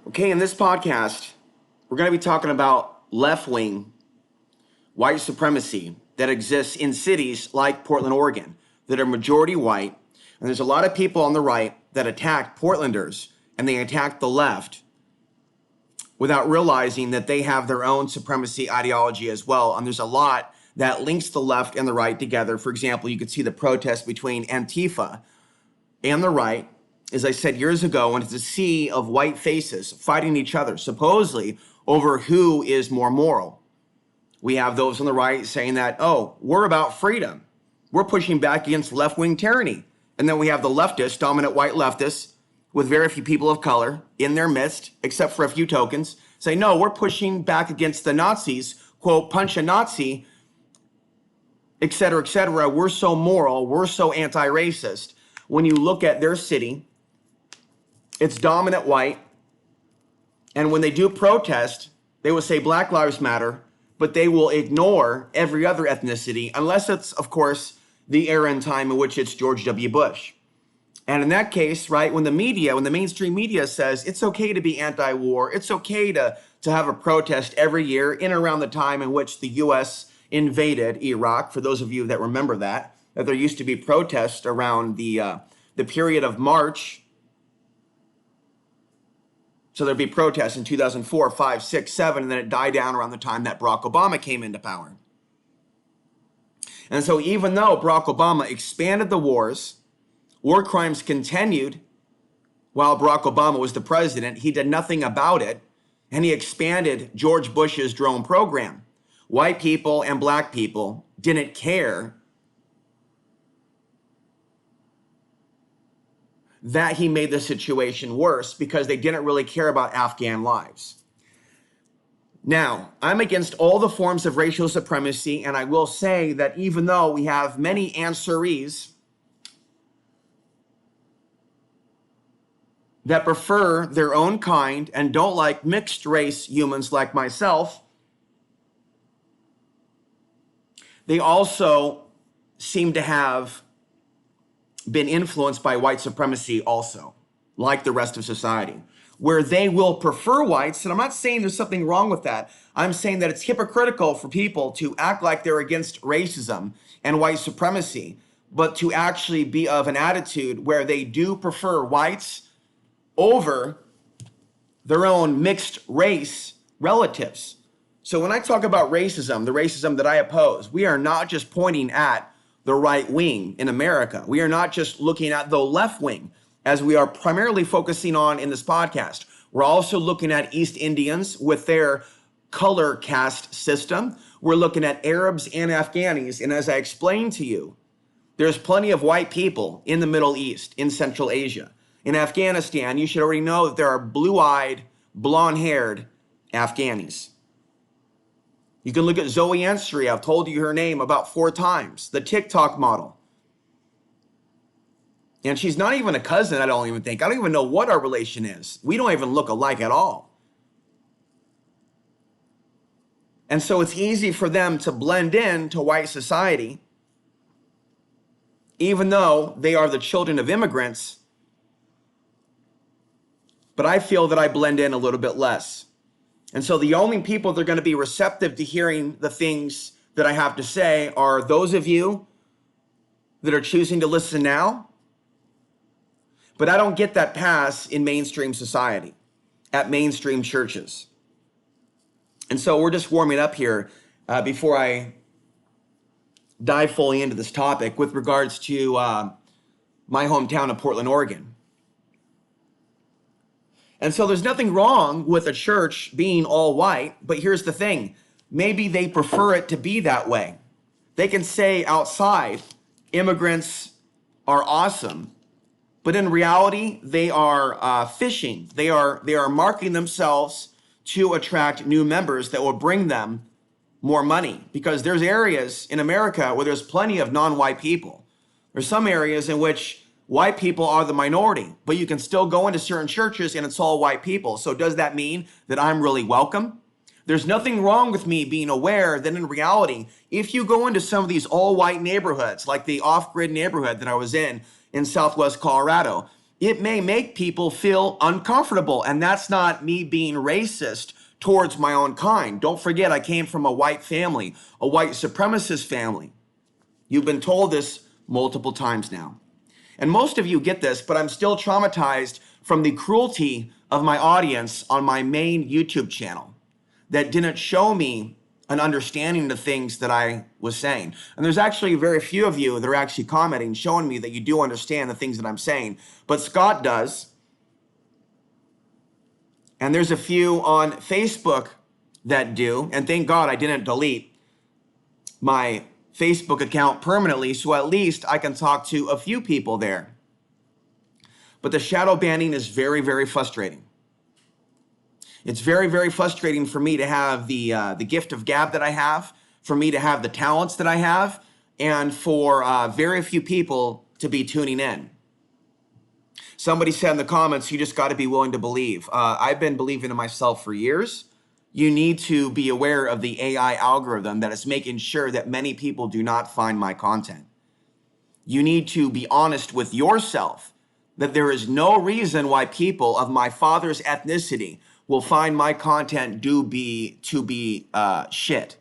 Okay, in this podcast, we're going to be talking about left-wing white supremacy that exists in cities like Portland, Oregon, that are majority white. And there's a lot of people on the right that attack Portlanders and they attack the left without realizing that they have their own supremacy ideology as well. And there's a lot that links the left and the right together. For example, you could see the protest between Antifa and the right, as I said years ago, when it's a sea of white faces fighting each other, supposedly over who is more moral. We have those on the right saying that, oh, we're about freedom. We're pushing back against left-wing tyranny. And then we have the leftists, dominant white leftists, with very few people of color in their midst, except for a few tokens, say, no, we're pushing back against the Nazis, quote, punch a Nazi, et cetera, et cetera. We're so moral, we're so anti-racist. When you look at their city, it's dominant white. And when they do protest, they will say Black Lives Matter, but they will ignore every other ethnicity, unless it's, of course, the era and time in which it's George W. Bush. And in that case, right, when the mainstream media says it's okay to be anti-war, it's okay to have a protest every year in and around the time in which the U.S. invaded Iraq, for those of you that remember that there used to be protests around the period of March. So there'd be protests in 2004, 5, 6, 7, and then it died down around the time that Barack Obama came into power. And so even though Barack Obama expanded the wars, war crimes continued while Barack Obama was the president, he did nothing about it, and he expanded George Bush's drone program. White people and black people didn't care that he made the situation worse because they didn't really care about Afghan lives. Now, I'm against all the forms of racial supremacy, and I will say that even though we have many Ansaries that prefer their own kind and don't like mixed race humans like myself, they also seem to have been influenced by white supremacy also, like the rest of society, where they will prefer whites. And I'm not saying there's something wrong with that. I'm saying that it's hypocritical for people to act like they're against racism and white supremacy, but to actually be of an attitude where they do prefer whites over their own mixed race relatives. So when I talk about racism, the racism that I oppose, we are not just pointing at the right wing in America. We are not just looking at the left wing, as we are primarily focusing on in this podcast. We're also looking at East Indians with their color caste system. We're looking at Arabs and Afghanis. And as I explained to you, there's plenty of white people in the Middle East, in Central Asia. In Afghanistan, you should already know that there are blue-eyed, blonde-haired Afghanis. You can look at Zoe Ansary. I've told you her name about 4 times, the TikTok model. And she's not even a cousin, I don't even think. I don't even know what our relation is. We don't even look alike at all. And so it's easy for them to blend in to white society, even though they are the children of immigrants. But I feel that I blend in a little bit less. And so the only people that are going to be receptive to hearing the things that I have to say are those of you that are choosing to listen now. But I don't get that pass in mainstream society, at mainstream churches. And so we're just warming up here before I dive fully into this topic with regards to my hometown of Portland, Oregon. And so there's nothing wrong with a church being all white, but here's the thing. Maybe they prefer it to be that way. They can say outside, immigrants are awesome, but in reality, they are fishing. They are marketing themselves to attract new members that will bring them more money, because there's areas in America where there's plenty of non-white people. There's some areas in which white people are the minority, but you can still go into certain churches and it's all white people. So does that mean that I'm really welcome? There's nothing wrong with me being aware that in reality, if you go into some of these all white neighborhoods, like the off-grid neighborhood that I was in Southwest Colorado, it may make people feel uncomfortable. And that's not me being racist towards my own kind. Don't forget, I came from a white family, a white supremacist family. You've been told this multiple times now. And most of you get this, but I'm still traumatized from the cruelty of my audience on my main YouTube channel that didn't show me an understanding of the things that I was saying. And there's actually very few of you that are actually commenting, showing me that you do understand the things that I'm saying. But Scott does. And there's a few on Facebook that do. And thank God I didn't delete my Facebook account permanently, so at least I can talk to a few people there. But the shadow banning is very, very frustrating. It's very, very frustrating for me to have the gift of gab that I have, for me to have the talents that I have, and for very few people to be tuning in. Somebody said in the comments, you just got to be willing to believe. I've been believing in myself for years. You need to be aware of the AI algorithm that is making sure that many people do not find my content. You need to be honest with yourself that there is no reason why people of my father's ethnicity will find my content to be shit.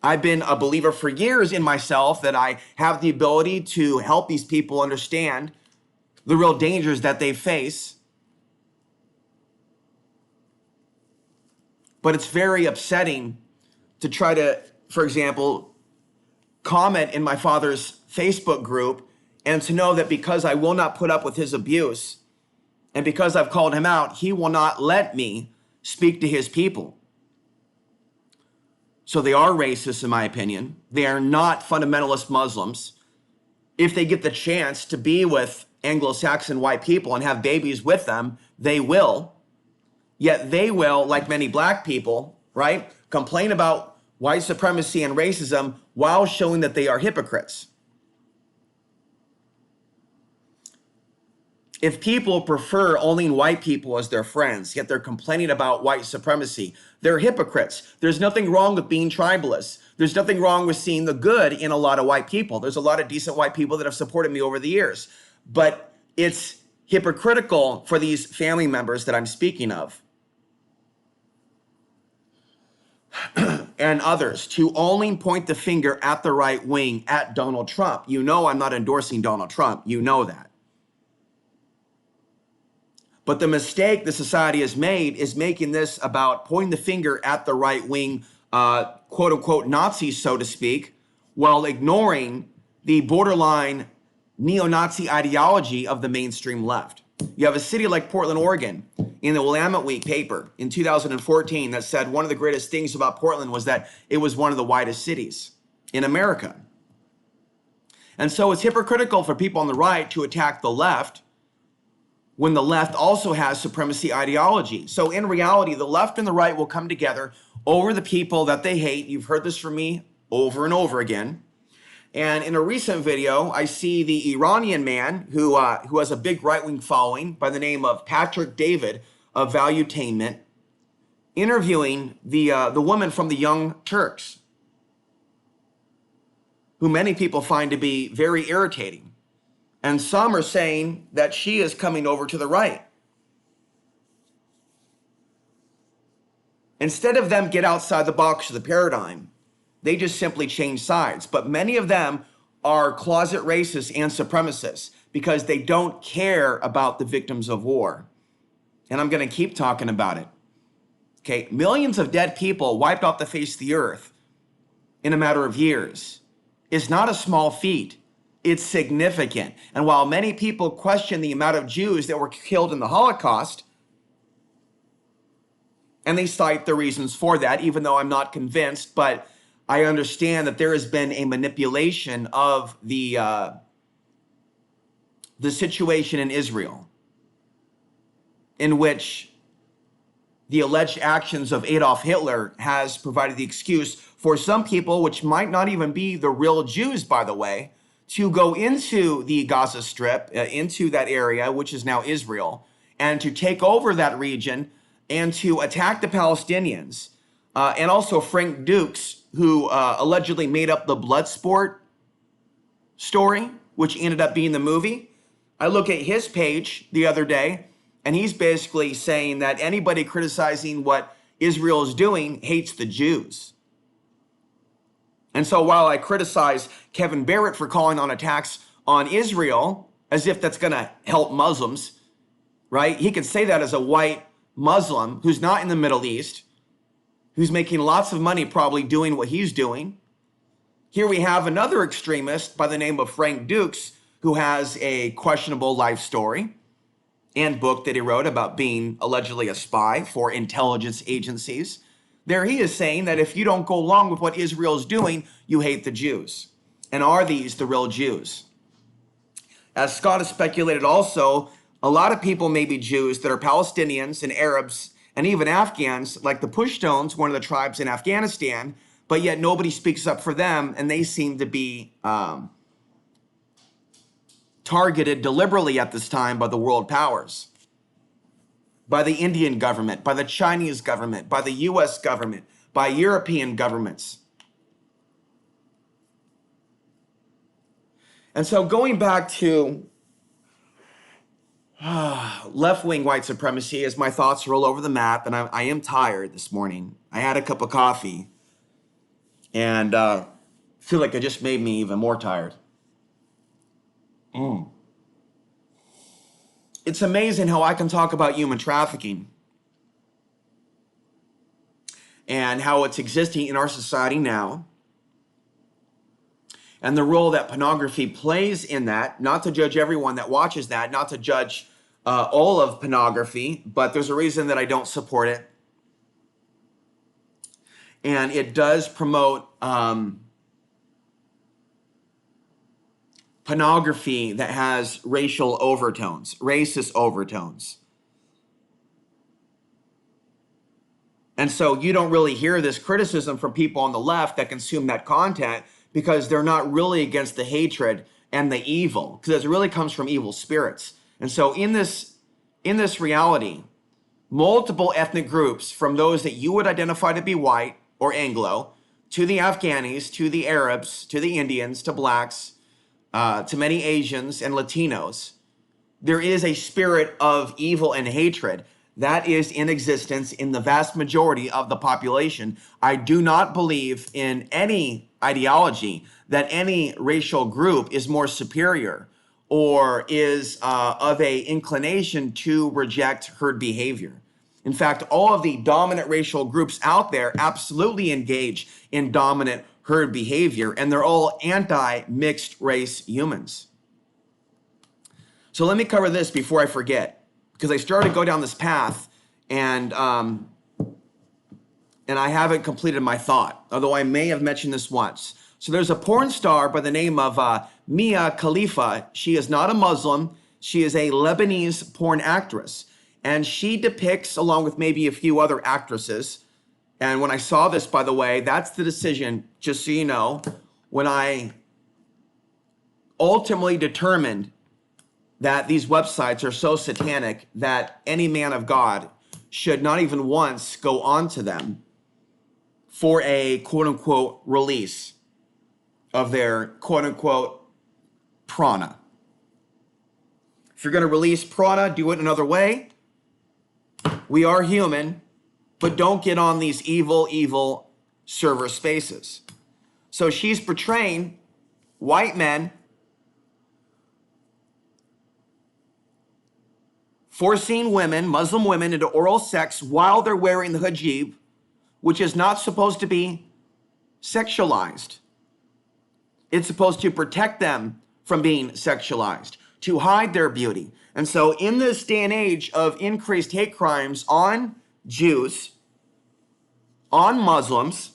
I've been a believer for years in myself that I have the ability to help these people understand the real dangers that they face. But it's very upsetting to try to, for example, comment in my father's Facebook group and to know that because I will not put up with his abuse and because I've called him out, he will not let me speak to his people. So they are racist, in my opinion. They are not fundamentalist Muslims. If they get the chance to be with Anglo-Saxon white people and have babies with them, they will. Yet they will, like many black people, right, complain about white supremacy and racism while showing that they are hypocrites. If people prefer only white people as their friends, yet they're complaining about white supremacy, they're hypocrites. There's nothing wrong with being tribalists. There's nothing wrong with seeing the good in a lot of white people. There's a lot of decent white people that have supported me over the years. But it's hypocritical for these family members that I'm speaking of and others to only point the finger at the right wing, at Donald Trump. You know I'm not endorsing Donald Trump. You know that. But the mistake the society has made is making this about pointing the finger at the right wing, quote unquote, Nazis, so to speak, while ignoring the borderline neo-Nazi ideology of the mainstream left. You have a city like Portland, Oregon, in the Willamette Week paper in 2014 that said one of the greatest things about Portland was that it was one of the whitest cities in America. And so it's hypocritical for people on the right to attack the left when the left also has supremacy ideology. So in reality, the left and the right will come together over the people that they hate. You've heard this from me over and over again. And in a recent video, I see the Iranian man who has a big right-wing following by the name of Patrick David of Valuetainment, interviewing the woman from the Young Turks, who many people find to be very irritating. And some are saying that she is coming over to the right. Instead of them get outside the box of the paradigm, they just simply change sides. But many of them are closet racists and supremacists because they don't care about the victims of war. And I'm going to keep talking about it. Okay, millions of dead people wiped off the face of the earth in a matter of years is not a small feat. It's significant. And while many people question the amount of Jews that were killed in the Holocaust, and they cite the reasons for that, even though I'm not convinced, but I understand that there has been a manipulation of the situation in Israel, in which the alleged actions of Adolf Hitler has provided the excuse for some people, which might not even be the real Jews, by the way, to go into the Gaza Strip, into that area, which is now Israel, and to take over that region and to attack the Palestinians. And also Frank Dukes, who allegedly made up the Bloodsport story, which ended up being the movie. I look at his page the other day, and he's basically saying that anybody criticizing what Israel is doing hates the Jews. And so while I criticize Kevin Barrett for calling on attacks on Israel, as if that's going to help Muslims, right? He could say that as a white Muslim who's not in the Middle East, who's making lots of money probably doing what he's doing. Here we have another extremist by the name of Frank Dukes, who has a questionable life story and book that he wrote about being allegedly a spy for intelligence agencies. There he is saying that if you don't go along with what Israel is doing, you hate the Jews. And are these the real Jews? As Scott has speculated also, a lot of people may be Jews that are Palestinians and Arabs and even Afghans, like the Pashtuns, one of the tribes in Afghanistan, but yet nobody speaks up for them, and they seem to be targeted deliberately at this time by the world powers, by the Indian government, by the Chinese government, by the US government, by European governments. And so going back to left-wing white supremacy, as my thoughts roll over the map, and I am tired this morning. I had a cup of coffee, and feel like it just made me even more tired. It's amazing how I can talk about human trafficking and how it's existing in our society now, and the role that pornography plays in that. Not to judge everyone that watches that, not to judge all of pornography, but there's a reason that I don't support it. And it does promote pornography that has racial overtones, racist overtones. And so you don't really hear this criticism from people on the left that consume that content, because they're not really against the hatred and the evil, because it really comes from evil spirits. And so in this reality, multiple ethnic groups, from those that you would identify to be white or Anglo, to the Afghanis, to the Arabs, to the Indians, to blacks, to many Asians and Latinos, there is a spirit of evil and hatred that is in existence in the vast majority of the population. I do not believe in any ideology that any racial group is more superior or is of a inclination to reject herd behavior. In fact, all of the dominant racial groups out there absolutely engage in dominant herd behavior, and they're all anti-mixed race humans. So let me cover this before I forget, because I started to go down this path, and I haven't completed my thought, although I may have mentioned this once. So there's a porn star by the name of Mia Khalifa. She is not a Muslim. She is a Lebanese porn actress, and she depicts, along with maybe a few other actresses, and when I saw this, by the way, that's the decision, just so you know, when I ultimately determined that these websites are so satanic that any man of God should not even once go onto them for a quote-unquote release of their quote-unquote prana. If you're going to release prana, do it another way. We are human, but don't get on these evil server spaces. So she's portraying white men forcing women, Muslim women, into oral sex while they're wearing the hijab, which is not supposed to be sexualized. It's supposed to protect them from being sexualized, to hide their beauty. And so in this day and age of increased hate crimes on Jews, on Muslims,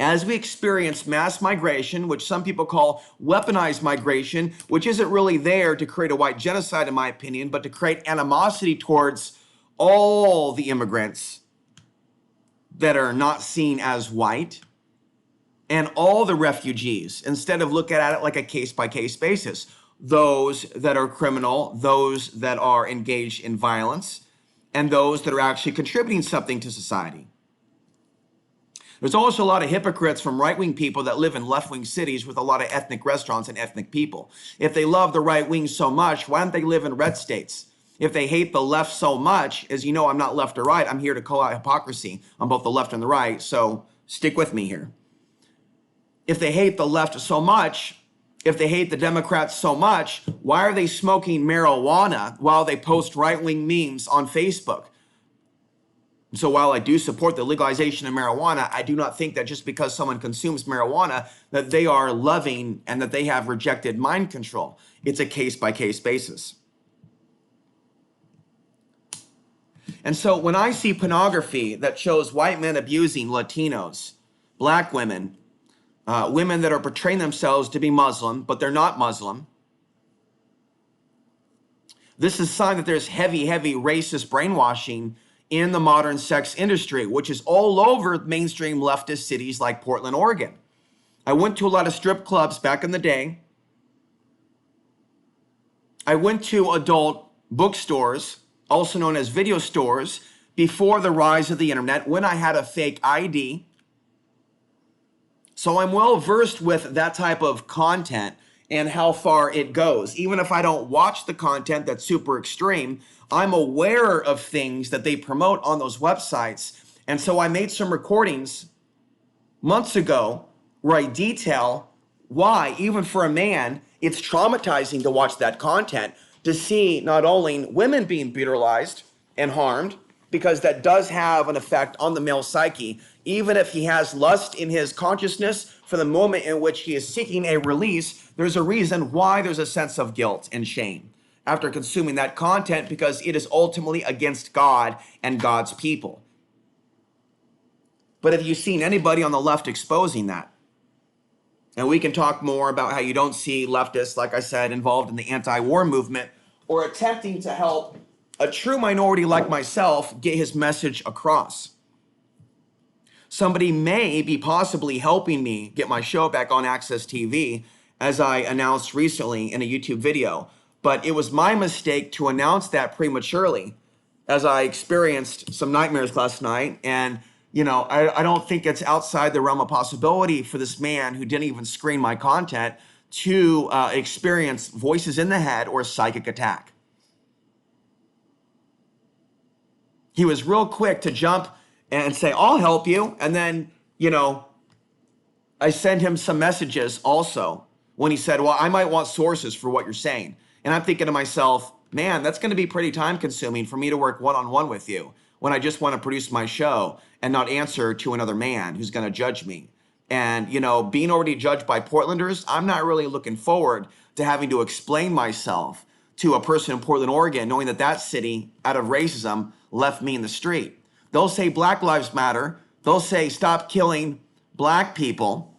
as we experience mass migration, which some people call weaponized migration, which isn't really there to create a white genocide, in my opinion, but to create animosity towards all the immigrants that are not seen as white and all the refugees, instead of looking at it like a case-by-case basis. Those that are criminal, those that are engaged in violence, and those that are actually contributing something to society. There's also a lot of hypocrites from right-wing people that live in left-wing cities with a lot of ethnic restaurants and ethnic people. If they love the right wing so much, why don't they live in red states? If they hate the left so much, as you know, I'm not left or right. I'm here to call out hypocrisy on both the left and the right. So stick with me here. If they hate the left so much, if they hate the Democrats so much, why are they smoking marijuana while they post right-wing memes on Facebook? So while I do support the legalization of marijuana, I do not think that just because someone consumes marijuana that they are loving and that they have rejected mind control. It's a case-by-case basis. And so when I see pornography that shows white men abusing Latinos, black women, women that are portraying themselves to be Muslim, but they're not Muslim, this is a sign that there's heavy, heavy racist brainwashing in the modern sex industry, which is all over mainstream leftist cities like Portland, Oregon. I went to a lot of strip clubs back in the day. I went to adult bookstores, also known as video stores, before the rise of the internet, when I had a fake ID. So I'm well versed with that type of content and how far it goes. Even if I don't watch the content that's super extreme, I'm aware of things that they promote on those websites. And so I made some recordings months ago where I detail why, even for a man, it's traumatizing to watch that content, to see not only women being brutalized and harmed, because that does have an effect on the male psyche, even if he has lust in his consciousness for the moment in which he is seeking a release, there's a reason why there's a sense of guilt and shame after consuming that content, because it is ultimately against God and God's people. But have you seen anybody on the left exposing that? And we can talk more about how you don't see leftists, like I said, involved in the anti-war movement or attempting to help a true minority like myself get his message across. Somebody may be possibly helping me get my show back on Access TV, as I announced recently in a YouTube video. But it was my mistake to announce that prematurely, as I experienced some nightmares last night. And, you know, I don't think it's outside the realm of possibility for this man who didn't even screen my content to experience voices in the head or a psychic attack. He was real quick to jump and say, I'll help you. And then, you know, I sent him some messages also when he said, well, I might want sources for what you're saying. And I'm thinking to myself, man, that's going to be pretty time consuming for me to work one-on-one with you when I just want to produce my show and not answer to another man who's going to judge me. And, you know, being already judged by Portlanders, I'm not really looking forward to having to explain myself to a person in Portland, Oregon, knowing that that city, out of racism, left me in the street. They'll say Black Lives Matter. They'll say stop killing black people.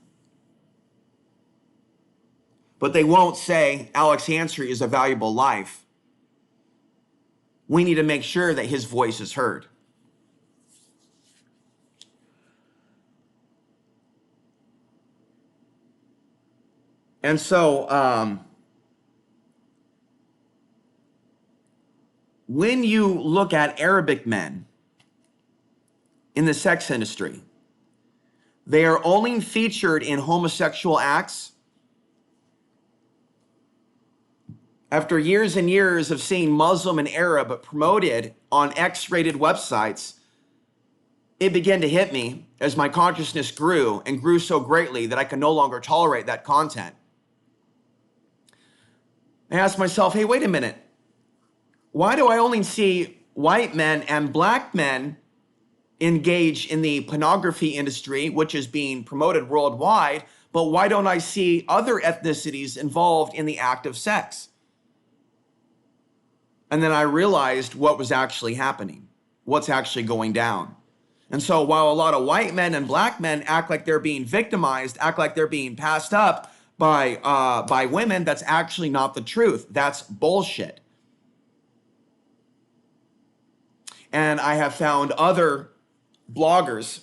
But they won't say Alex Ansary is a valuable life. We need to make sure that his voice is heard. And so when you look at Arabic men in the sex industry, they are only featured in homosexual acts after years and years of seeing Muslim and Arab promoted on X-rated websites. It began to hit me as my consciousness grew and grew so greatly that I could no longer tolerate that content. I asked myself, hey, wait a minute. Why do I only see white men and black men engage in the pornography industry, which is being promoted worldwide, but why don't I see other ethnicities involved in the act of sex? And then I realized what was actually happening, what's actually going down. And so while a lot of white men and black men act like they're being victimized, act like they're being passed up by women, that's actually not the truth. That's bullshit. And I have found other bloggers,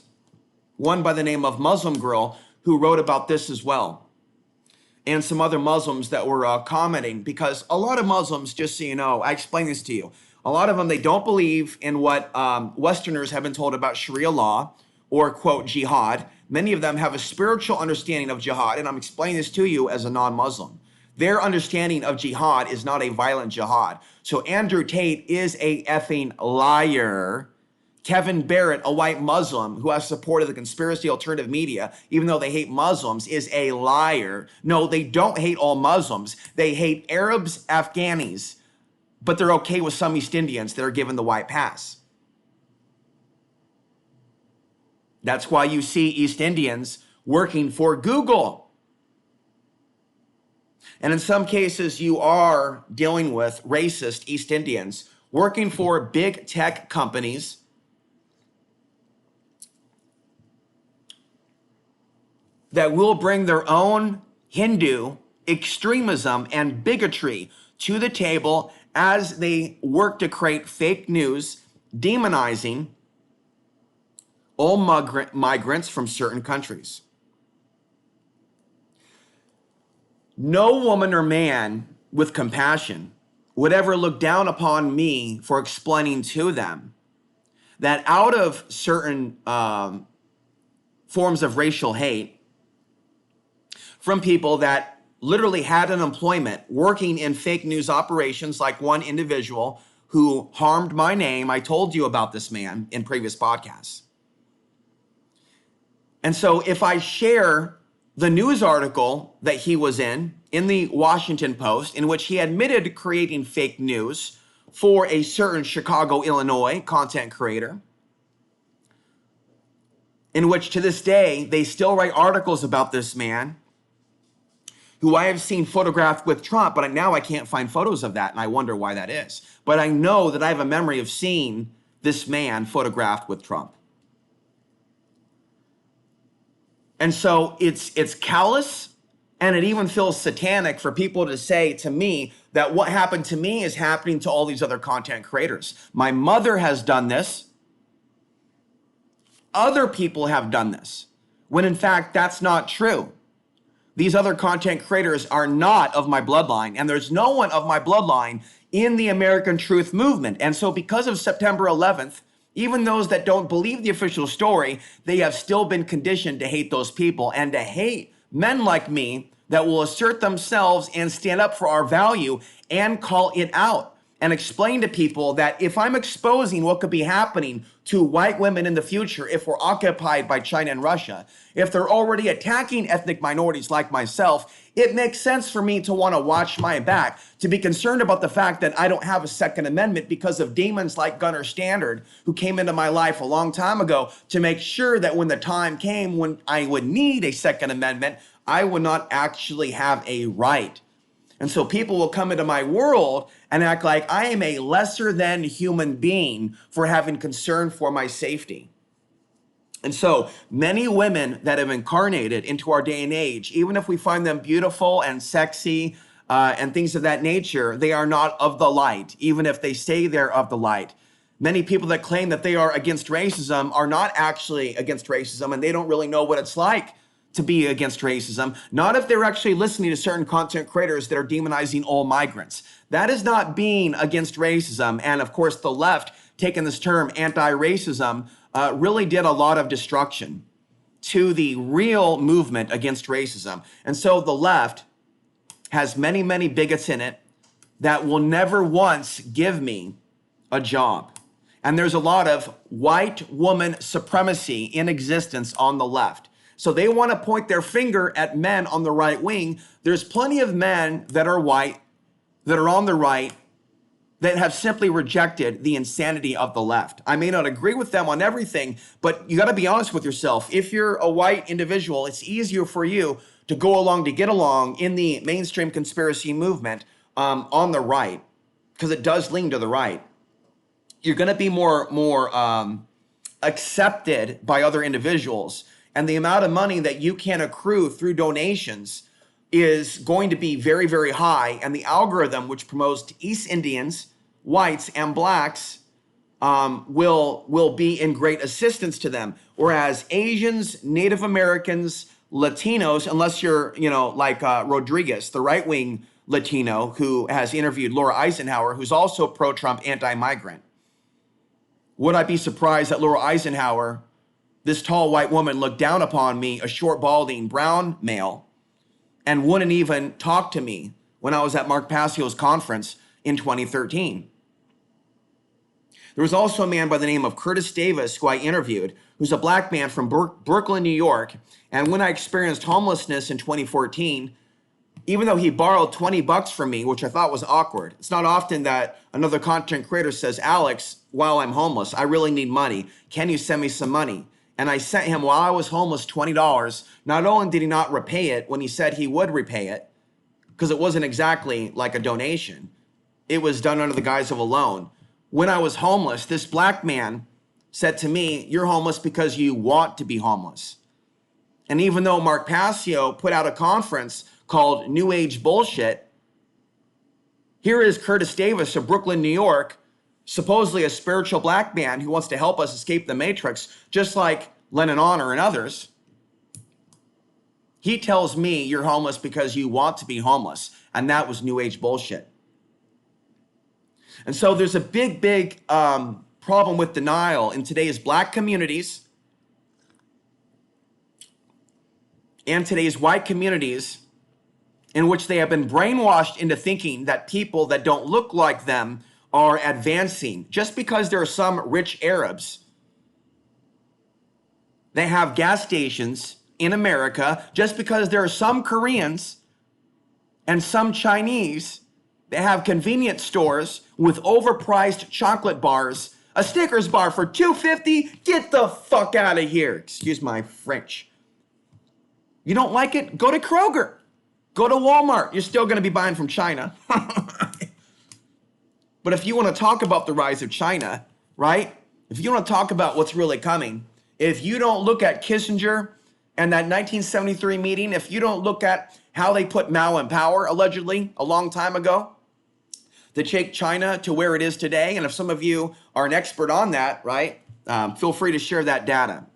one by the name of Muslim Girl, who wrote about this as well, and some other Muslims that were commenting, because a lot of Muslims, just so you know, I explain this to you, a lot of them, they don't believe in what Westerners have been told about Sharia law or, quote, jihad. many of them have a spiritual understanding of jihad, and I'm explaining this to you as a non-Muslim. Their understanding of jihad is not a violent jihad. So Andrew Tate is a effing liar. Kevin Barrett, a white Muslim who has supported the conspiracy alternative media, even though they hate Muslims, is a liar. No, they don't hate all Muslims. They hate Arabs, Afghanis, but they're okay with some East Indians that are given the white pass. That's why you see East Indians working for Google. And in some cases, you are dealing with racist East Indians working for big tech companies that will bring their own Hindu extremism and bigotry to the table as they work to create fake news, demonizing all migrants from certain countries. No woman or man with compassion would ever look down upon me for explaining to them that out of certain forms of racial hate from people that literally had an employment working in fake news operations, like one individual who harmed my name. I told you about this man in previous podcasts. And so if I share the news article that he was in the Washington Post, in which he admitted creating fake news for a certain Chicago, Illinois content creator, in which to this day, they still write articles about this man, who I have seen photographed with Trump, but now I can't find photos of that, and I wonder why that is. But I know that I have a memory of seeing this man photographed with Trump. And so it's callous, and it even feels satanic for people to say to me that what happened to me is happening to all these other content creators. My mother has done this. Other people have done this, when in fact, that's not true. These other content creators are not of my bloodline, and there's no one of my bloodline in the American Truth Movement. And so because of September 11th, even those that don't believe the official story, they have still been conditioned to hate those people and to hate men like me that will assert themselves and stand up for our value and call it out and explain to people that if I'm exposing what could be happening to white women in the future, if we're occupied by China and Russia, if they're already attacking ethnic minorities like myself, it makes sense for me to want to watch my back, to be concerned about the fact that I don't have a Second Amendment because of demons like Gunnar Standard, who came into my life a long time ago to make sure that when the time came when I would need a Second Amendment, I would not actually have a right. And so people will come into my world and act like I am a lesser than human being for having concern for my safety. And so many women that have incarnated into our day and age, even if we find them beautiful and sexy and things of that nature, they are not of the light, even if they say they're of the light. Many people that claim that they are against racism are not actually against racism, and they don't really know what it's like to be against racism, not if they're actually listening to certain content creators that are demonizing all migrants. That is not being against racism. And of course, the left, taking this term anti-racism, really did a lot of destruction to the real movement against racism. And so the left has many, many bigots in it that will never once give me a job. And there's a lot of white woman supremacy in existence on the left. So they want to point their finger at men on the right wing. There's plenty of men that are white, that are on the right, that have simply rejected the insanity of the left. I may not agree with them on everything, but you got to be honest with yourself. If you're a white individual, it's easier for you to go along, to get along in the mainstream conspiracy movement on the right, because it does lean to the right. You're going to be more accepted by other individuals. And the amount of money that you can accrue through donations is going to be very, very high. And the algorithm, which promotes to East Indians, whites, and blacks, will be in great assistance to them. Whereas Asians, Native Americans, Latinos, unless you're, like Rodriguez, the right-wing Latino who has interviewed Laura Eisenhower, who's also pro-Trump, anti-migrant. Would I be surprised that Laura Eisenhower this tall white woman looked down upon me, a short, balding, brown male, and wouldn't even talk to me when I was at Mark Passio's conference in 2013. There was also a man by the name of Curtis Davis who I interviewed, who's a black man from Brooklyn, New York. And when I experienced homelessness in 2014, even though he borrowed 20 bucks from me, which I thought was awkward. It's not often that another content creator says, Alex, while I'm homeless, I really need money. Can you send me some money? And I sent him, while I was homeless, $20. Not only did he not repay it when he said he would repay it, because it wasn't exactly like a donation, it was done under the guise of a loan. When I was homeless, this black man said to me, you're homeless because you want to be homeless. And even though Mark Passio put out a conference called New Age Bullshit, here is Curtis Davis of Brooklyn, New York, supposedly a spiritual black man who wants to help us escape the matrix, just like Lennon Honor and others. He tells me you're homeless because you want to be homeless. And that was New Age bullshit. And so there's a big problem with denial in today's black communities and today's white communities, in which they have been brainwashed into thinking that people that don't look like them are advancing. Just because there are some rich Arabs that have gas stations in America, just because there are some Koreans and some Chinese that have convenience stores with overpriced chocolate bars, a Snickers bar for $2.50, get the fuck out of here. Excuse my French. You don't like it? Go to Kroger. Go to Walmart. You're still going to be buying from China. But if you want to talk about the rise of China, right? If you want to talk about what's really coming, if you don't look at Kissinger and that 1973 meeting, if you don't look at how they put Mao in power, allegedly, a long time ago, to take China to where it is today, and if some of you are an expert on that, right, feel free to share that data.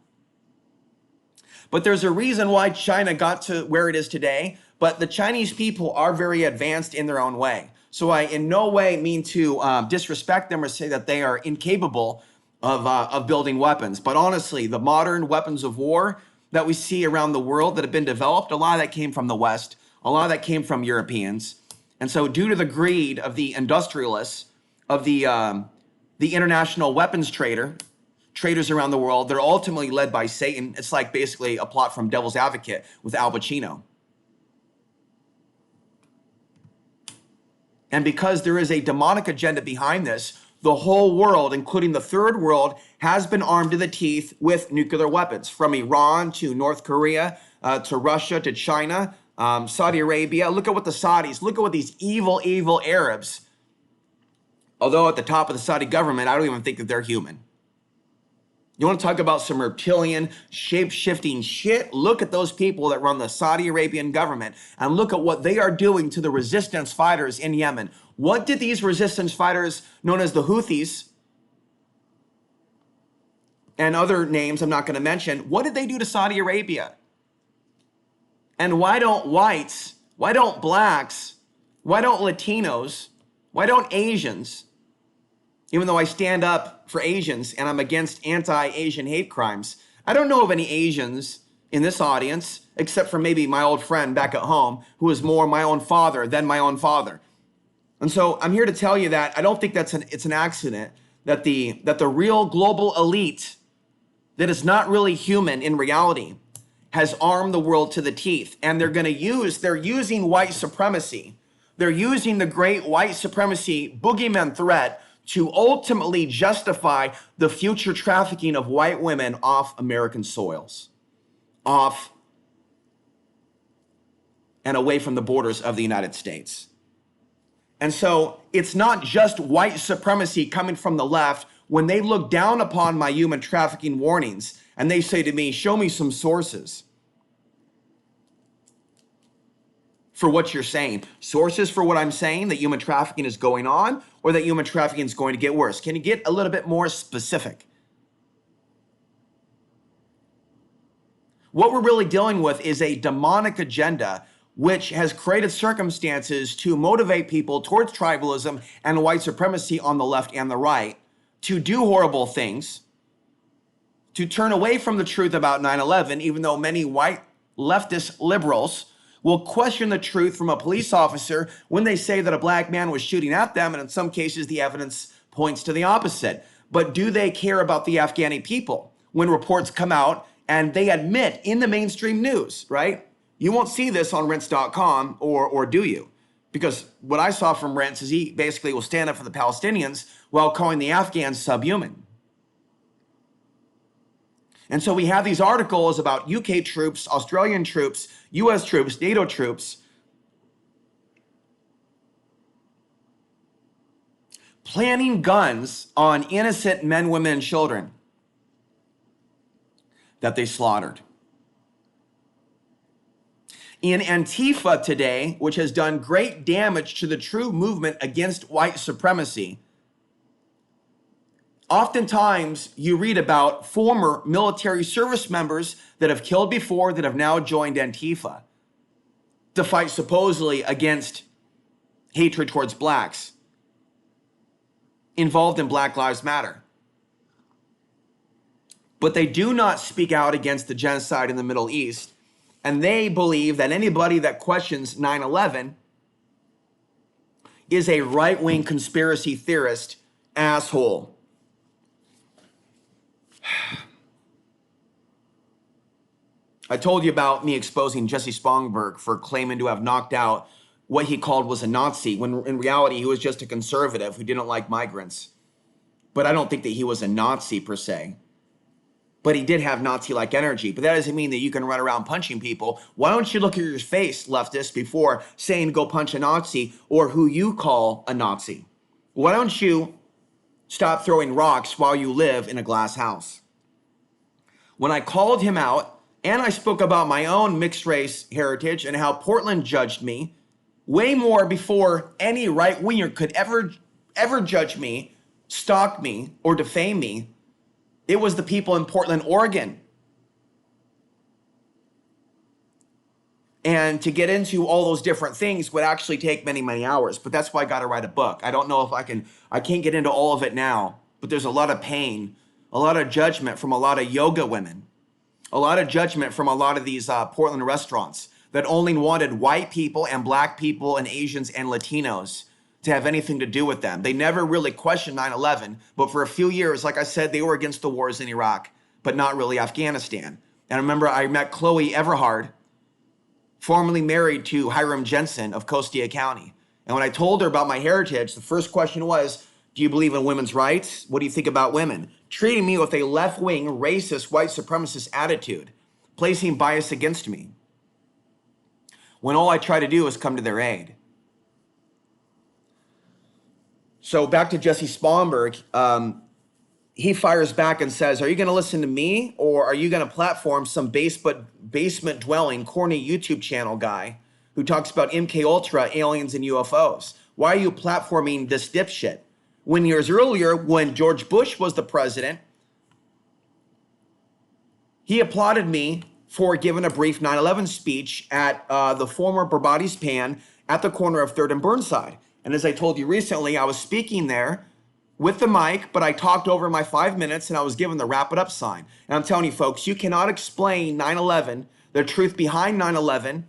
But there's a reason why China got to where it is today, but the Chinese people are very advanced in their own way. So I in no way mean to disrespect them or say that they are incapable of building weapons. But honestly, the modern weapons of war that we see around the world that have been developed, a lot of that came from the West, a lot of that came from Europeans. And so due to the greed of the industrialists, of the international weapons traders around the world, they're ultimately led by Satan. It's like basically a plot from Devil's Advocate with Al Pacino. And because there is a demonic agenda behind this, the whole world, including the third world, has been armed to the teeth with nuclear weapons, from Iran to North Korea, to Russia, to China, Saudi Arabia. Look at what the Saudis, look at what these evil Arabs, although at the top of the Saudi government, I don't even think that they're human. You want to talk about some reptilian, shape-shifting shit? Look at those people that run the Saudi Arabian government and look at what they are doing to the resistance fighters in Yemen. What did these resistance fighters, known as the Houthis, and other names I'm not going to mention, what did they do to Saudi Arabia? And why don't whites, why don't blacks, why don't Latinos, why don't Asians, even though I stand up for Asians and I'm against anti-Asian hate crimes, I don't know of any Asians in this audience, except for maybe my old friend back at home, who is more my own father than my own father. And so I'm here to tell you that I don't think it's an accident that the real global elite that is not really human in reality has armed the world to the teeth. And they're using white supremacy. They're using the great white supremacy boogeyman threat to ultimately justify the future trafficking of white women off American soils, off and away from the borders of the United States. And so it's not just white supremacy coming from the left when they look down upon my human trafficking warnings and they say to me, show me some sources for what you're saying. Sources for what I'm saying, that human trafficking is going on or that human trafficking is going to get worse. Can you get a little bit more specific? What we're really dealing with is a demonic agenda which has created circumstances to motivate people towards tribalism and white supremacy on the left and the right to do horrible things, to turn away from the truth about 9/11, even though many white leftist liberals will question the truth from a police officer when they say that a black man was shooting at them, and in some cases the evidence points to the opposite. But do they care about the Afghani people when reports come out and they admit in the mainstream news, right? You won't see this on Rense.com, or do you? Because what I saw from Rents is he basically will stand up for the Palestinians while calling the Afghans subhuman. And so we have these articles about UK troops, Australian troops, US troops, NATO troops planting guns on innocent men, women, and children that they slaughtered. In Antifa today, which has done great damage to the true movement against white supremacy, oftentimes you read about former military service members that have killed before that have now joined Antifa to fight supposedly against hatred towards blacks, involved in Black Lives Matter. But they do not speak out against the genocide in the Middle East. And they believe that anybody that questions 9/11 is a right-wing conspiracy theorist asshole. I told you about me exposing Jesse Spongberg for claiming to have knocked out what he called was a Nazi, when in reality he was just a conservative who didn't like migrants. But I don't think that he was a Nazi per se. But he did have Nazi-like energy. But that doesn't mean that you can run around punching people. Why don't you look at your face, leftist, before saying go punch a Nazi or who you call a Nazi? Why don't you stop throwing rocks while you live in a glass house? When I called him out and I spoke about my own mixed race heritage and how Portland judged me way more before any right-winger could ever judge me, stalk me, or defame me, it was the people in Portland, Oregon. And to get into all those different things would actually take many, many hours. But that's why I got to write a book. I don't know if I can't get into all of it now, but there's a lot of pain, a lot of judgment from a lot of yoga women, a lot of judgment from a lot of these Portland restaurants that only wanted white people and black people and Asians and Latinos to have anything to do with them. They never really questioned 9/11, but for a few years, like I said, they were against the wars in Iraq, but not really Afghanistan. And I remember I met Chloe Everhard, formerly married to Hiram Jensen of Costia County. And when I told her about my heritage, the first question was, do you believe in women's rights? What do you think about women? Treating me with a left-wing, racist, white supremacist attitude, placing bias against me, when all I try to do is come to their aid. So back to Jesse Spongberg, he fires back and says, are you going to listen to me, or are you going to platform some basement dwelling, corny YouTube channel guy who talks about MK Ultra, aliens, and UFOs? Why are you platforming this dipshit? When years earlier, when George Bush was the president, he applauded me for giving a brief 9/11 speech at the former Barbati's Pan at the corner of 3rd and Burnside. And as I told you recently, I was speaking there with the mic, but I talked over my 5 minutes and I was given the wrap it up sign. And I'm telling you folks, you cannot explain 9/11, the truth behind 9/11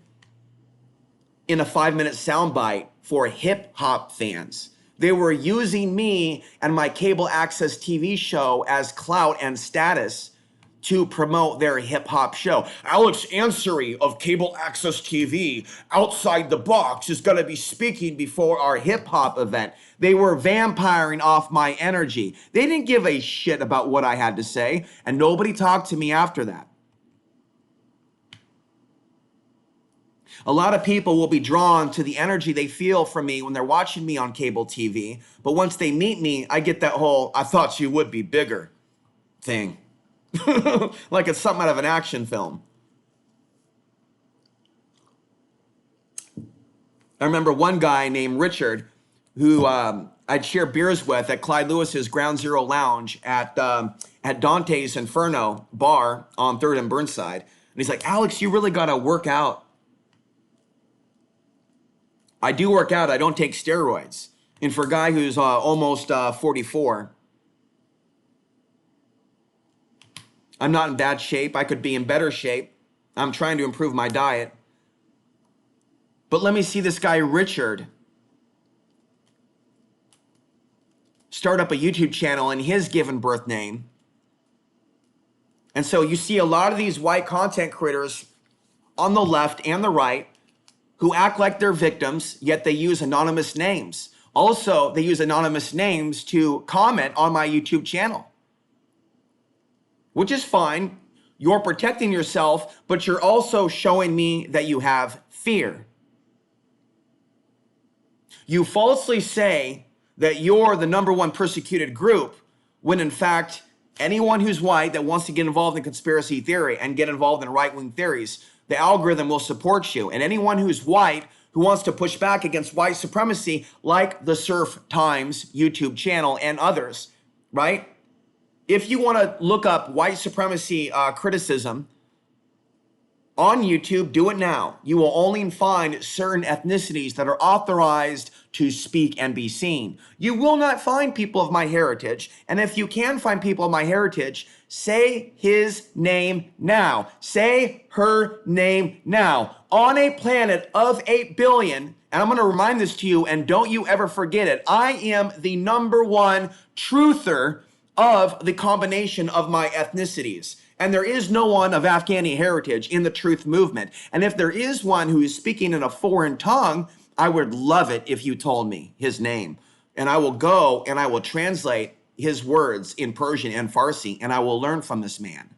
in a 5-minute soundbite for hip hop fans. They were using me and my cable access TV show as clout and status to promote their hip hop show. Alex Ansary of Cable Access TV, Outside the Box, is going to be speaking before our hip hop event. They were vampiring off my energy. They didn't give a shit about what I had to say, and nobody talked to me after that. A lot of people will be drawn to the energy they feel from me when they're watching me on cable TV, but once they meet me, I get that whole, I thought you would be bigger thing. Like it's something out of an action film. I remember one guy named Richard who I'd share beers with at Clyde Lewis's Ground Zero Lounge at Dante's Inferno bar on 3rd and Burnside. And he's like, Alex, you really got to work out. I do work out. I don't take steroids. And for a guy who's almost 44, I'm not in bad shape. I could be in better shape. I'm trying to improve my diet. But let me see this guy, Richard, start up a YouTube channel in his given birth name. And so you see a lot of these white content creators on the left and the right who act like they're victims, yet they use anonymous names. Also, they use anonymous names to comment on my YouTube channel, which is fine. You're protecting yourself, but you're also showing me that you have fear. You falsely say that you're the number one persecuted group, when in fact, anyone who's white that wants to get involved in conspiracy theory and get involved in right-wing theories, the algorithm will support you. And anyone who's white who wants to push back against white supremacy, like the Surf Times YouTube channel and others, right? If you want to look up white supremacy criticism on YouTube, do it now. You will only find certain ethnicities that are authorized to speak and be seen. You will not find people of my heritage. And if you can find people of my heritage, say his name now. Say her name now. On a planet of 8 billion, and I'm going to remind this to you, and don't you ever forget it, I am the number one truther of the combination of my ethnicities. And there is no one of Afghani heritage in the truth movement. And if there is one who is speaking in a foreign tongue, I would love it if you told me his name. And I will go and I will translate his words in Persian and Farsi, and I will learn from this man.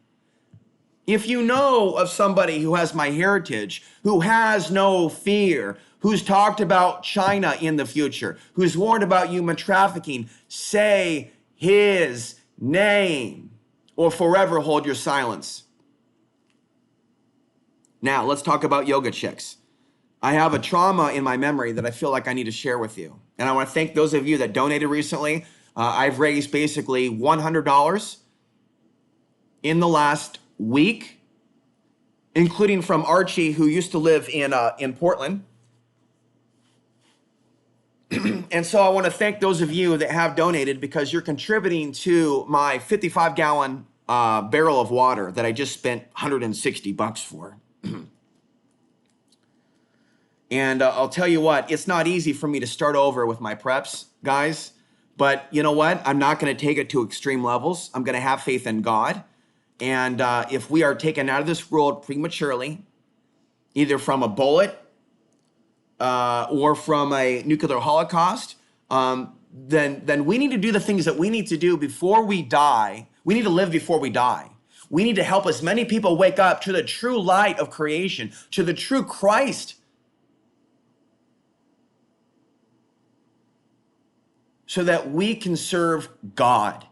If you know of somebody who has my heritage, who has no fear, who's talked about China in the future, who's warned about human trafficking, say his name, or forever hold your silence. Now, let's talk about yoga chicks. I have a trauma in my memory that I feel like I need to share with you. And I want to thank those of you that donated recently. I've raised basically $100 in the last week, including from Archie, who used to live in Portland. And so I want to thank those of you that have donated, because you're contributing to my 55-gallon barrel of water that I just spent $160 for. And I'll tell you what, it's not easy for me to start over with my preps, guys. But you know what? I'm not going to take it to extreme levels. I'm going to have faith in God. And if we are taken out of this world prematurely, either from a bullet or from a nuclear holocaust, then we need to do the things that we need to do before we die. We need to live before we die. We need to help as many people wake up to the true light of creation, to the true Christ, so that we can serve God.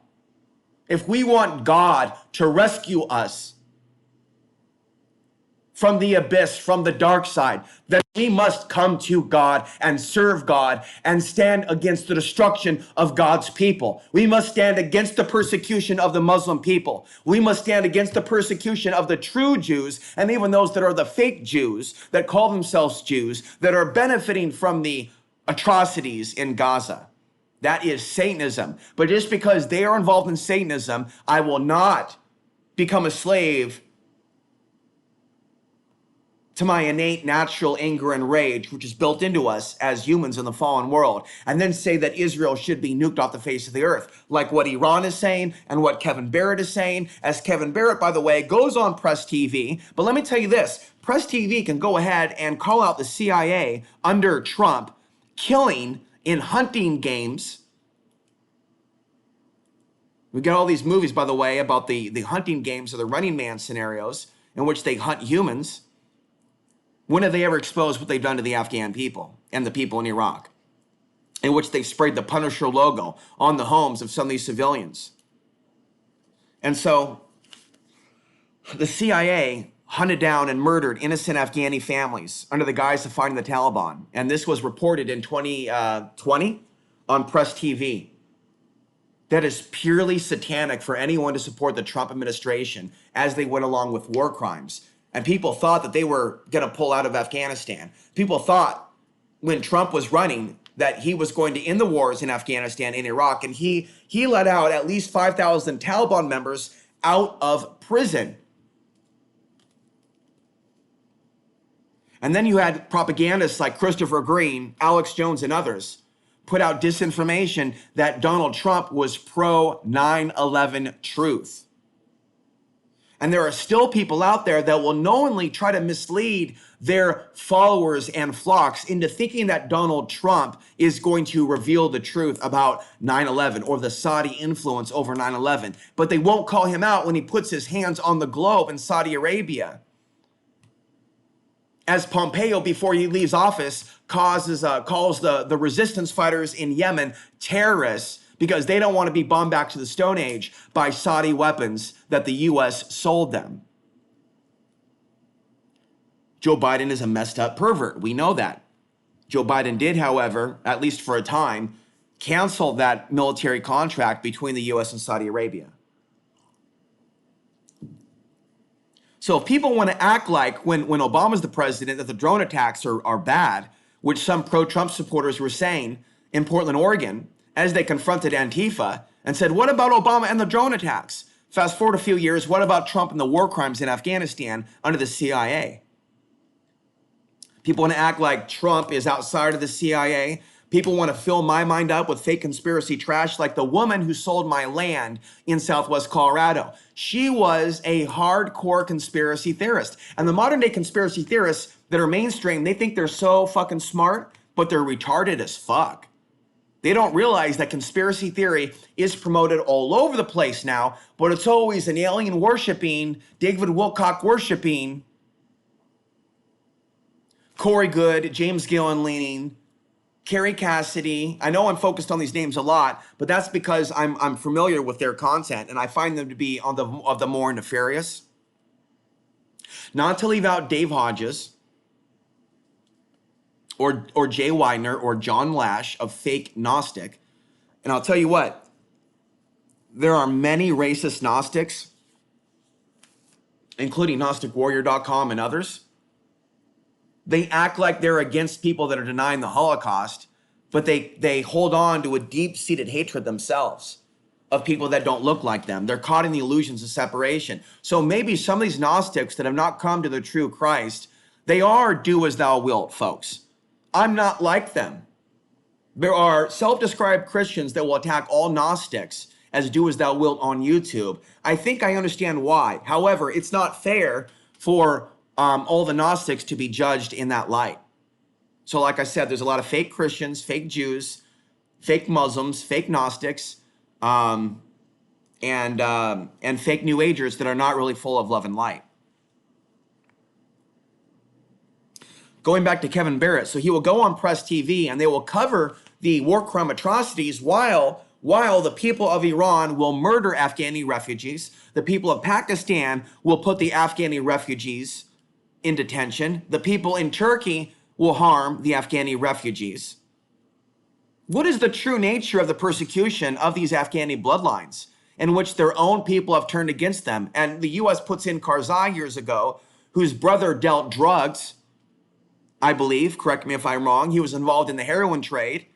If we want God to rescue us from the abyss, from the dark side, then we must come to God and serve God and stand against the destruction of God's people. We must stand against the persecution of the Muslim people. We must stand against the persecution of the true Jews, and even those that are the fake Jews that call themselves Jews, that are benefiting from the atrocities in Gaza. That is Satanism. But just because they are involved in Satanism, I will not become a slave to my innate natural anger and rage, which is built into us as humans in the fallen world, and then say that Israel should be nuked off the face of the earth, like what Iran is saying and what Kevin Barrett is saying, as Kevin Barrett, by the way, goes on Press TV. But let me tell you this, Press TV can go ahead and call out the CIA under Trump, killing in hunting games. We got all these movies, by the way, about the hunting games or the Running Man scenarios in which they hunt humans. When have they ever exposed what they've done to the Afghan people and the people in Iraq, in which they sprayed the Punisher logo on the homes of some of these civilians? And so the CIA hunted down and murdered innocent Afghani families under the guise of fighting the Taliban. And this was reported in 2020 on Press TV. That is purely satanic for anyone to support the Trump administration as they went along with war crimes. And people thought that they were going to pull out of Afghanistan. People thought when Trump was running that he was going to end the wars in Afghanistan and Iraq. And he let out at least 5,000 Taliban members out of prison. And then you had propagandists like Christopher Green, Alex Jones, and others put out disinformation that Donald Trump was pro 9/11 truth. And there are still people out there that will knowingly try to mislead their followers and flocks into thinking that Donald Trump is going to reveal the truth about 9/11 or the Saudi influence over 9/11. But they won't call him out when he puts his hands on the globe in Saudi Arabia. As Pompeo, before he leaves office, calls the resistance fighters in Yemen terrorists because they don't want to be bombed back to the Stone Age by Saudi weapons that the U.S. sold them. Joe Biden is a messed up pervert. We know that. Joe Biden did, however, at least for a time, cancel that military contract between the U.S. and Saudi Arabia. So if people want to act like when Obama's the president that the drone attacks are bad, which some pro-Trump supporters were saying in Portland, Oregon, as they confronted Antifa and said, what about Obama and the drone attacks? Fast forward a few years, what about Trump and the war crimes in Afghanistan under the CIA? People want to act like Trump is outside of the CIA. People want to fill my mind up with fake conspiracy trash like the woman who sold my land in Southwest Colorado. She was a hardcore conspiracy theorist. And the modern day conspiracy theorists that are mainstream, they think they're so fucking smart, but they're retarded as fuck. They don't realize that conspiracy theory is promoted all over the place now, but it's always an alien worshiping, David Wilcock worshiping, Corey Good, James Gillen leaning, Kerry Cassidy. I know I'm focused on these names a lot, but that's because I'm familiar with their content and I find them to be of the more nefarious. Not to leave out Dave Hodges or Jay Widener or John Lash of fake Gnostic. And I'll tell you what, there are many racist Gnostics, including GnosticWarrior.com and others. They act like they're against people that are denying the Holocaust, but they hold on to a deep-seated hatred themselves of people that don't look like them. They're caught in the illusions of separation. So maybe some of these Gnostics that have not come to the true Christ, they are do as thou wilt, folks. I'm not like them. There are self-described Christians that will attack all Gnostics as do as thou wilt on YouTube. I think I understand why. However, it's not fair for all the Gnostics to be judged in that light. So like I said, there's a lot of fake Christians, fake Jews, fake Muslims, fake Gnostics, and fake New Agers that are not really full of love and light. Going back to Kevin Barrett, so he will go on Press TV and they will cover the war crime atrocities while the people of Iran will murder Afghani refugees. The people of Pakistan will put the Afghani refugees in detention. The people in Turkey will harm the Afghani refugees. What is the true nature of the persecution of these Afghani bloodlines in which their own people have turned against them? And the U.S. puts in Karzai years ago, whose brother dealt drugs, I believe, correct me if I'm wrong. He was involved in the heroin trade.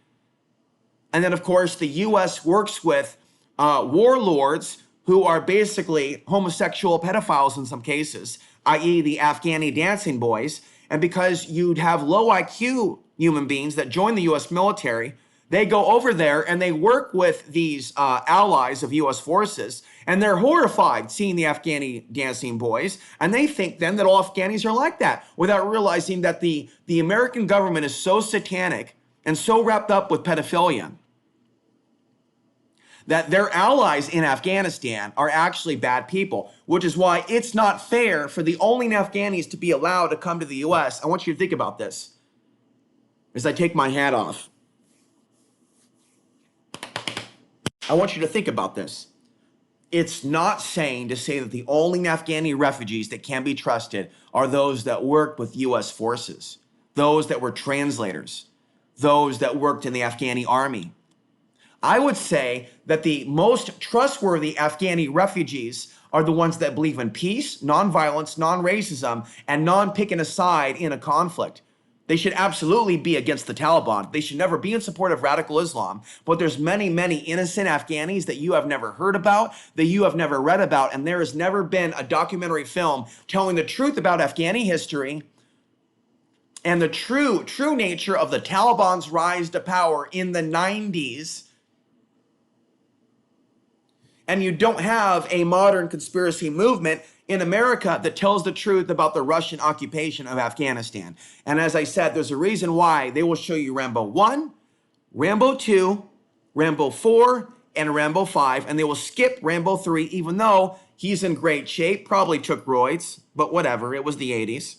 And then, of course, the U.S. works with warlords who are basically homosexual pedophiles in some cases, i.e. the Afghani dancing boys. And because you'd have low IQ human beings that join the U.S. military, they go over there and they work with these allies of U.S. forces, and they're horrified seeing the Afghani dancing boys, and they think then that all Afghanis are like that, without realizing that the American government is so satanic and so wrapped up with pedophilia that their allies in Afghanistan are actually bad people, which is why it's not fair for the only Afghanis to be allowed to come to the U.S. I want you to think about this as I take my hat off. I want you to think about this. It's not sane to say that the only Afghani refugees that can be trusted are those that worked with U.S. forces, those that were translators, those that worked in the Afghani army. I would say that the most trustworthy Afghani refugees are the ones that believe in peace, nonviolence, non-racism, and non-picking a side in a conflict. They should absolutely be against the Taliban. They should never be in support of radical Islam. But there's many, many innocent Afghanis that you have never heard about, that you have never read about, and there has never been a documentary film telling the truth about Afghani history and the true nature of the Taliban's rise to power in the 90s. And you don't have a modern conspiracy movement in America that tells the truth about the Russian occupation of Afghanistan. And as I said, there's a reason why they will show you Rambo 1, Rambo 2, Rambo 4, and Rambo 5, and they will skip Rambo 3, even though he's in great shape, probably took roids, but whatever, it was the 80s.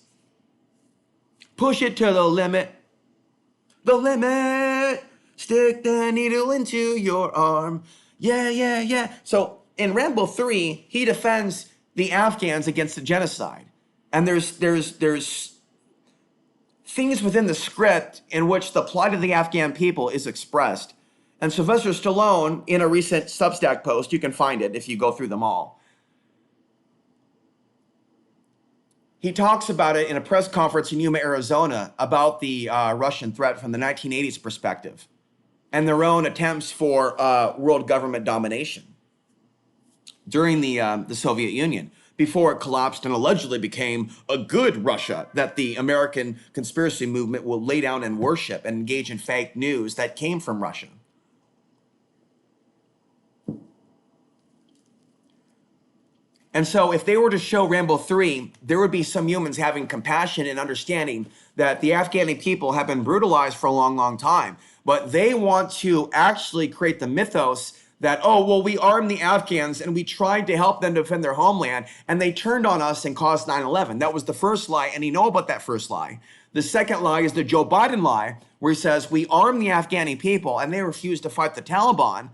Push it to the limit, stick the needle into your arm. Yeah. So in Rambo 3, he defends the Afghans against the genocide. And there's things within the script in which the plight of the Afghan people is expressed. And Sylvester Stallone, in a recent Substack post, you can find it if you go through them all, he talks about it in a press conference in Yuma, Arizona, about the Russian threat from the 1980s perspective and their own attempts for world government domination during the Soviet Union, before it collapsed and allegedly became a good Russia that the American conspiracy movement will lay down and worship and engage in fake news that came from Russia. And so if they were to show Rambo 3, there would be some humans having compassion and understanding that the Afghani people have been brutalized for a long, long time. But they want to actually create the mythos that, oh, well, we armed the Afghans and we tried to help them defend their homeland, and they turned on us and caused 9/11. That was the first lie, and you know about that first lie. The second lie is the Joe Biden lie, where he says, we armed the Afghani people and they refused to fight the Taliban,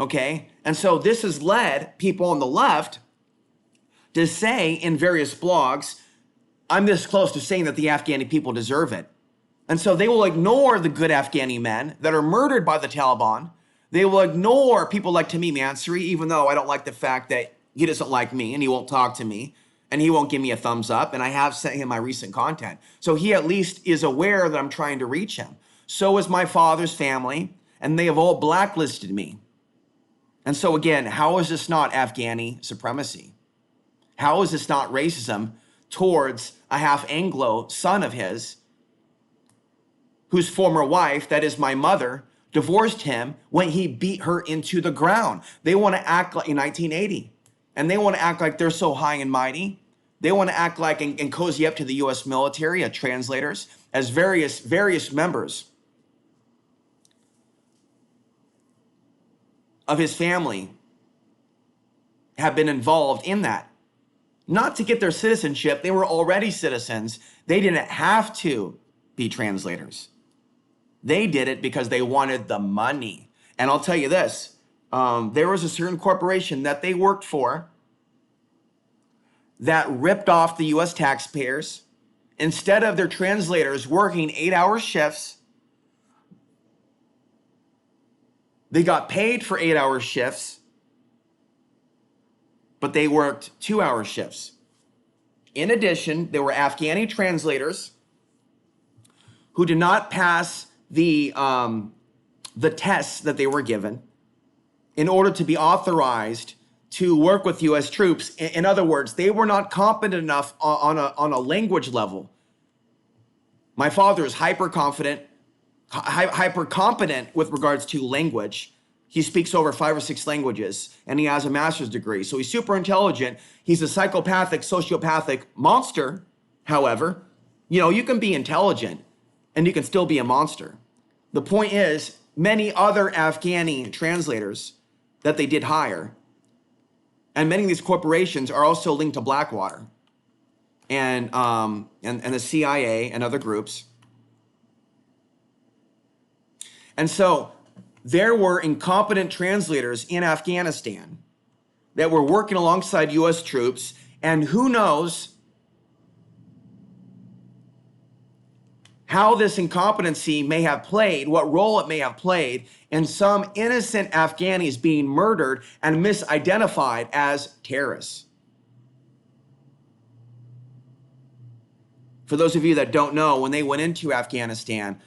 okay? And so this has led people on the left to say in various blogs, I'm this close to saying that the Afghani people deserve it. And so they will ignore the good Afghani men that are murdered by the Taliban. They will ignore people like Tamim Ansary, even though I don't like the fact that he doesn't like me and he won't talk to me and he won't give me a thumbs up. And I have sent him my recent content. So he at least is aware that I'm trying to reach him. So is my father's family, and they have all blacklisted me. And so again, how is this not Afghani supremacy? How is this not racism towards a half Anglo son of his, whose former wife, that is my mother, divorced him when he beat her into the ground? They want to act like in 1980, and they want to act like they're so high and mighty. They want to act like and cozy up to the U.S. military as translators, as various members of his family have been involved in that. Not to get their citizenship. They were already citizens. They didn't have to be translators. They did it because they wanted the money. And I'll tell you this, there was a certain corporation that they worked for that ripped off the US taxpayers. Instead of their translators working 8-hour shifts, they got paid for 8-hour shifts, but they worked 2-hour shifts. In addition, there were Afghani translators who did not pass the tests that they were given in order to be authorized to work with U.S. troops. In other words, they were not competent enough on a language level. My father is hyper competent with regards to language. He speaks over 5 or 6 languages, and he has a master's degree. So he's super intelligent. He's a psychopathic, sociopathic monster. However, you can be intelligent and you can still be a monster. The point is, many other Afghani translators that they did hire, and many of these corporations are also linked to Blackwater and the CIA and other groups. And so there were incompetent translators in Afghanistan that were working alongside U.S. troops, and who knows how this incompetency may have played, what role it may have played in some innocent Afghanis being murdered and misidentified as terrorists. For those of you that don't know, when they went into Afghanistan,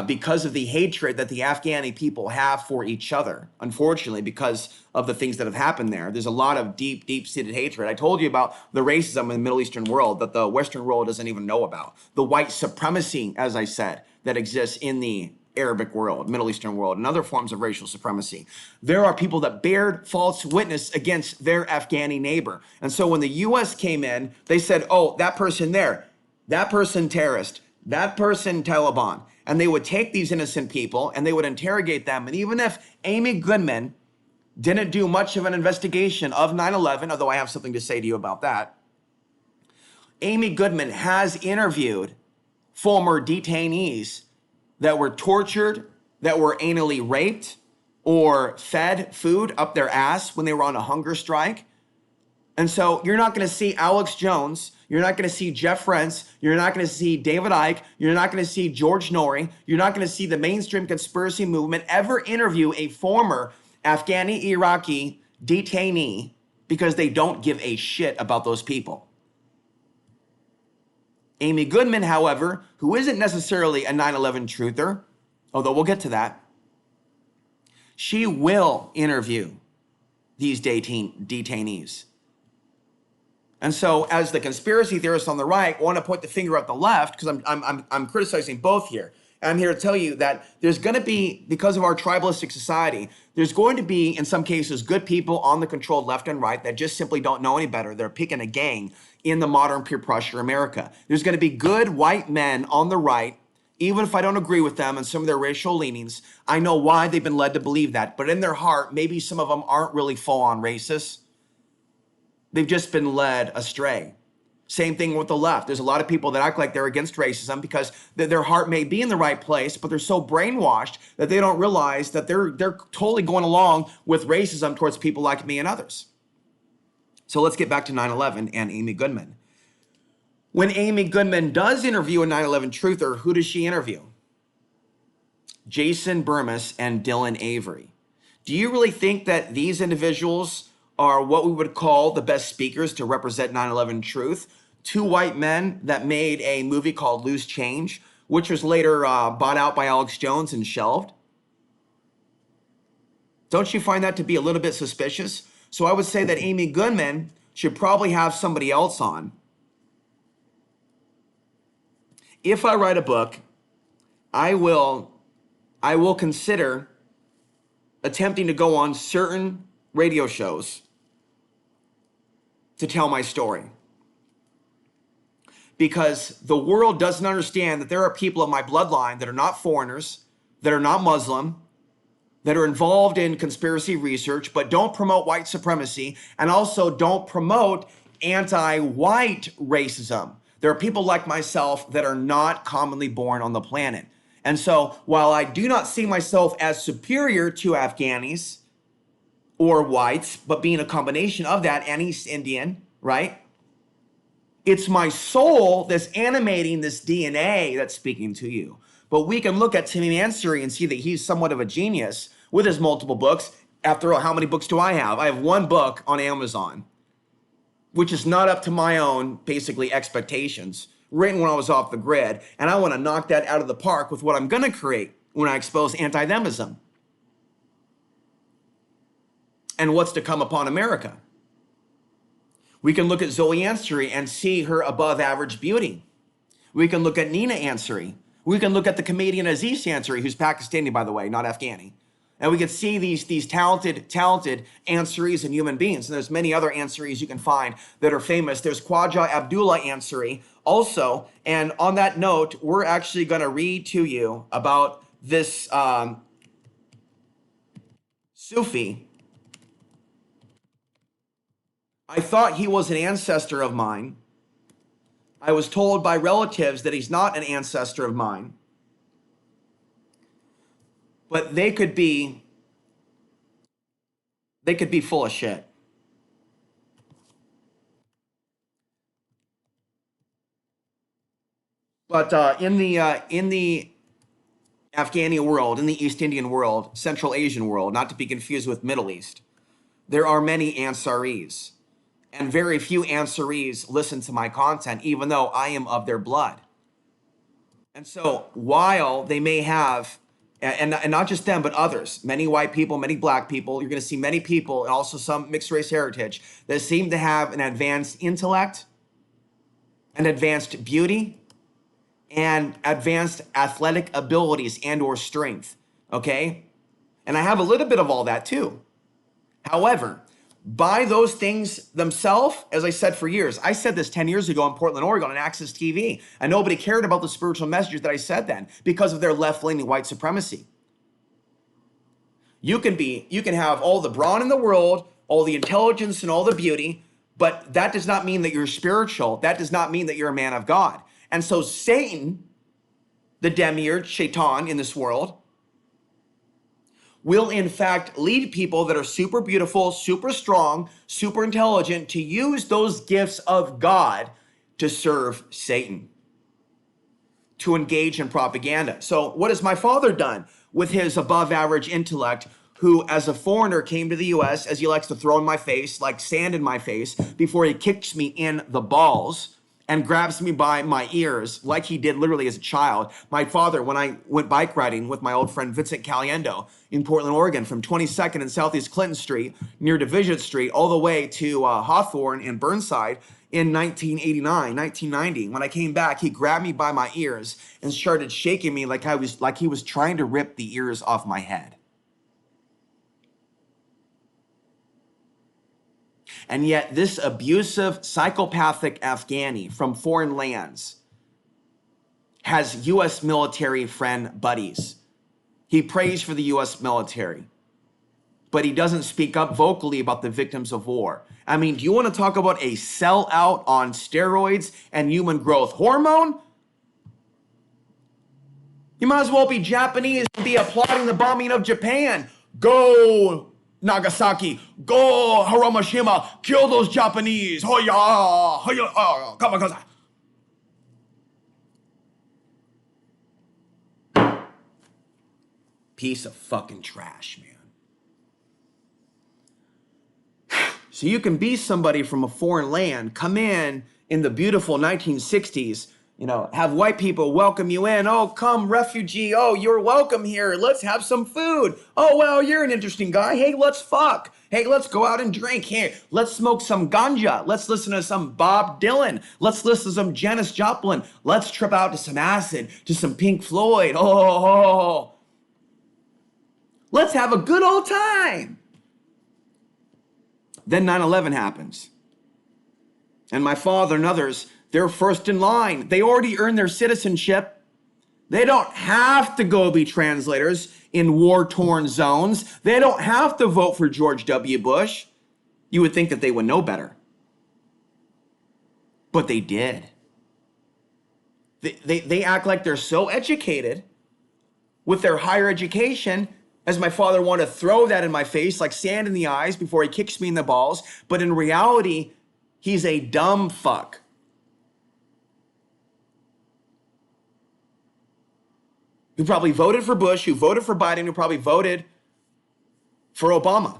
because of the hatred that the Afghani people have for each other, unfortunately, because of the things that have happened there, there's a lot of deep, deep-seated hatred. I told you about the racism in the Middle Eastern world that the Western world doesn't even know about. The white supremacy, as I said, that exists in the Arabic world, Middle Eastern world, and other forms of racial supremacy. There are people that bear false witness against their Afghani neighbor. And so when the US came in, they said, oh, that person there, that person terrorist, that person Taliban. And they would take these innocent people and they would interrogate them. And even if Amy Goodman didn't do much of an investigation of 9/11, although I have something to say to you about that, Amy Goodman has interviewed former detainees that were tortured, that were anally raped, or fed food up their ass when they were on a hunger strike. And so you're not going to see Alex Jones. You're not going to see Jeff Rentz. You're not going to see David Icke. You're not going to see George Norrie. You're not going to see the mainstream conspiracy movement ever interview a former Afghani Iraqi detainee because they don't give a shit about those people. Amy Goodman, however, who isn't necessarily a 9/11 truther, although we'll get to that, she will interview these detainees. And so as the conspiracy theorists on the right want to point the finger at the left, because I'm criticizing both here. And I'm here to tell you that there's going to be, because of our tribalistic society, there's going to be, in some cases, good people on the controlled left and right that just simply don't know any better. They're picking a gang in the modern peer pressure America. There's going to be good white men on the right, even if I don't agree with them and some of their racial leanings. I know why they've been led to believe that. But in their heart, maybe some of them aren't really full-on racists. They've just been led astray. Same thing with the left. There's a lot of people that act like they're against racism because their heart may be in the right place, but they're so brainwashed that they don't realize that they're totally going along with racism towards people like me and others. So let's get back to 9/11 and Amy Goodman. When Amy Goodman does interview a 9/11 truther, who does she interview? Jason Burmis and Dylan Avery. Do you really think that these individuals are what we would call the best speakers to represent 9/11 truth? Two white men that made a movie called Loose Change, which was later bought out by Alex Jones and shelved. Don't you find that to be a little bit suspicious? So I would say that Amy Goodman should probably have somebody else on. If I write a book, I will consider attempting to go on certain radio shows to tell my story. Because the world doesn't understand that there are people of my bloodline that are not foreigners, that are not Muslim, that are involved in conspiracy research, but don't promote white supremacy and also don't promote anti-white racism. There are people like myself that are not commonly born on the planet. And so while I do not see myself as superior to Afghanis or whites, but being a combination of that and East Indian, right? It's my soul that's animating this DNA that's speaking to you. But we can look at Tim Ansary and see that he's somewhat of a genius with his multiple books. After all, how many books do I have? I have one book on Amazon, which is not up to my own, basically, expectations, written when I was off the grid. And I want to knock that out of the park with what I'm going to create when I expose anti-Themism and what's to come upon America. We can look at Zoe Ansary and see her above average beauty. We can look at Nina Ansary. We can look at the comedian Aziz Ansary, who's Pakistani, by the way, not Afghani. And we can see these talented Ansarys and human beings. And there's many other Ansarys you can find that are famous. There's Khwaja Abdullah Ansary also. And on that note, we're actually going to read to you about this Sufi. I thought he was an ancestor of mine. I was told by relatives that he's not an ancestor of mine. But they could be full of shit. But in the Afghani world, in the East Indian world, Central Asian world, not to be confused with Middle East, there are many Ansaris. And very few Ansaris listen to my content, even though I am of their blood. And so while they may have, and not just them, but others, many white people, many black people, you're going to see many people and also some mixed race heritage that seem to have an advanced intellect, an advanced beauty, and advanced athletic abilities and or strength, okay? And I have a little bit of all that too. However, by those things themselves, as I said for years, I said this 10 years ago in Portland, Oregon on Access TV, and nobody cared about the spiritual messages that I said then because of their left-leaning white supremacy. You can have all the brawn in the world, all the intelligence and all the beauty, but that does not mean that you're spiritual. That does not mean that you're a man of God. And so Satan, the demiurge, Shaitan in this world, will in fact lead people that are super beautiful, super strong, super intelligent to use those gifts of God to serve Satan, to engage in propaganda. So what has my father done with his above average intellect, who as a foreigner came to the US, as he likes to throw in my face, like sand in my face, before he kicks me in the balls and grabs me by my ears like he did literally as a child. My father, when I went bike riding with my old friend Vincent Caliendo in Portland, Oregon, from 22nd and Southeast Clinton Street near Division Street all the way to Hawthorne and Burnside in 1989, 1990. When I came back, he grabbed me by my ears and started shaking me like he was trying to rip the ears off my head. And yet this abusive, psychopathic Afghani from foreign lands has U.S. military friend buddies. He prays for the U.S. military, but he doesn't speak up vocally about the victims of war. I mean, do you want to talk about a sellout on steroids and human growth hormone? You might as well be Japanese and be applauding the bombing of Japan. Go Nagasaki, go Hiroshima, kill those Japanese. Hoya, hoya, kamikaze. Piece of fucking trash, man. So you can be somebody from a foreign land, come in the beautiful 1960s, have white people welcome you in. Oh, come refugee. Oh, you're welcome here. Let's have some food. Oh, well, you're an interesting guy. Hey, let's fuck. Hey, let's go out and drink. Hey, let's smoke some ganja. Let's listen to some Bob Dylan. Let's listen to some Janis Joplin. Let's trip out to some acid, to some Pink Floyd. Oh. Let's have a good old time. Then 9/11 happens. And my father and others, they're first in line. They already earned their citizenship. They don't have to go be translators in war-torn zones. They don't have to vote for George W. Bush. You would think that they would know better. But they did. They act like they're so educated with their higher education, as my father wanted to throw that in my face like sand in the eyes before he kicks me in the balls. But in reality, he's a dumb fuck. Who probably voted for Bush, who voted for Biden, who probably voted for Obama.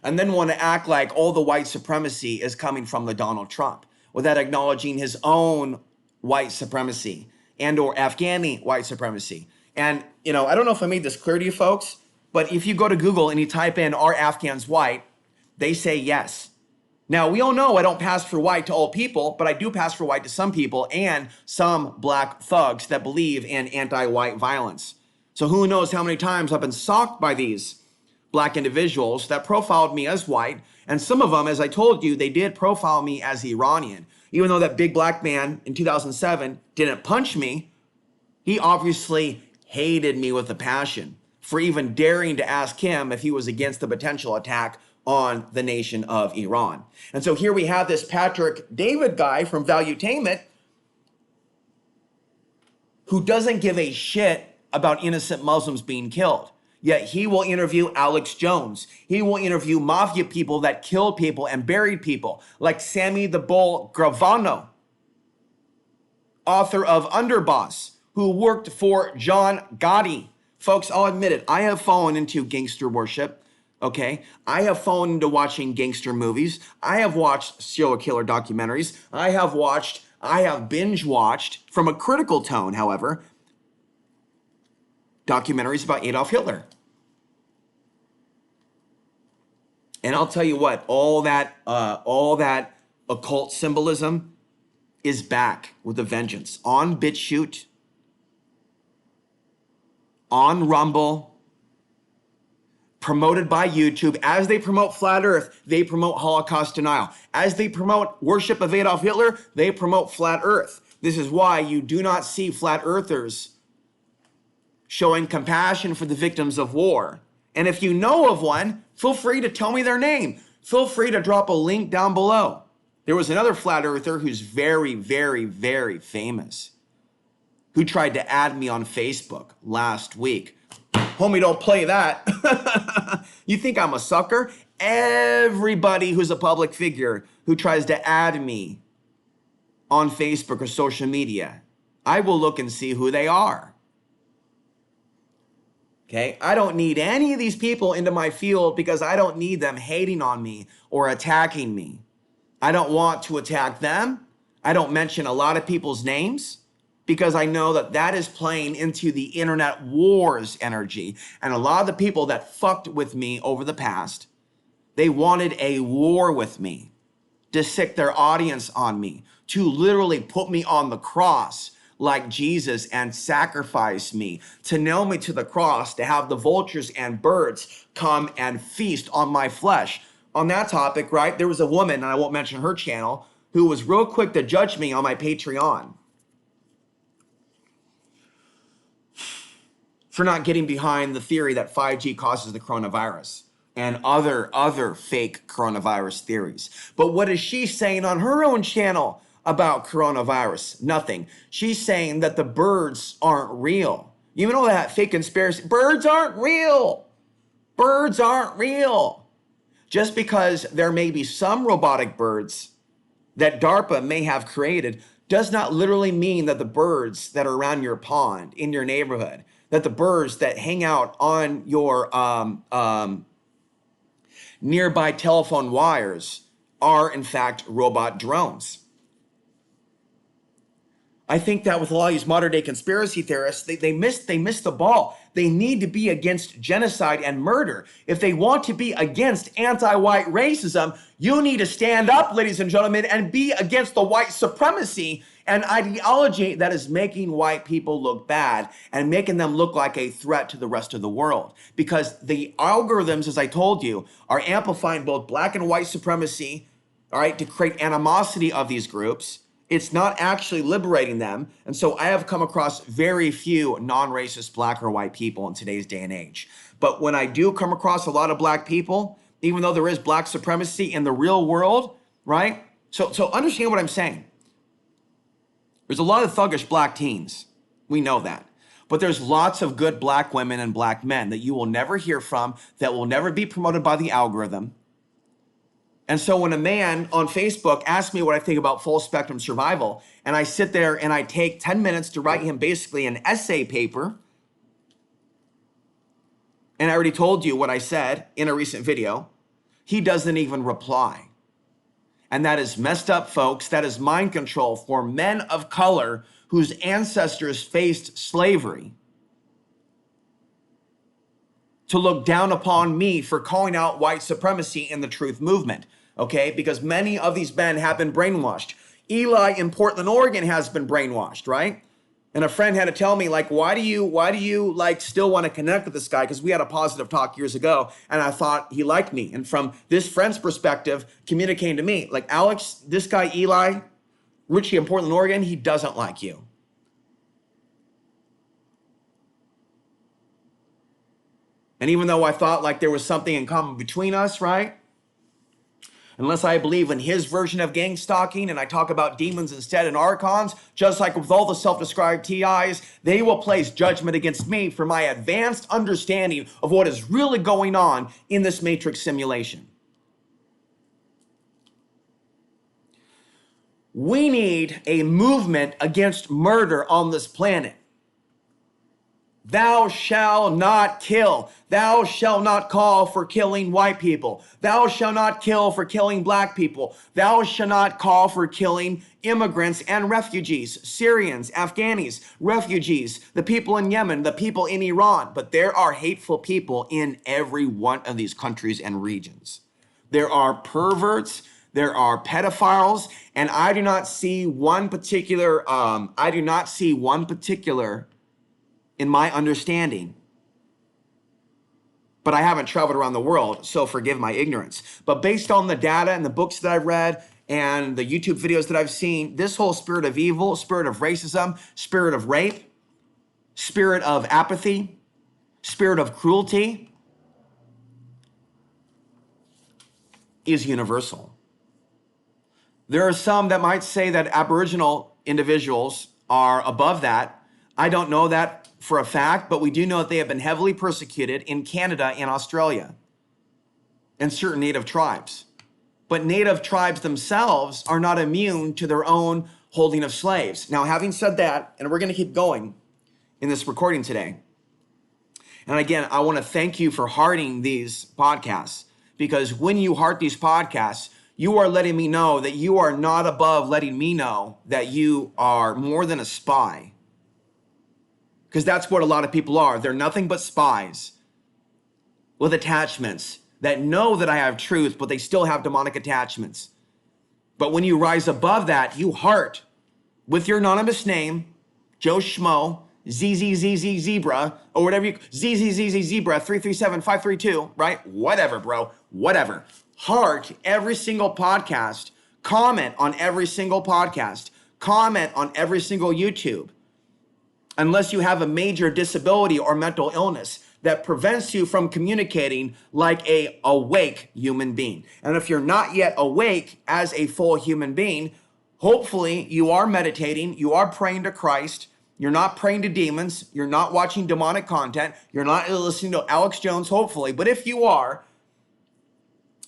And then want to act like all the white supremacy is coming from the Donald Trump without acknowledging his own white supremacy and or Afghani white supremacy. And, I don't know if I made this clear to you folks, but if you go to Google and you type in, are Afghans white? They say yes. Now, we all know I don't pass for white to all people, but I do pass for white to some people and some black thugs that believe in anti-white violence. So who knows how many times I've been stalked by these black individuals that profiled me as white. And some of them, as I told you, they did profile me as Iranian. Even though that big black man in 2007 didn't punch me, he obviously hated me with a passion for even daring to ask him if he was against the potential attack on the nation of Iran. And so here we have this Patrick David guy from Valuetainment who doesn't give a shit about innocent Muslims being killed. Yet he will interview Alex Jones. He will interview mafia people that killed people and buried people, like Sammy the Bull Gravano, author of Underboss, who worked for John Gotti. Folks, I'll admit it, I have fallen into gangster worship. Okay, I have fallen into watching gangster movies. I have watched serial killer documentaries. I have watched I have binge watched, from a critical tone, however, documentaries about Adolf Hitler. And I'll tell you what, all that occult symbolism is back with a vengeance on BitChute, on Rumble, promoted by YouTube. As they promote flat earth, they promote Holocaust denial. As they promote worship of Adolf Hitler, they promote flat earth. This is why you do not see flat earthers showing compassion for the victims of war. And if you know of one, feel free to tell me their name. Feel free to drop a link down below. There was another flat earther who's very, very, very famous, who tried to add me on Facebook last week. Homie, don't play that. You think I'm a sucker? Everybody who's a public figure who tries to add me on Facebook or social media, I will look and see who they are. Okay, I don't need any of these people into my field because I don't need them hating on me or attacking me. I don't want to attack them. I don't mention a lot of people's names because I know that that is playing into the internet wars energy. And a lot of the people that fucked with me over the past, they wanted a war with me, to sick their audience on me, to literally put me on the cross like Jesus and sacrifice me, to nail me to the cross, to have the vultures and birds come and feast on my flesh. On that topic, right, there was a woman, and I won't mention her channel, who was real quick to judge me on my Patreon for not getting behind the theory that 5G causes the coronavirus and other fake coronavirus theories. But what is she saying on her own channel about coronavirus? Nothing. She's saying that the birds aren't real. You know that fake conspiracy? Birds aren't real. Birds aren't real. Just because there may be some robotic birds that DARPA may have created does not literally mean that the birds that are around your pond, in your neighborhood, that the birds that hang out on your nearby telephone wires are in fact robot drones. I think that with a lot of these modern day conspiracy theorists, they missed the ball. They need to be against genocide and murder. If they want to be against anti-white racism, you need to stand up, ladies and gentlemen, and be against the white supremacy and ideology that is making white people look bad and making them look like a threat to the rest of the world. Because the algorithms, as I told you, are amplifying both black and white supremacy, all right, to create animosity of these groups. It's not actually liberating them. And so I have come across very few non-racist black or white people in today's day and age. But when I do come across a lot of black people, even though there is black supremacy in the real world, right? So understand what I'm saying. There's a lot of thuggish black teens. We know that. But there's lots of good black women and black men that you will never hear from, that will never be promoted by the algorithm. And so when a man on Facebook asks me what I think about full spectrum survival, and I sit there and I take 10 minutes to write him basically an essay paper, and I already told you what I said in a recent video, he doesn't even reply. And that is messed up, folks. That is mind control for men of color whose ancestors faced slavery, to look down upon me for calling out white supremacy in the truth movement, okay? Because many of these men have been brainwashed. Eli in Portland, Oregon has been brainwashed, right? And a friend had to tell me, like, why do you like still want to connect with this guy? Because we had a positive talk years ago and I thought he liked me. And from this friend's perspective, communicating to me, like, Alex, this guy, Eli, Richie in Portland, Oregon, he doesn't like you. And even though I thought like there was something in common between us, right? Unless I believe in his version of gang stalking and I talk about demons instead and archons, just like with all the self-described TIs, they will place judgment against me for my advanced understanding of what is really going on in this matrix simulation. We need a movement against murder on this planet. Thou shalt not kill. Thou shalt not call for killing white people. Thou shalt not kill for killing black people. Thou shalt not call for killing immigrants and refugees, Syrians, Afghanis, refugees, the people in Yemen, the people in Iran. But there are hateful people in every one of these countries and regions. There are perverts, there are pedophiles, and I do not see one particular in my understanding, but I haven't traveled around the world, so forgive my ignorance. But based on the data and the books that I've read and the YouTube videos that I've seen, this whole spirit of evil, spirit of racism, spirit of rape, spirit of apathy, spirit of cruelty is universal. There are some that might say that Aboriginal individuals are above that. I don't know that for a fact, but we do know that they have been heavily persecuted in Canada and Australia and certain native tribes. But native tribes themselves are not immune to their own holding of slaves. Now, having said that, and we're going to keep going in this recording today. And again, I want to thank you for hearting these podcasts, because when you heart these podcasts, you are letting me know that you are not above letting me know that you are more than a spy. Because that's what a lot of people are. They're nothing but spies with attachments that know that I have truth, but they still have demonic attachments. But when you rise above that, you heart with your anonymous name, Joe Schmo, ZZZZ Zebra, or whatever you, ZZZZ Zebra, 337532, right? Whatever, bro, whatever. Heart every single podcast, comment on every single podcast, comment on every single YouTube. Unless you have a major disability or mental illness that prevents you from communicating like a awake human being. And if you're not yet awake as a full human being, hopefully you are meditating, you are praying to Christ, you're not praying to demons, you're not watching demonic content, you're not listening to Alex Jones, hopefully. But if you are,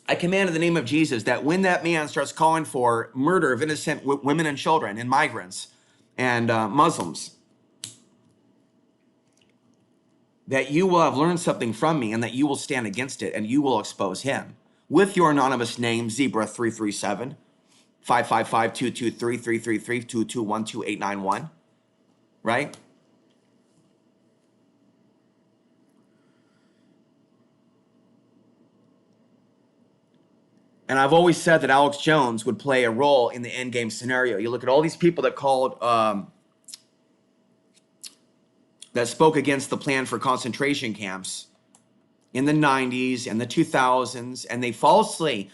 I command in the name of Jesus that when that man starts calling for murder of innocent women and children and migrants and Muslims, that you will have learned something from me and that you will stand against it and you will expose him with your anonymous name, Zebra 337 555 223 333 221 2891, right? And I've always said that Alex Jones would play a role in the endgame scenario. You look at all these people that called, that spoke against the plan for concentration camps in the 90s and the 2000s, and they falsely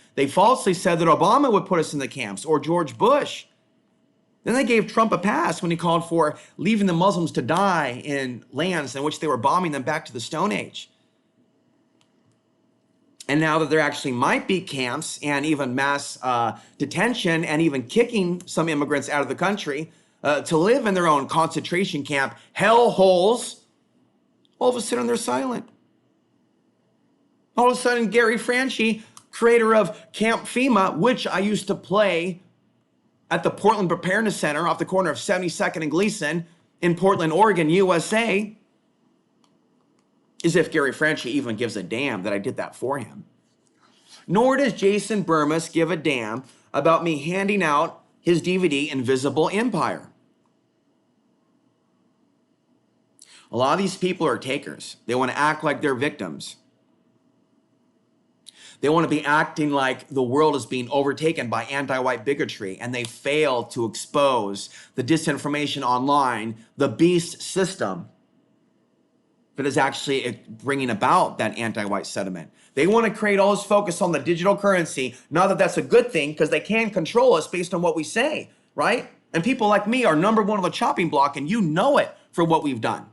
said that Obama would put us in the camps, or George Bush. Then they gave Trump a pass when he called for leaving the Muslims to die in lands in which they were bombing them back to the Stone Age. And now that there actually might be camps and even mass detention and even kicking some immigrants out of the country to live in their own concentration camp hell holes, all of a sudden they're silent. All of a sudden, Gary Franchi, creator of Camp FEMA, which I used to play at the Portland Preparedness Center off the corner of 72nd and Gleason in Portland, Oregon, USA, as if Gary Franchi even gives a damn that I did that for him. Nor does Jason Burmis give a damn about me handing out his DVD, Invisible Empire. A lot of these people are takers. They want to act like they're victims. They want to be acting like the world is being overtaken by anti-white bigotry, and they fail to expose the disinformation online, the beast system that is actually bringing about that anti-white sentiment. They want to create all this focus on the digital currency. Not that that's a good thing, because they can control us based on what we say, right? And people like me are number one on the chopping block, and you know it for what we've done.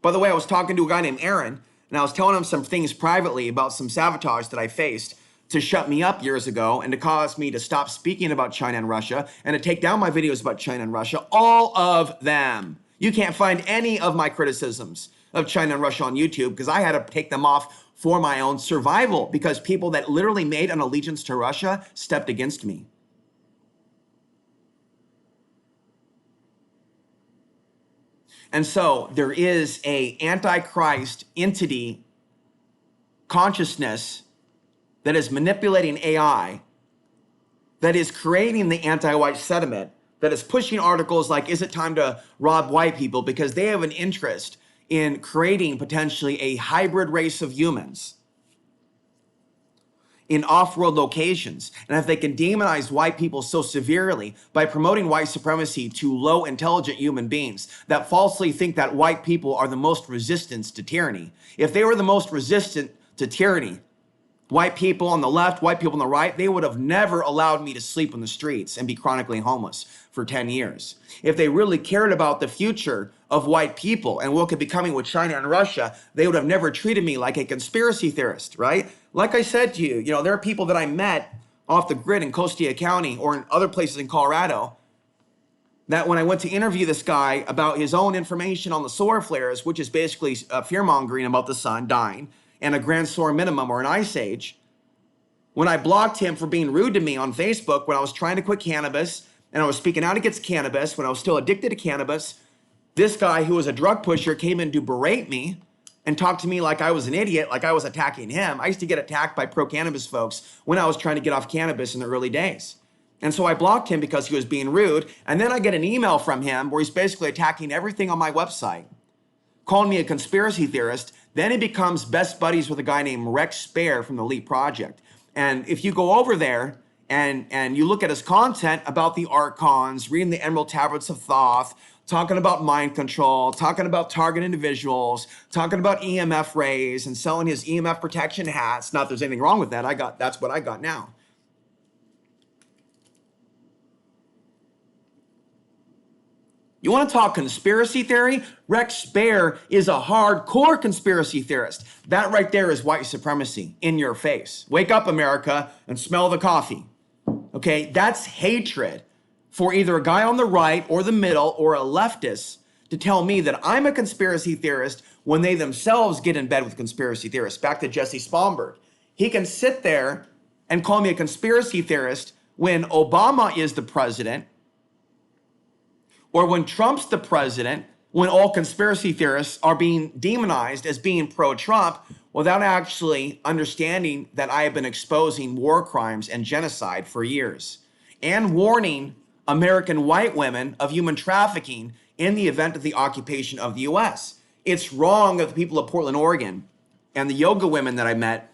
By the way, I was talking to a guy named Aaron, and I was telling him some things privately about some sabotage that I faced to shut me up years ago and to cause me to stop speaking about China and Russia and to take down my videos about China and Russia, all of them. You can't find any of my criticisms of China and Russia on YouTube because I had to take them off for my own survival because people that literally made an allegiance to Russia stepped against me. And so there is a antichrist entity consciousness that is manipulating AI, that is creating the anti-white sentiment, that is pushing articles like, is it time to rob white people? Because they have an interest in creating potentially a hybrid race of humans in off-world locations. And if they can demonize white people so severely by promoting white supremacy to low intelligent human beings that falsely think that white people are the most resistant to tyranny. If they were the most resistant to tyranny, white people on the left, white people on the right, they would have never allowed me to sleep on the streets and be chronically homeless for 10 years. If they really cared about the future of white people and what could be coming with China and Russia, they would have never treated me like a conspiracy theorist, right? Like I said to you, there are people that I met off the grid in Costilla County or in other places in Colorado that when I went to interview this guy about his own information on the solar flares, which is basically fear-mongering about the sun dying, and a grand solar minimum or an ice age, when I blocked him for being rude to me on Facebook when I was trying to quit cannabis and I was speaking out against cannabis, when I was still addicted to cannabis, this guy who was a drug pusher came in to berate me and talk to me like I was an idiot, like I was attacking him. I used to get attacked by pro-cannabis folks when I was trying to get off cannabis in the early days. And so I blocked him because he was being rude. And then I get an email from him where he's basically attacking everything on my website, calling me a conspiracy theorist. Then he becomes best buddies with a guy named Rex Spare from the Elite Project. And if you go over there and you look at his content about the Archons, reading the Emerald Tablets of Thoth, talking about mind control, talking about target individuals, talking about EMF rays and selling his EMF protection hats. Not that there's anything wrong with that. That's what I got now. You want to talk conspiracy theory? Rex Spare is a hardcore conspiracy theorist. That right there is white supremacy in your face. Wake up, America, and smell the coffee. Okay, that's hatred for either a guy on the right or the middle or a leftist to tell me that I'm a conspiracy theorist when they themselves get in bed with conspiracy theorists. Back to Jesse Spomberg. He can sit there and call me a conspiracy theorist when Obama is the president, or when Trump's the president, when all conspiracy theorists are being demonized as being pro-Trump without actually understanding that I have been exposing war crimes and genocide for years and warning American white women of human trafficking in the event of the occupation of the US. It's wrong of the people of Portland, Oregon, and the yoga women that I met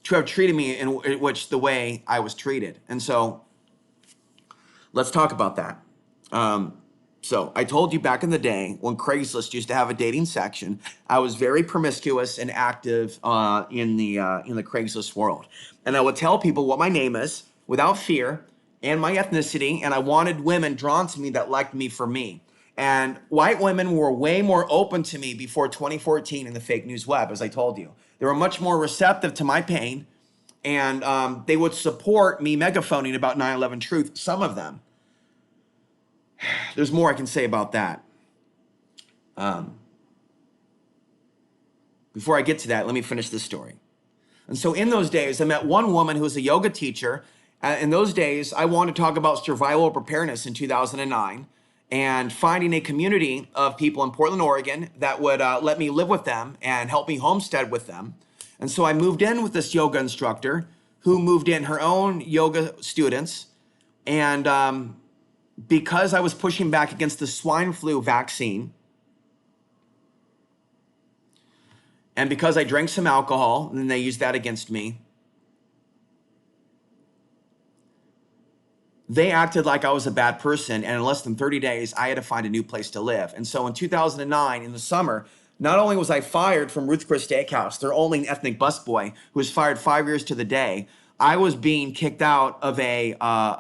to have treated me in which the way I was treated. And so let's talk about that. So I told you back in the day when Craigslist used to have a dating section, I was very promiscuous and active in the Craigslist world. And I would tell people what my name is without fear and my ethnicity. And I wanted women drawn to me that liked me for me. And white women were way more open to me before 2014 in the fake news web, as I told you. They were much more receptive to my pain. And they would support me megaphoning about 9/11 truth, some of them. There's more I can say about that. Before I get to that, let me finish this story. And so in those days, I met one woman who was a yoga teacher. In those days, I wanted to talk about survival preparedness in 2009 and finding a community of people in Portland, Oregon that would let me live with them and help me homestead with them. And so I moved in with this yoga instructor who moved in her own yoga students. And because I was pushing back against the swine flu vaccine, and because I drank some alcohol, and then they used that against me, they acted like I was a bad person, and in less than 30 days, I had to find a new place to live. And so in 2009, in the summer, not only was I fired from Ruth Chris Steakhouse, their only ethnic busboy, who was fired 5 years to the day, I was being kicked out of a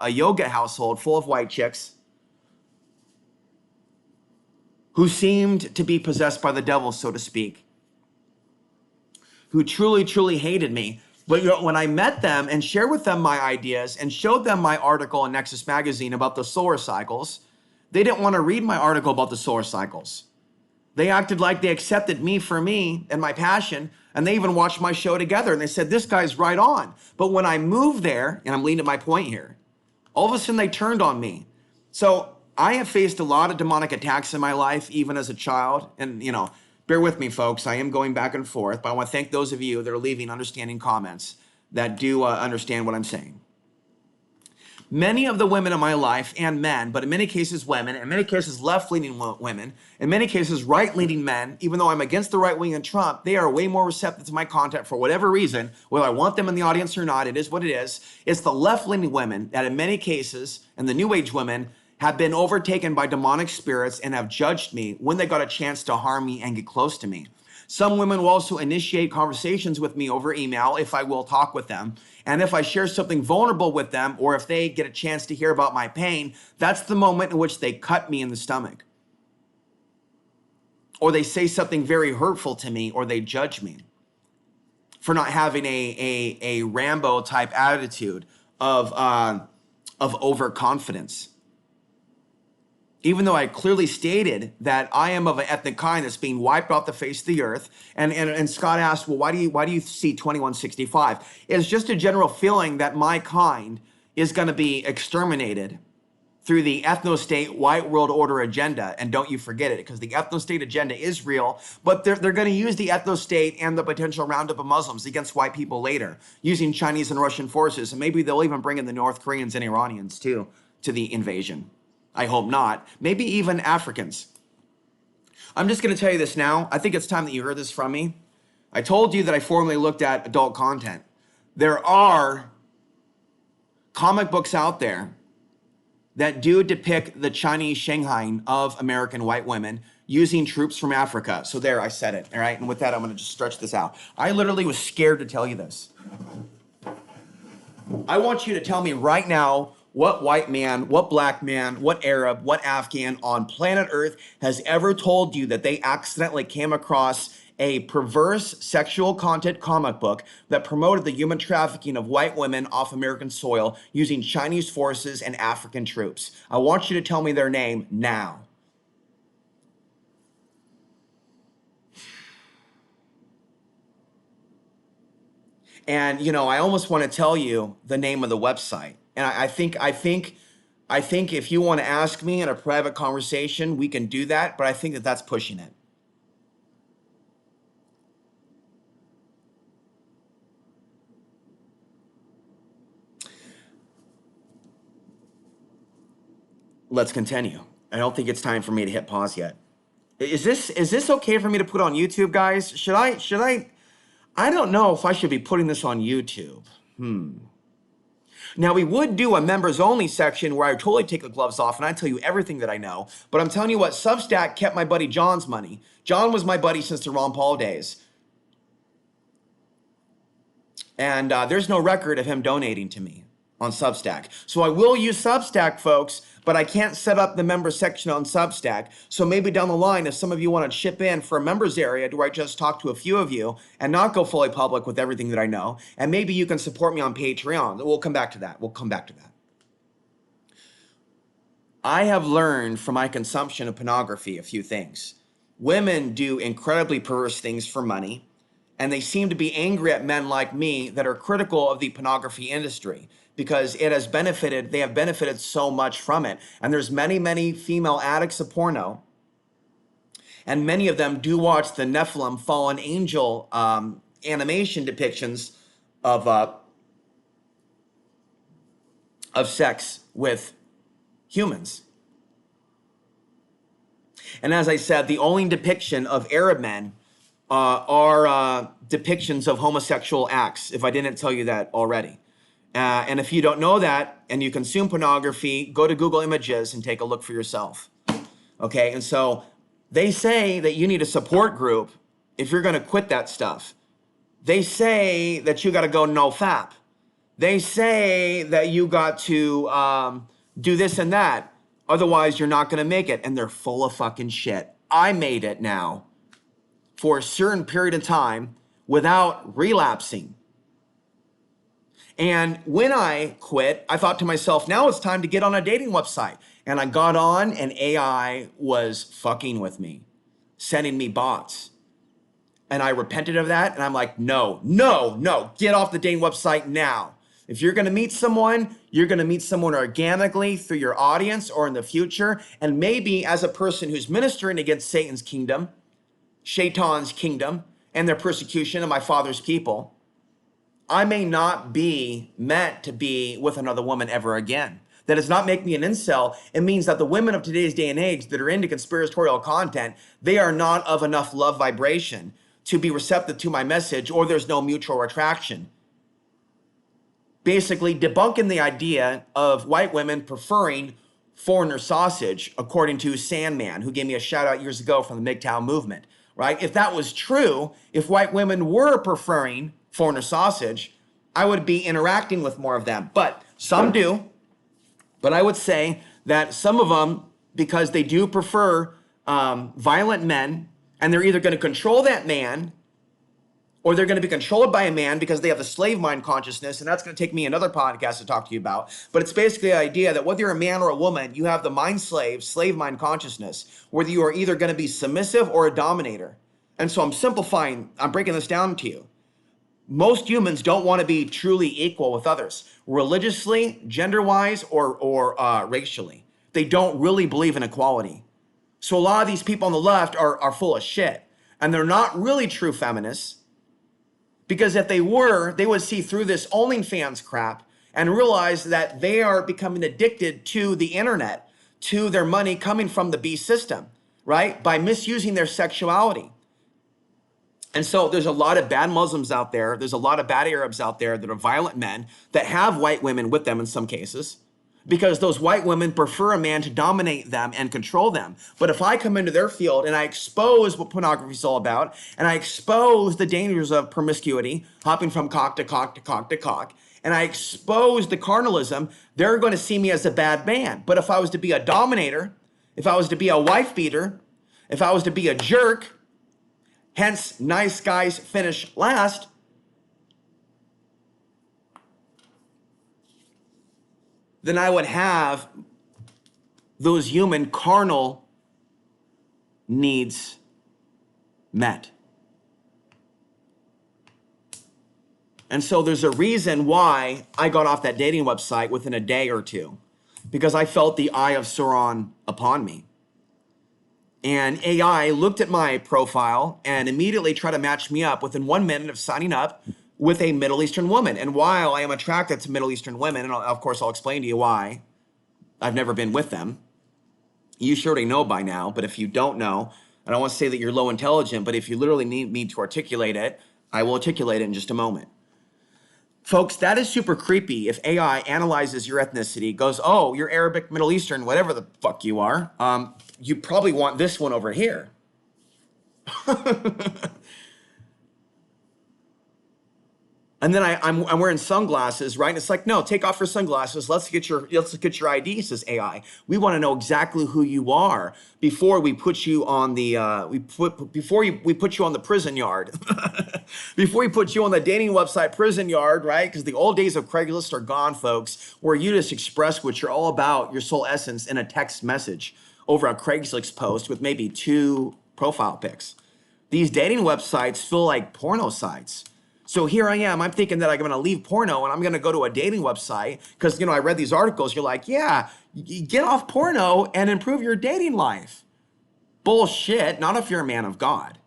yoga household full of white chicks who seemed to be possessed by the devil, so to speak, who truly, truly hated me. But when I met them and shared with them my ideas and showed them my article in Nexus Magazine about the solar cycles, they didn't want to read my article about the solar cycles. They acted like they accepted me for me and my passion, and they even watched my show together, and they said, this guy's right on. But when I moved there, and I'm leading to my point here, all of a sudden they turned on me. So I have faced a lot of demonic attacks in my life, even as a child. And, bear with me, folks. I am going back and forth, but I want to thank those of you that are leaving understanding comments that do understand what I'm saying. Many of the women in my life, and men, but in many cases women, in many cases left-leaning women, in many cases right-leaning men, even though I'm against the right wing and Trump, they are way more receptive to my content for whatever reason, whether I want them in the audience or not, it is what it is. It's the left-leaning women that in many cases, and the new age women, have been overtaken by demonic spirits and have judged me when they got a chance to harm me and get close to me. Some women will also initiate conversations with me over email if I will talk with them. And if I share something vulnerable with them, or if they get a chance to hear about my pain, that's the moment in which they cut me in the stomach. Or they say something very hurtful to me, or they judge me for not having a Rambo type attitude of overconfidence. Even though I clearly stated that I am of an ethnic kind that's being wiped off the face of the earth. And Scott asked, well, why do you see 2165? It's just a general feeling that my kind is going to be exterminated through the ethno-state white world order agenda. And don't you forget it, because the ethno-state agenda is real, but they're going to use the ethno-state and the potential roundup of Muslims against white people later, using Chinese and Russian forces. And maybe they'll even bring in the North Koreans and Iranians too, to the invasion. I hope not. Maybe even Africans. I'm just going to tell you this now. I think it's time that you heard this from me. I told you that I formerly looked at adult content. There are comic books out there that do depict the Chinese Shanghaiing of American white women using troops from Africa. So there, I said it, all right? And with that, I'm going to just stretch this out. I literally was scared to tell you this. I want you to tell me right now, what white man, what black man, what Arab, what Afghan on planet Earth has ever told you that they accidentally came across a perverse sexual content comic book that promoted the human trafficking of white women off American soil using Chinese forces and African troops? I want you to tell me their name now. And, I almost want to tell you the name of the website. And I think if you want to ask me in a private conversation, we can do that, but I think that that's pushing it. Let's continue. I don't think it's time for me to hit pause yet. Is this okay for me to put on YouTube, guys? Should I don't know if I should be putting this on YouTube. Now, we would do a members only section where I totally take the gloves off and I tell you everything that I know. But I'm telling you what, Substack kept my buddy John's money. John was my buddy since the Ron Paul days. And there's no record of him donating to me on Substack. So I will use Substack, folks, but I can't set up the member section on Substack. So maybe down the line, if some of you want to chip in for a members area where I just talk to a few of you and not go fully public with everything that I know, and maybe you can support me on Patreon. We'll come back to that. I have learned from my consumption of pornography a few things. Women do incredibly perverse things for money, and they seem to be angry at men like me that are critical of the pornography industry, because they have benefited so much from it. And there's many female addicts of porno, and many of them do watch the Nephilim fallen angel animation depictions of sex with humans. And as I said, the only depiction of Arab men are depictions of homosexual acts, if I didn't tell you that already. And if you don't know that and you consume pornography, go to Google Images and take a look for yourself. Okay, and so they say that you need a support group if you're going to quit that stuff. They say that you got to go no-fap. They say that you got to do this and that. Otherwise, you're not going to make it. And they're full of fucking shit. I made it now for a certain period of time without relapsing. And when I quit, I thought to myself, now it's time to get on a dating website. And I got on and AI was fucking with me, sending me bots. And I repented of that. And I'm like, no, get off the dating website now. If you're going to meet someone, you're going to meet someone organically through your audience or in the future. And maybe as a person who's ministering against Satan's kingdom, Shaitan's kingdom, and their persecution of my father's people, I may not be meant to be with another woman ever again. That does not make me an incel. It means that the women of today's day and age that are into conspiratorial content, they are not of enough love vibration to be receptive to my message, or there's no mutual attraction. Basically debunking the idea of white women preferring foreigner sausage, according to Sandman, who gave me a shout out years ago from the MGTOW movement, right? If that was true, if white women were preferring foreigner sausage, I would be interacting with more of them. But some do. But I would say that some of them, because they do prefer violent men, and they're either going to control that man, or they're going to be controlled by a man because they have the slave mind consciousness, and that's going to take me another podcast to talk to you about. But it's basically the idea that whether you're a man or a woman, you have the mind slave mind consciousness, whether you are either going to be submissive or a dominator. And so I'm simplifying, I'm breaking this down to you. Most humans don't want to be truly equal with others, religiously, gender-wise, or racially. They don't really believe in equality. So a lot of these people on the left are full of shit, and they're not really true feminists, because if they were, they would see through this OnlyFans crap and realize that they are becoming addicted to the internet, to their money coming from the beast system, right? By misusing their sexuality. And so there's a lot of bad Muslims out there. There's a lot of bad Arabs out there that are violent men that have white women with them in some cases, because those white women prefer a man to dominate them and control them. But if I come into their field and I expose what pornography is all about, and I expose the dangers of promiscuity, hopping from cock to cock to cock to cock, and I expose the carnalism, they're going to see me as a bad man. But if I was to be a dominator, if I was to be a wife beater, if I was to be a jerk, hence nice guys finish last, then I would have those human carnal needs met. And so there's a reason why I got off that dating website within a day or two, because I felt the eye of Sauron upon me. And AI looked at my profile and immediately tried to match me up within 1 minute of signing up with a Middle Eastern woman. And while I am attracted to Middle Eastern women, and of course I'll explain to you why, I've never been with them. You should already know by now, but if you don't know, I don't want to say that you're low intelligent, but if you literally need me to articulate it, I will articulate it in just a moment. Folks, that is super creepy. If AI analyzes your ethnicity, goes, oh, you're Arabic, Middle Eastern, whatever the fuck you are, you probably want this one over here. And then I'm wearing sunglasses, right? And it's like, no, take off your sunglasses. Let's get your ID, says AI. We want to know exactly who you are before we put you on the we put you on the prison yard. Before we put you on the dating website prison yard, right? Because the old days of Craigslist are gone, folks, where you just express what you're all about, your soul essence, in a text message over a Craigslist post with maybe 2 profile pics. These dating websites feel like porno sites. So here I am, I'm thinking that I'm gonna leave porno and I'm gonna go to a dating website because, I read these articles, you're like, yeah, get off porno and improve your dating life. Bullshit, not if you're a man of God.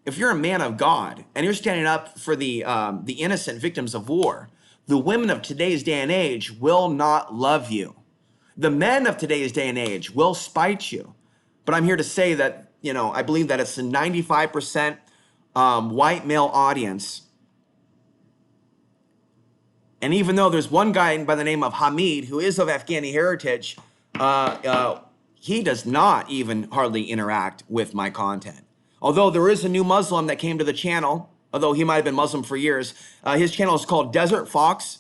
If you're a man of God and you're standing up for the innocent victims of war, the women of today's day and age will not love you. The men of today's day and age will spite you. But I'm here to say that, I believe that it's a 95% white male audience. And even though there's one guy by the name of Hamid who is of Afghani heritage, he does not even hardly interact with my content. Although there is a new Muslim that came to the channel, although he might have been Muslim for years. His channel is called Desert Fox.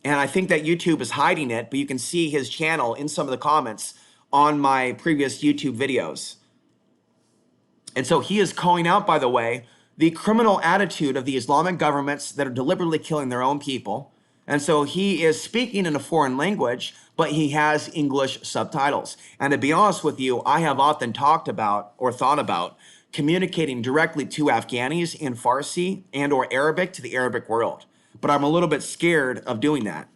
And I think that YouTube is hiding it, but you can see his channel in some of the comments on my previous YouTube videos. And so he is calling out, by the way, the criminal attitude of the Islamic governments that are deliberately killing their own people. And so he is speaking in a foreign language, but he has English subtitles. And to be honest with you, I have often talked about or thought about communicating directly to Afghanis in Farsi and or Arabic to the Arabic world. but I'm a little bit scared of doing that.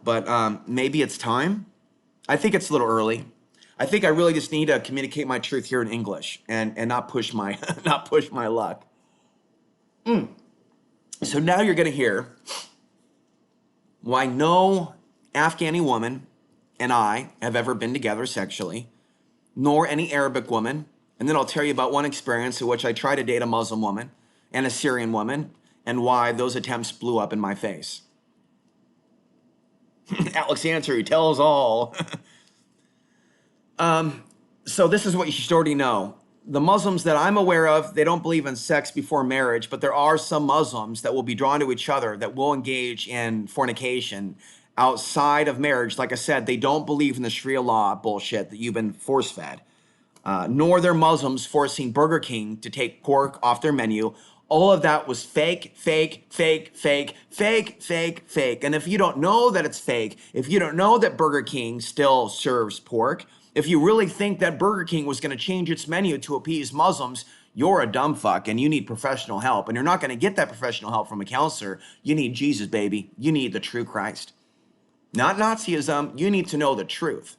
But maybe it's time. I think it's a little early. I think I really just need to communicate my truth here in English and not push my not push my luck. So now you're going to hear why no Afghani woman and I have ever been together sexually, nor any Arabic woman. And then I'll tell you about one experience in which I tried to date a Muslim woman and a Syrian woman and why those attempts blew up in my face. Alex Ansary, tell us all. So this is what you should already know. The Muslims that I'm aware of, they don't believe in sex before marriage, but there are some Muslims that will be drawn to each other that will engage in fornication outside of marriage. Like I said, they don't believe in the Sharia law bullshit that you've been force-fed. Nor they're Muslims forcing Burger King to take pork off their menu. All of that was fake, fake, fake, fake, fake, fake, fake. And if you don't know that it's fake, if you don't know that Burger King still serves pork, if you really think that Burger King was going to change its menu to appease Muslims, you're a dumb fuck and you need professional help. And you're not going to get that professional help from a counselor. You need Jesus, baby. You need the true Christ. Not Nazism. You need to know the truth.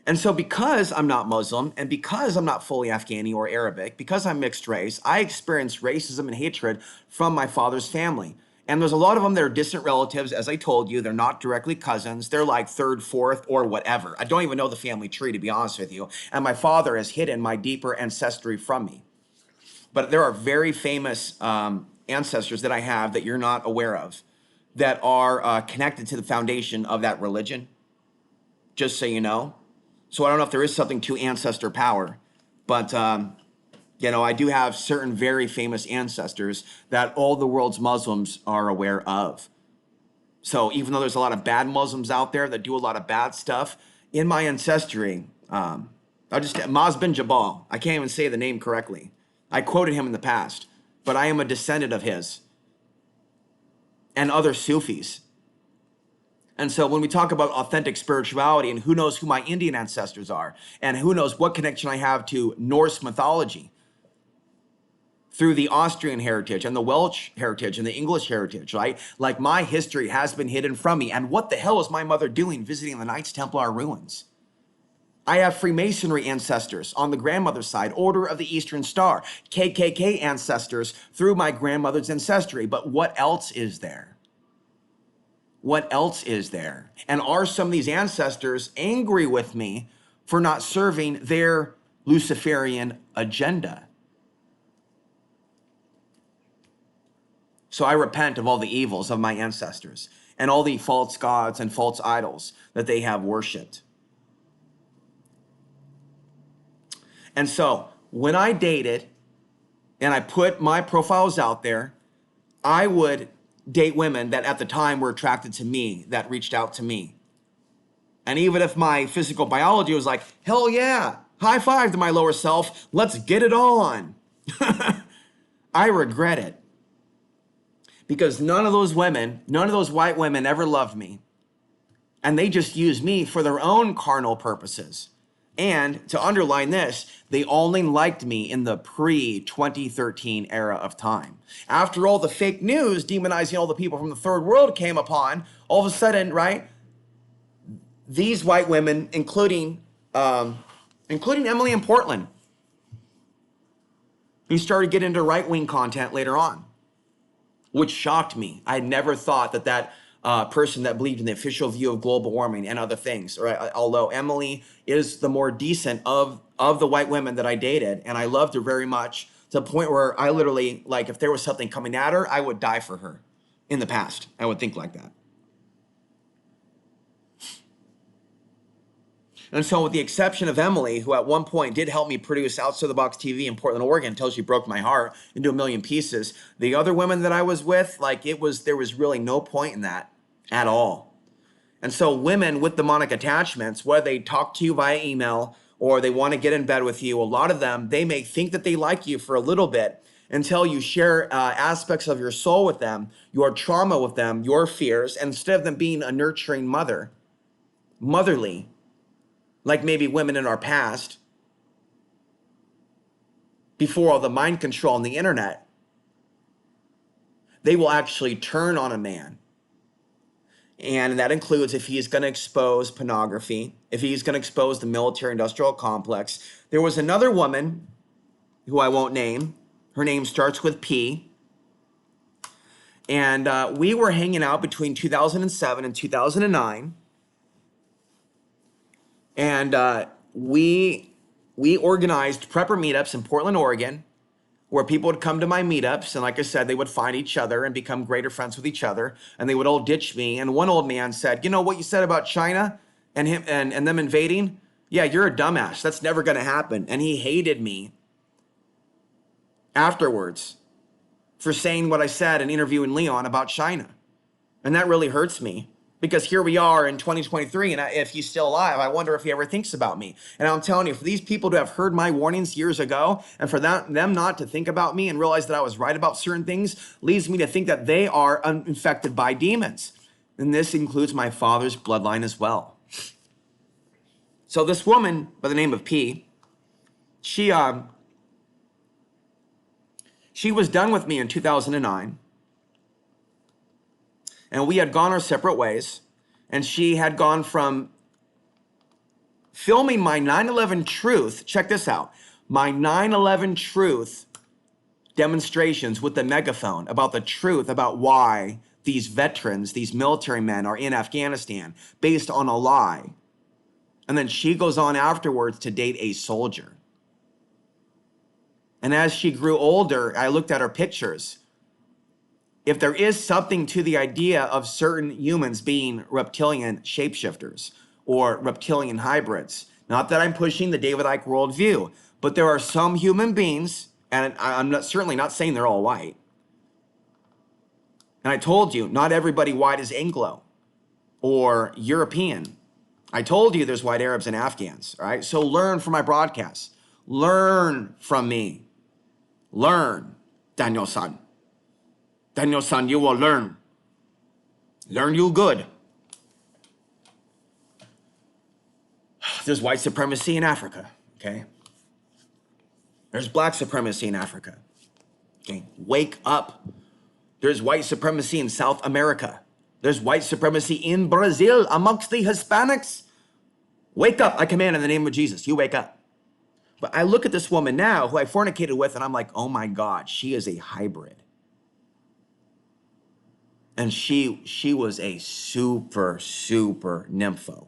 And so because I'm not Muslim and because I'm not fully Afghani or Arabic, because I'm mixed race, I experienced racism and hatred from my father's family. And there's a lot of them that are distant relatives. As I told you, they're not directly cousins. They're like third, fourth, or whatever. I don't even know the family tree, to be honest with you. And my father has hidden my deeper ancestry from me. But there are very famous ancestors that I have that you're not aware of that are connected to the foundation of that religion, just so you know. So I don't know if there is something to ancestor power, but I do have certain very famous ancestors that all the world's Muslims are aware of. So even though there's a lot of bad Muslims out there that do a lot of bad stuff, in my ancestry, Maz bin Jabal, I can't even say the name correctly. I quoted him in the past, but I am a descendant of his and other Sufis. And so when we talk about authentic spirituality and who knows who my Indian ancestors are and who knows what connection I have to Norse mythology through the Austrian heritage and the Welsh heritage and the English heritage, right? Like my history has been hidden from me. And what the hell is my mother doing visiting the Knights Templar ruins? I have Freemasonry ancestors on the grandmother's side, Order of the Eastern Star, KKK ancestors through my grandmother's ancestry. But what else is there? What else is there? And are some of these ancestors angry with me for not serving their Luciferian agenda? So I repent of all the evils of my ancestors and all the false gods and false idols that they have worshiped. And so when I dated and I put my profiles out there, I would date women that at the time were attracted to me, that reached out to me. And even if my physical biology was like, hell yeah, high five to my lower self, let's get it on. I regret it. Because none of those white women ever loved me. And they just used me for their own carnal purposes. And to underline this, they only liked me in the pre-2013 era of time. After all the fake news demonizing all the people from the third world came upon, all of a sudden, right, these white women, including Emily in Portland, who started getting into right-wing content later on, which shocked me. I never thought that person that believed in the official view of global warming and other things, right? Although Emily is the more decent of the white women that I dated, and I loved her very much to the point where I literally, like, if there was something coming at her, I would die for her. In the past, I would think like that. And so with the exception of Emily, who at one point did help me produce Outside the Box TV in Portland, Oregon, until she broke my heart into a million pieces, the other women that I was with, like, there was really no point in that at all. And so women with demonic attachments, whether they talk to you via email or they want to get in bed with you, a lot of them, they may think that they like you for a little bit until you share aspects of your soul with them, your trauma with them, your fears, and instead of them being a nurturing motherly, like maybe women in our past, before all the mind control on the internet, they will actually turn on a man. And that includes if he's going to expose pornography, if he's going to expose the military industrial complex. There was another woman who I won't name. Her name starts with P. And we were hanging out between 2007 and 2009. And we organized prepper meetups in Portland, Oregon, where people would come to my meetups, and like I said, they would find each other and become greater friends with each other, and they would all ditch me. And one old man said, you know what you said about China and him and them invading? Yeah, you're a dumbass. That's never going to happen. And he hated me afterwards for saying what I said in interviewing Leon about China. And that really hurts me, because here we are in 2023, and if he's still alive, I wonder if he ever thinks about me. And I'm telling you, for these people to have heard my warnings years ago, and for them not to think about me and realize that I was right about certain things, leads me to think that they are infected by demons. And this includes my father's bloodline as well. So this woman by the name of P, she was done with me in 2009. And we had gone our separate ways. And she had gone from filming my 9/11 truth, check this out, my 9/11 truth demonstrations with the megaphone about the truth about why these veterans, these military men are in Afghanistan based on a lie. And then she goes on afterwards to date a soldier. And as she grew older, I looked at her pictures. If there is something to the idea of certain humans being reptilian shapeshifters or reptilian hybrids, not that I'm pushing the David Icke worldview, but there are some human beings, and I'm certainly not saying they're all white. And I told you, not everybody white is Anglo or European. I told you there's white Arabs and Afghans, all right? So learn from my broadcasts. Learn from me. Learn, Daniel-san. Daniel-san, you will learn. Learn you good. There's white supremacy in Africa, okay? There's black supremacy in Africa, okay? Wake up. There's white supremacy in South America. There's white supremacy in Brazil amongst the Hispanics. Wake up, I command in the name of Jesus, you wake up. But I look at this woman now who I fornicated with, and I'm like, oh my God, she is a hybrid. And she was a super nympho.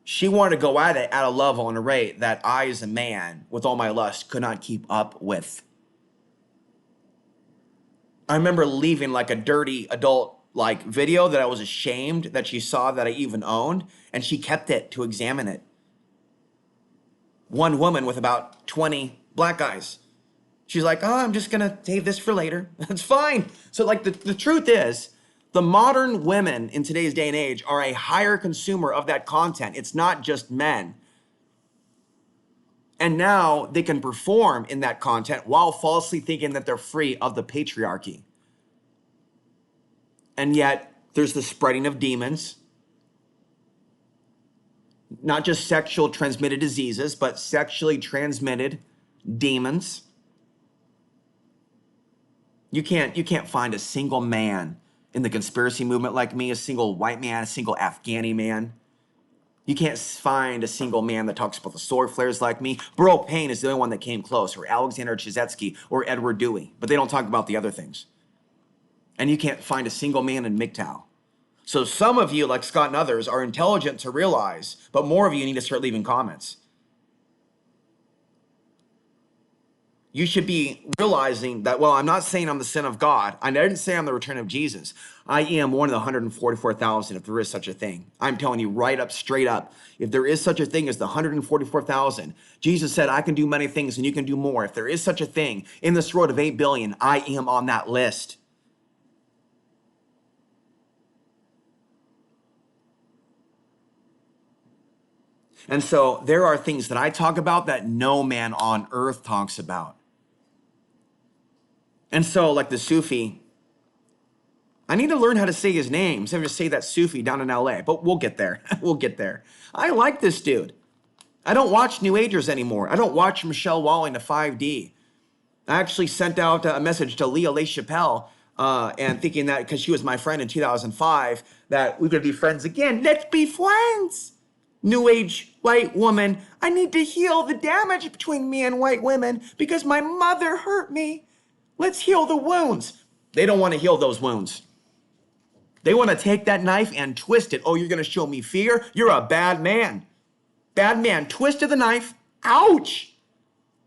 She wanted to go at it at a level and a rate that I, as a man, with all my lust, could not keep up with. I remember leaving like a dirty adult like video that I was ashamed that she saw that I even owned, and she kept it to examine it. One woman with about 20 black guys. She's like, oh, I'm just gonna save this for later. It's fine. So like the truth is, the modern women in today's day and age are a higher consumer of that content. It's not just men. And now they can perform in that content while falsely thinking that they're free of the patriarchy. And yet there's the spreading of demons, not just sexual transmitted diseases, but sexually transmitted demons. You can't find a single man in the conspiracy movement like me, a single white man, a single Afghani man. You can't find a single man that talks about the solar flares like me. Burl Payne is the only one that came close, or Alexander Chizetsky, or Edward Dewey, but they don't talk about the other things. And you can't find a single man in MGTOW. So some of you, like Scott and others, are intelligent to realize, but more of you need to start leaving comments. You should be realizing that, well, I'm not saying I'm the Son of God. I didn't say I'm the return of Jesus. I am one of the 144,000, if there is such a thing. I'm telling you right up, straight up, if there is such a thing as the 144,000, Jesus said, I can do many things and you can do more. If there is such a thing in this world of 8 billion, I am on that list. And so there are things that I talk about that no man on earth talks about. And so like the Sufi, I need to learn how to say his name instead of just say that Sufi down in LA, but we'll get there. We'll get there. I like this dude. I don't watch New Agers anymore. I don't watch Michelle Walling to 5D. I actually sent out a message to Leah LaChapelle and thinking that because she was my friend in 2005, that we could be friends again. Let's be friends. New age white woman. I need to heal the damage between me and white women because my mother hurt me. Let's heal the wounds. They don't want to heal those wounds. They want to take that knife and twist it. Oh, you're going to show me fear? You're a bad man. Bad man. Twisted the knife. Ouch.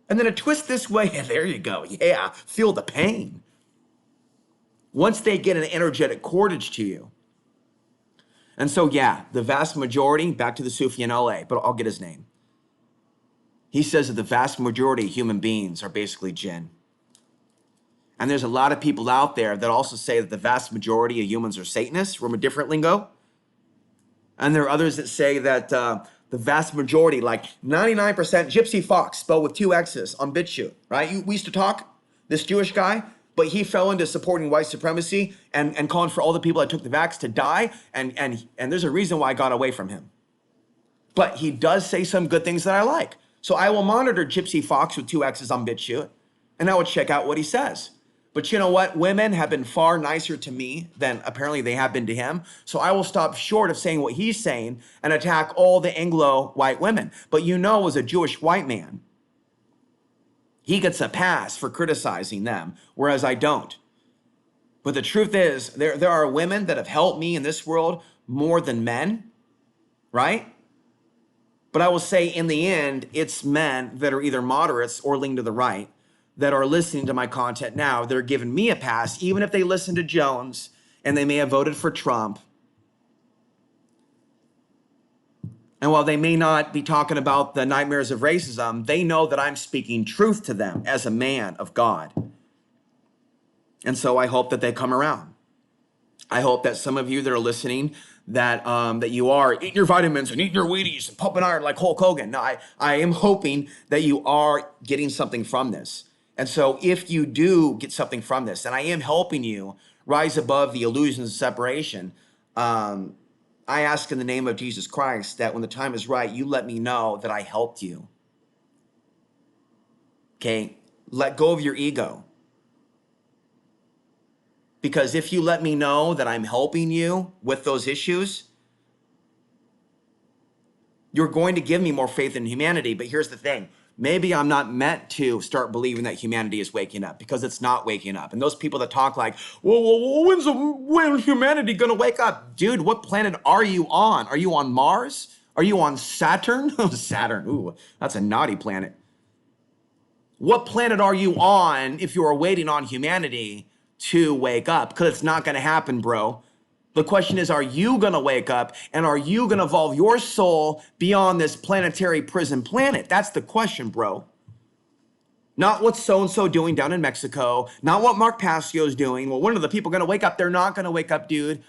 And then a twist this way. And there you go. Yeah. Feel the pain. Once they get an energetic cordage to you. And so, yeah, the vast majority, back to the Sufi in LA, but I'll get his name. He says that the vast majority of human beings are basically jinn. And there's a lot of people out there that also say that the vast majority of humans are Satanists from a different lingo. And there are others that say that the vast majority, like 99%, Gypsy Fox, spelled with 2 X's on BitChute, right? We used to talk, this Jewish guy, but he fell into supporting white supremacy and calling for all the people that took the vax to die. And there's a reason why I got away from him. But he does say some good things that I like. So I will monitor Gypsy Fox with 2 X's on BitChute, and I will check out what he says. But you know what? Women have been far nicer to me than apparently they have been to him. So I will stop short of saying what he's saying and attack all the Anglo white women. But you know, as a Jewish white man, he gets a pass for criticizing them, whereas I don't. But the truth is, there are women that have helped me in this world more than men, right? But I will say in the end, it's men that are either moderates or lean to the right that are listening to my content now. They're giving me a pass, even if they listen to Jones and they may have voted for Trump. And while they may not be talking about the nightmares of racism, they know that I'm speaking truth to them as a man of God. And so I hope that they come around. I hope that some of you that are listening, that you are eating your vitamins and eating your Wheaties and pumping iron like Hulk Hogan. No, I am hoping that you are getting something from this. And so if you do get something from this, and I am helping you rise above the illusions of separation, I ask in the name of Jesus Christ that when the time is right, you let me know that I helped you. Okay? Let go of your ego. Because if you let me know that I'm helping you with those issues, you're going to give me more faith in humanity. But here's the thing. Maybe I'm not meant to start believing that humanity is waking up, because it's not waking up. And those people that talk like, well, when's humanity going to wake up? Dude, what planet are you on? Are you on Mars? Are you on Saturn? Saturn, ooh, that's a naughty planet. What planet are you on if you are waiting on humanity to wake up? Because it's not going to happen, bro. The question is, are you going to wake up, and are you going to evolve your soul beyond this planetary prison planet? That's the question, bro. Not what so-and-so doing down in Mexico, not what Mark Passio's doing. Well, when are the people going to wake up? They're not going to wake up, dude.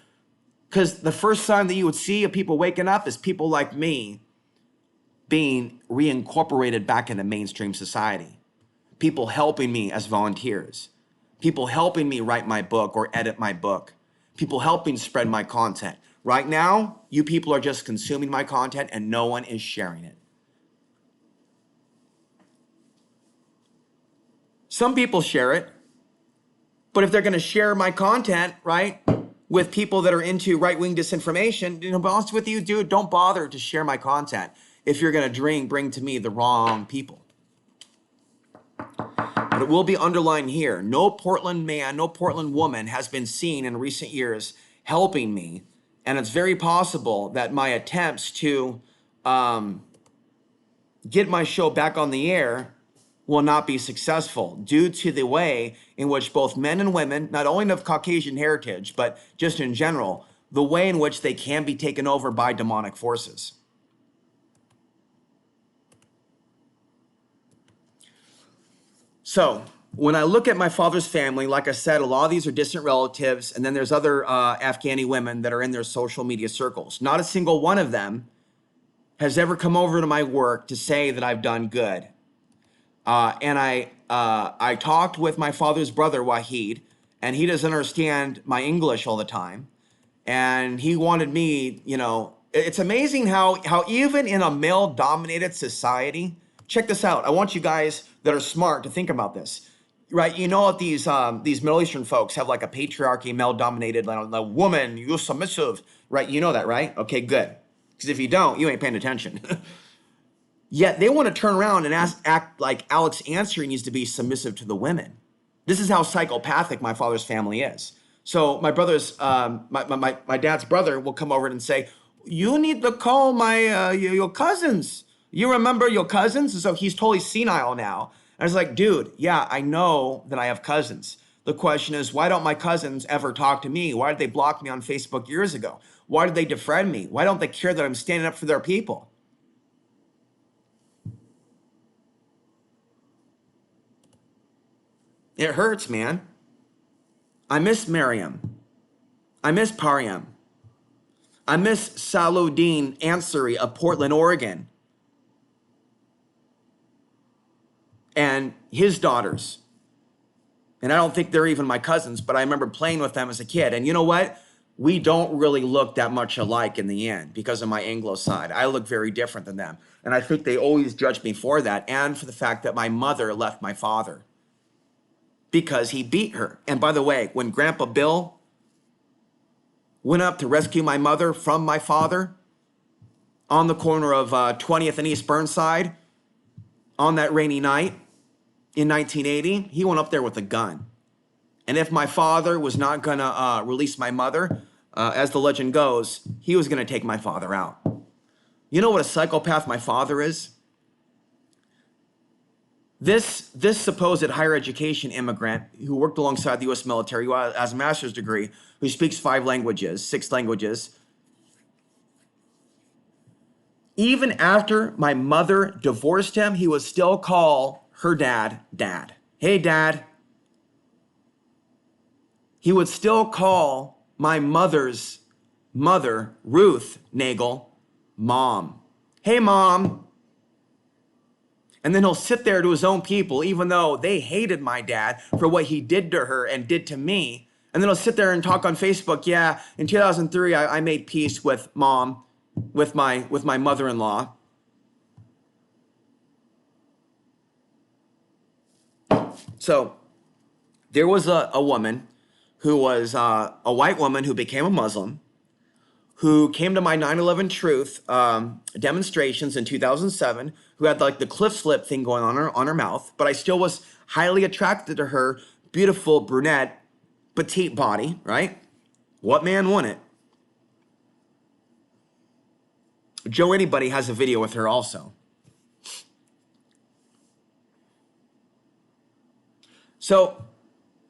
Because the first sign that you would see of people waking up is people like me being reincorporated back into mainstream society. People helping me as volunteers. People helping me write my book or edit my book. People helping spread my content. Right now, you people are just consuming my content and no one is sharing it. Some people share it, but if they're going to share my content, right, with people that are into right-wing disinformation, to be honest with you, dude, don't bother to share my content if you're going to bring to me the wrong people. But it will be underlined here. No Portland man, no Portland woman has been seen in recent years helping me. And it's very possible that my attempts to get my show back on the air will not be successful due to the way in which both men and women, not only of Caucasian heritage, but just in general, the way in which they can be taken over by demonic forces. So when I look at my father's family, like I said, a lot of these are distant relatives, and then there's other Afghani women that are in their social media circles. Not a single one of them has ever come over to my work to say that I've done good. And I talked with my father's brother, Wahid, and he doesn't understand my English all the time. And he wanted me, it's amazing how even in a male-dominated society, check this out. I want you guys that are smart to think about this, right? You know, these Middle Eastern folks have like a patriarchy, male-dominated, like the woman, you're submissive, right? You know that, right? Okay, good. Because if you don't, you ain't paying attention. Yet they want to turn around and act like Alex Ansary needs to be submissive to the women. This is how psychopathic my father's family is. So my brother's, my dad's brother will come over and say, "You need to call my your cousins. You remember your cousins?" And so he's totally senile now. And I was like, dude, yeah, I know that I have cousins. The question is, why don't my cousins ever talk to me? Why did they block me on Facebook years ago? Why did they defriend me? Why don't they care that I'm standing up for their people? It hurts, man. I miss Miriam. I miss Pariam. I miss Saluddin Ansary of Portland, Oregon, and his daughters. And I don't think they're even my cousins, but I remember playing with them as a kid. And you know what? We don't really look that much alike in the end because of my Anglo side. I look very different than them. And I think they always judge me for that and for the fact that my mother left my father because he beat her. And by the way, when Grandpa Bill went up to rescue my mother from my father on the corner of 20th and East Burnside on that rainy night in 1980, he went up there with a gun. And if my father was not going to release my mother, as the legend goes, he was going to take my father out. You know what a psychopath my father is? This supposed higher education immigrant who worked alongside the U.S. military, who has a master's degree, who speaks 6 languages, even after my mother divorced him, he would still call her dad, Dad. Hey, Dad. He would still call my mother's mother, Ruth Nagel, Mom. Hey, Mom. And then he'll sit there to his own people, even though they hated my dad for what he did to her and did to me. And then he'll sit there and talk on Facebook. Yeah, in 2003, I made peace with Mom, with my mother-in-law. So there was a woman who was a white woman who became a Muslim, who came to my 9/11 Truth demonstrations in 2007, who had like the cliff slip thing going on her mouth, but I still was highly attracted to her beautiful brunette, petite body, right? What man wouldn't? Joe Anybody has a video with her also. So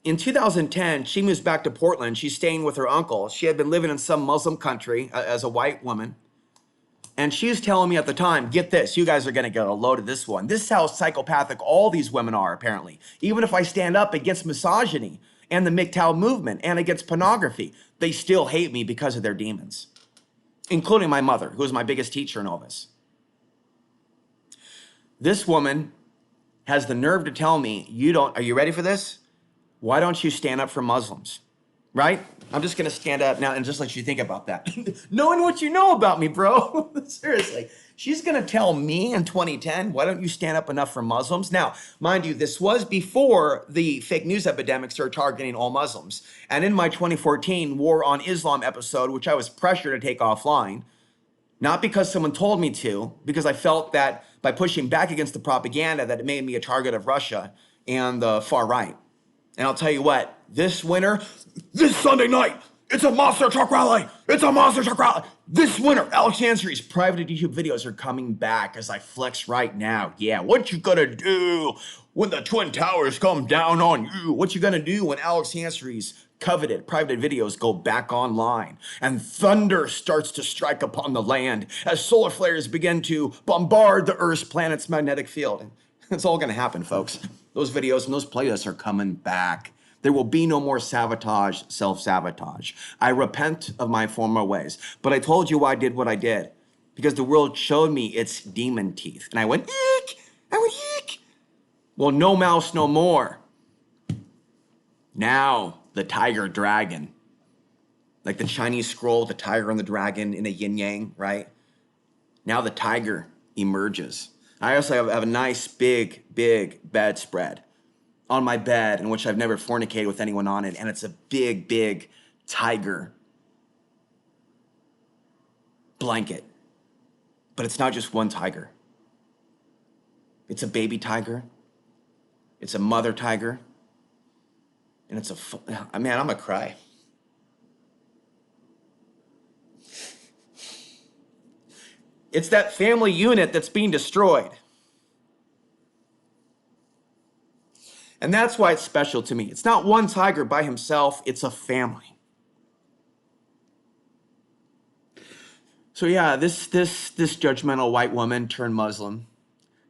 in 2010, she moves back to Portland. She's staying with her uncle. She had been living in some Muslim country as a white woman. And she's telling me at the time, get this, you guys are going to get a load of this one. This is how psychopathic all these women are, apparently. Even if I stand up against misogyny and the MGTOW movement and against pornography, they still hate me because of their demons, including my mother, who was my biggest teacher in all this. This woman has the nerve to tell me, are you ready for this? Why don't you stand up for Muslims, right? I'm just going to stand up now and just let you think about that. Knowing what you know about me, bro. Seriously. She's going to tell me in 2010, why don't you stand up enough for Muslims? Now, mind you, this was before the fake news epidemic started targeting all Muslims. And in my 2014 War on Islam episode, which I was pressured to take offline, not because someone told me to, because I felt that by pushing back against the propaganda that it made me a target of Russia and the far right. And I'll tell you what, this winter, this Sunday night, it's a monster truck rally. It's a monster truck rally. This winter, Alex Ansary's private YouTube videos are coming back as I flex right now. Yeah, what you gonna do when the Twin Towers come down on you? What you gonna do when Alex Ansary's coveted private videos go back online and thunder starts to strike upon the land as solar flares begin to bombard the Earth's planet's magnetic field? It's all gonna happen, folks. Those videos and those playlists are coming back. There will be no more sabotage, self-sabotage. I repent of my former ways. But I told you why I did what I did. Because the world showed me its demon teeth. And I went, eek! I went, eek! Well, no mouse, no more. Now the tiger dragon, like the Chinese scroll, the tiger and the dragon in a yin yang, right? Now the tiger emerges. I also have a nice big bedspread on my bed in which I've never fornicated with anyone on it. And it's a big tiger blanket. But it's not just one tiger. It's a baby tiger. It's a mother tiger. And it's man, I'm gonna cry. It's that family unit that's being destroyed. And that's why it's special to me. It's not one tiger by himself, it's a family. So yeah, this judgmental white woman turned Muslim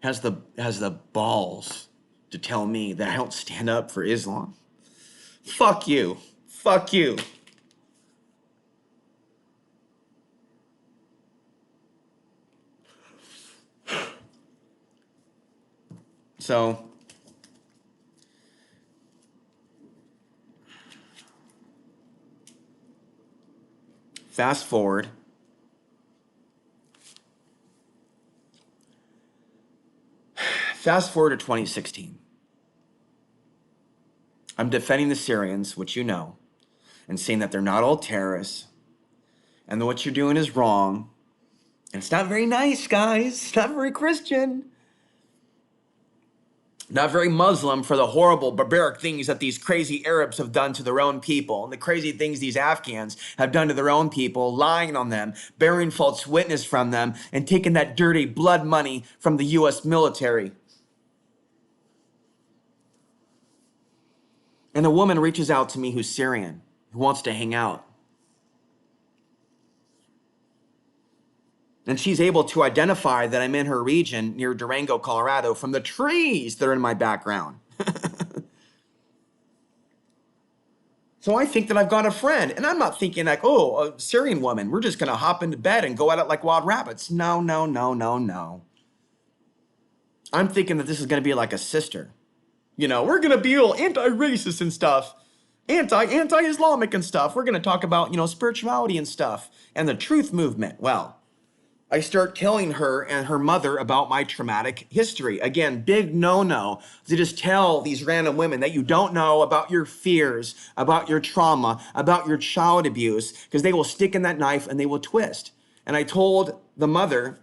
has the balls to tell me that I don't stand up for Islam. Fuck you. Fuck you. So fast forward. Fast forward to 2016. I'm defending the Syrians, which you know, and saying that they're not all terrorists, and that what you're doing is wrong. And it's not very nice, guys. It's not very Christian. Not very Muslim for the horrible, barbaric things that these crazy Arabs have done to their own people, and the crazy things these Afghans have done to their own people, lying on them, bearing false witness from them, and taking that dirty blood money from the U.S. military. And a woman reaches out to me who's Syrian, who wants to hang out. And she's able to identify that I'm in her region near Durango, Colorado, from the trees that are in my background. So I think that I've got a friend. And I'm not thinking like, oh, a Syrian woman, we're just going to hop into bed and go at it like wild rabbits. No. I'm thinking that this is going to be like a sister. You know, we're going to be all anti-racist and stuff, anti-Islamic and stuff. We're going to talk about, spirituality and stuff and the truth movement. Well, I start telling her and her mother about my traumatic history. Again, big no-no to just tell these random women that you don't know about your fears, about your trauma, about your child abuse, because they will stick in that knife and they will twist. And I told the mother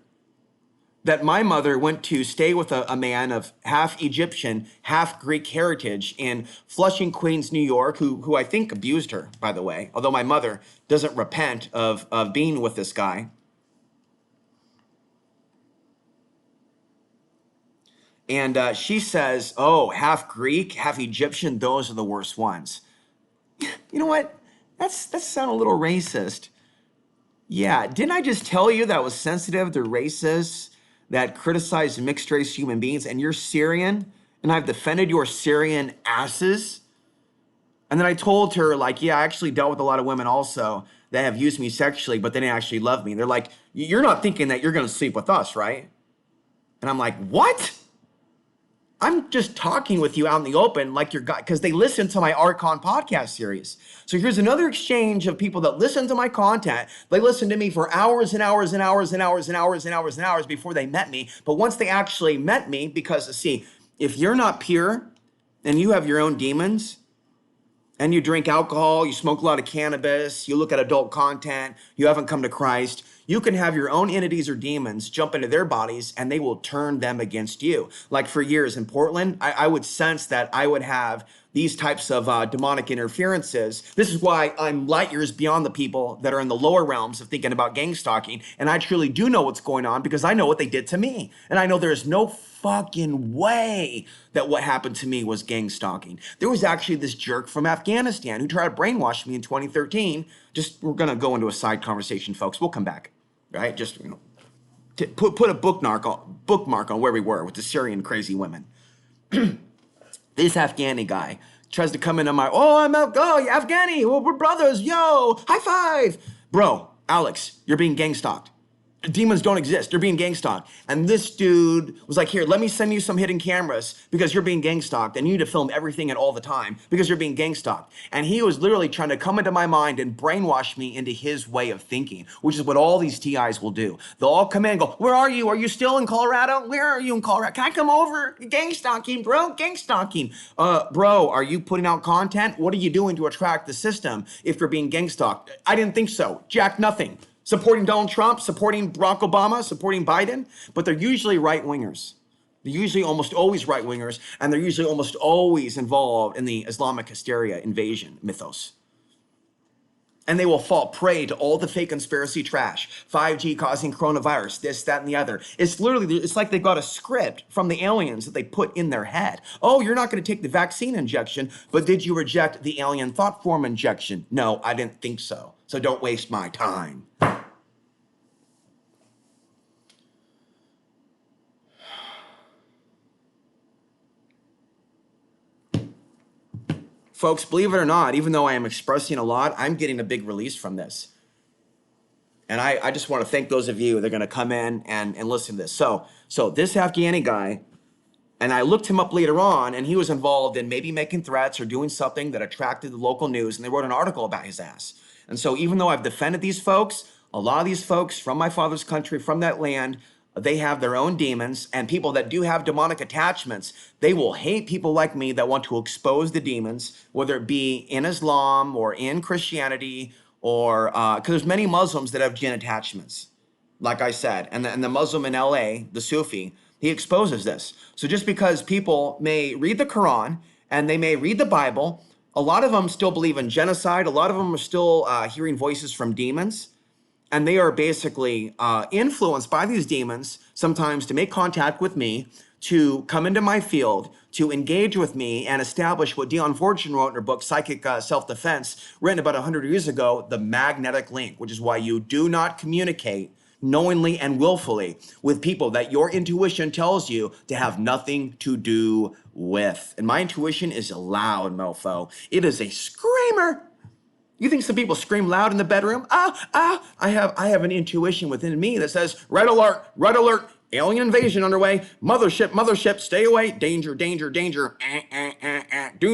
that my mother went to stay with a man of half Egyptian, half Greek heritage in Flushing, Queens, New York, who I think abused her, by the way, although my mother doesn't repent of being with this guy. And she says, oh, half Greek, half Egyptian, those are the worst ones. You know what? That sounds a little racist. Yeah, didn't I just tell you that I was sensitive to racists that criticize mixed race human beings, and you're Syrian, and I've defended your Syrian asses? And then I told her, like, yeah, I actually dealt with a lot of women also that have used me sexually, but they didn't actually love me. They're like, you're not thinking that you're going to sleep with us, right? And I'm like, what? I'm just talking with you out in the open like you're God, because they listen to my Archon podcast series. So here's another exchange of people that listen to my content. They listen to me for hours and hours and hours and hours and hours and hours and hours before they met me. But once they actually met me, because see, if you're not pure and you have your own demons and you drink alcohol, you smoke a lot of cannabis, you look at adult content, you haven't come to Christ, you can have your own entities or demons jump into their bodies and they will turn them against you. Like for years in Portland, I would sense that I would have these types of demonic interferences. This is why I'm light years beyond the people that are in the lower realms of thinking about gang stalking. And I truly do know what's going on because I know what they did to me. And I know there's no fucking way that what happened to me was gang stalking. There was actually this jerk from Afghanistan who tried to brainwash me in 2013. We're gonna go into a side conversation, folks. We'll come back, right? Just put a bookmark on where we were with the Syrian crazy women. This Afghani guy tries to come into my, Afghani, well, we're brothers, yo, high five. Bro, Alex, you're being gang stalked. Demons don't exist. They're being gang stalked. And this dude was like, here, let me send you some hidden cameras because you're being gang stalked and you need to film everything and all the time because you're being gang stalked. And he was literally trying to come into my mind and brainwash me into his way of thinking, which is what all these TIs will do. They'll all come in and go, where are you? Are you still in Colorado? Where are you in Colorado? Can I come over? Gang stalking, bro, gang stalking. Bro, are you putting out content? What are you doing to attract the system if you're being gang stalked? I didn't think so. Jack, nothing. Supporting Donald Trump, supporting Barack Obama, supporting Biden, but they're usually right-wingers. They're usually almost always right-wingers, and they're usually almost always involved in the Islamic hysteria invasion mythos. And they will fall prey to all the fake conspiracy trash, 5G causing coronavirus, this, that, and the other. It's literally, it's like they got a script from the aliens that they put in their head. Oh, you're not going to take the vaccine injection, but did you reject the alien thought form injection? No, I didn't think so. So don't waste my time. Folks, believe it or not, even though I am expressing a lot, I'm getting a big release from this. And I just want to thank those of you that are going to come in and listen to this. So this Afghani guy, and I looked him up later on, and he was involved in maybe making threats or doing something that attracted the local news, and they wrote an article about his ass. And so even though I've defended these folks, a lot of these folks from my father's country, from that land, they have their own demons, and people that do have demonic attachments, they will hate people like me that want to expose the demons, whether it be in Islam or in Christianity, or because there's many Muslims that have jinn attachments, like I said, and the Muslim in LA, the Sufi, he exposes this. So just because people may read the Quran and they may read the Bible, a lot of them still believe in genocide. A lot of them are still hearing voices from demons. And they are basically influenced by these demons sometimes to make contact with me, to come into my field, to engage with me and establish what Dion Fortune wrote in her book, Psychic Self-Defense, written about 100 years ago, the magnetic link, which is why you do not communicate knowingly and willfully with people that your intuition tells you to have nothing to do with. And my intuition is loud, mofo. It is a screamer. You think some people scream loud in the bedroom? I have an intuition within me that says, red alert, alien invasion underway, mothership, stay away, danger, do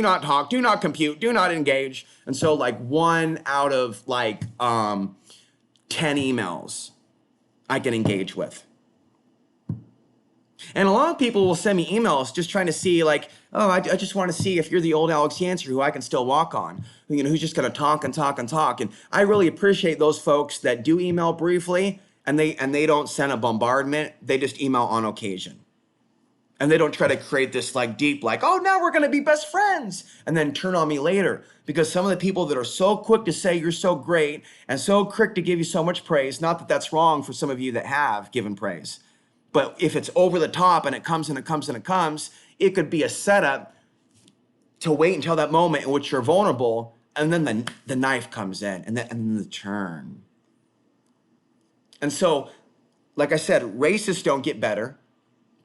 not talk, do not compute, do not engage. And so like 1 out of 10 emails I can engage with. And a lot of people will send me emails just trying to see like, oh, I just want to see if you're the old Alex Ansary who I can still walk on, who's just going to talk and talk and talk. And I really appreciate those folks that do email briefly and they don't send a bombardment. They just email on occasion. And they don't try to create this like deep, like, oh, now we're going to be best friends and then turn on me later. Because some of the people that are so quick to say you're so great and so quick to give you so much praise, not that that's wrong for some of you that have given praise. But if it's over the top and it comes and it comes and it comes, it could be a setup to wait until that moment in which you're vulnerable, and then the knife comes in, and then the turn. And so, like I said, racists don't get better,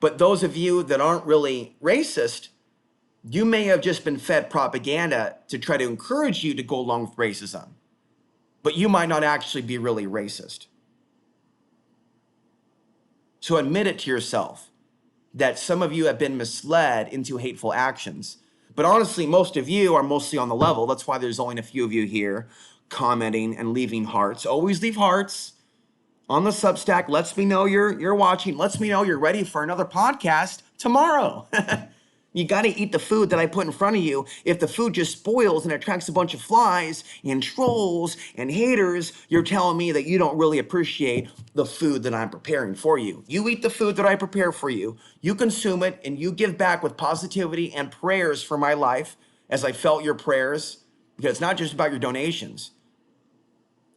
but those of you that aren't really racist, you may have just been fed propaganda to try to encourage you to go along with racism, but you might not actually be really racist. So admit it to yourself that some of you have been misled into hateful actions. But honestly, most of you are mostly on the level. That's why there's only a few of you here commenting and leaving hearts. Always leave hearts on the Substack. Lets me know you're watching. Lets me know you're ready for another podcast tomorrow. You got to eat the food that I put in front of you. If the food just spoils and attracts a bunch of flies and trolls and haters, you're telling me that you don't really appreciate the food that I'm preparing for you. You eat the food that I prepare for you. You consume it and you give back with positivity and prayers for my life as I felt your prayers, because it's not just about your donations.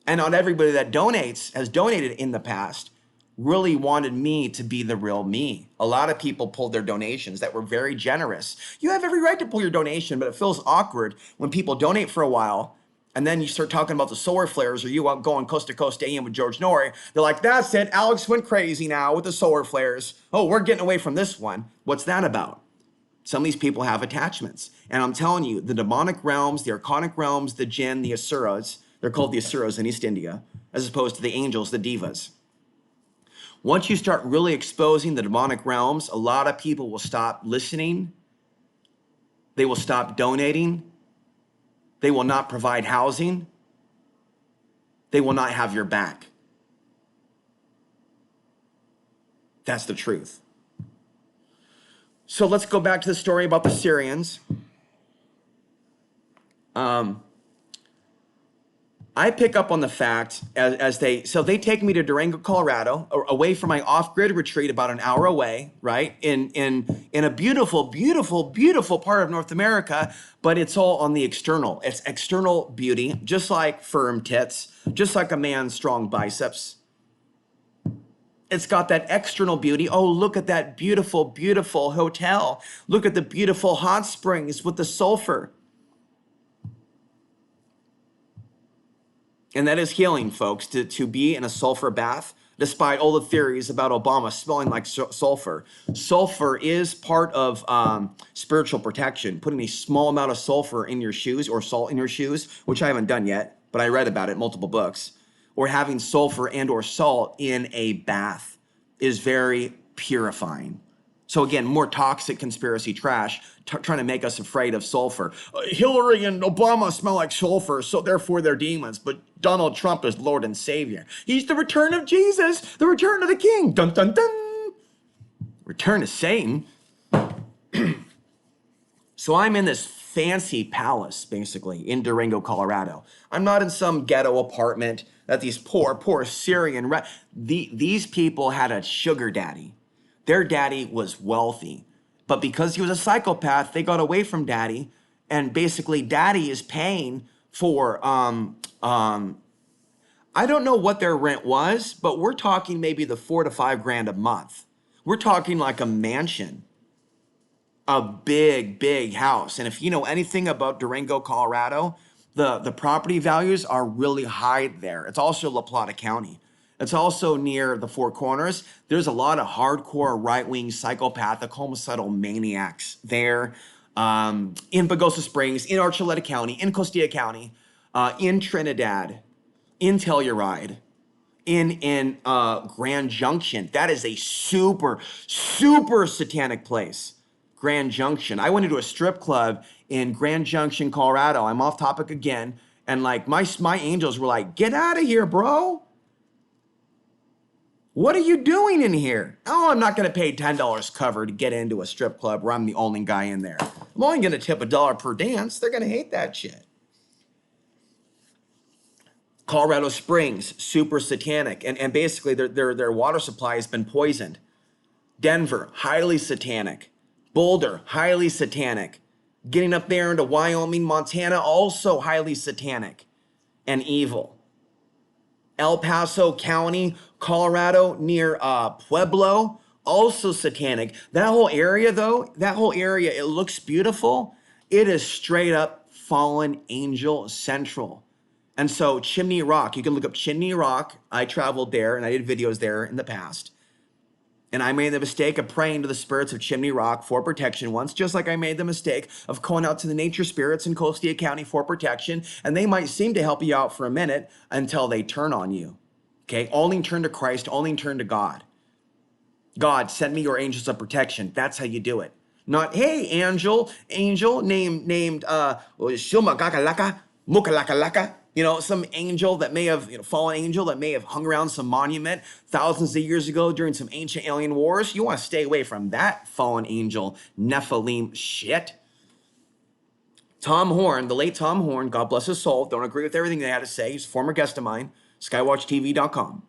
And not everybody that donates has donated in the past really wanted me to be the real me. A lot of people pulled their donations that were very generous. You have every right to pull your donation, but it feels awkward when people donate for a while and then you start talking about the solar flares, or you out going coast to coast AM with George Norrie. They're like, that's it, Alex went crazy now with the solar flares. Oh, we're getting away from this one. What's that about? Some of these people have attachments. And I'm telling you, the demonic realms, the archonic realms, the jinn, the asuras, they're called the asuras in East India, as opposed to the angels, the devas. Once you start really exposing the demonic realms, a lot of people will stop listening. They will stop donating. They will not provide housing. They will not have your back. That's the truth. So let's go back to the story about the Syrians. I pick up on the fact as they take me to Durango, Colorado, away from my off-grid retreat about an hour away, right? In a beautiful, beautiful, beautiful part of North America, but it's all on the external. It's external beauty, just like firm tits, just like a man's strong biceps. It's got that external beauty. Oh, look at that beautiful, beautiful hotel. Look at the beautiful hot springs with the sulfur. And that is healing, folks, to be in a sulfur bath, despite all the theories about Obama smelling like sulfur. Sulfur is part of spiritual protection. Putting a small amount of sulfur in your shoes or salt in your shoes, which I haven't done yet, but I read about it in multiple books, or having sulfur and or salt in a bath is very purifying. So again, more toxic conspiracy trash trying to make us afraid of sulfur. Hillary and Obama smell like sulfur, so therefore they're demons. But Donald Trump is Lord and Savior. He's the return of Jesus, the return of the King. Dun, dun, dun. Return of Satan. So I'm in this fancy palace, basically, in Durango, Colorado. I'm not in some ghetto apartment that these poor Syrian... These people had a sugar daddy. Their daddy was wealthy, but because he was a psychopath, they got away from daddy, and basically daddy is paying for, I don't know what their rent was, but we're talking maybe the $4 to $5 grand a month. We're talking like a mansion, a big house. And if you know anything about Durango, Colorado, the property values are really high there. It's also La Plata County. It's also near the Four Corners. There's a lot of hardcore right-wing psychopathic homicidal maniacs there in Pagosa Springs, in Archuleta County, in Costilla County, in Trinidad, in Telluride, in Grand Junction. That is a super satanic place. Grand Junction. I went into a strip club in Grand Junction, Colorado. I'm off topic again. And like my angels were like, get out of here, bro. What are you doing in here? Oh, I'm not going to pay $10 cover to get into a strip club where I'm the only guy in there. I'm only going to tip $1 per dance. They're going to hate that shit. Colorado Springs, super satanic. And basically their water supply has been poisoned. Denver, highly satanic. Boulder, highly satanic. Getting up there into Wyoming, Montana, also highly satanic and evil. El Paso County, Colorado, near Pueblo, also satanic. That whole area, though, it looks beautiful. It is straight up fallen angel central. And so Chimney Rock, you can look up Chimney Rock. I traveled there and I did videos there in the past. And I made the mistake of praying to the spirits of Chimney Rock for protection once, just like I made the mistake of calling out to the nature spirits in Costilla County for protection. And they might seem to help you out for a minute until they turn on you. Okay, only turn to Christ, only turn to God. God, send me your angels of protection. That's how you do it. Not, hey, angel named Shumagakalaka, Mukalakalaka. You know, some angel that may have, fallen angel that may have hung around some monument thousands of years ago during some ancient alien wars. You want to stay away from that fallen angel Nephilim shit. Tom Horn, the late Tom Horn, God bless his soul, don't agree with everything they had to say. He's a former guest of mine, skywatchtv.com.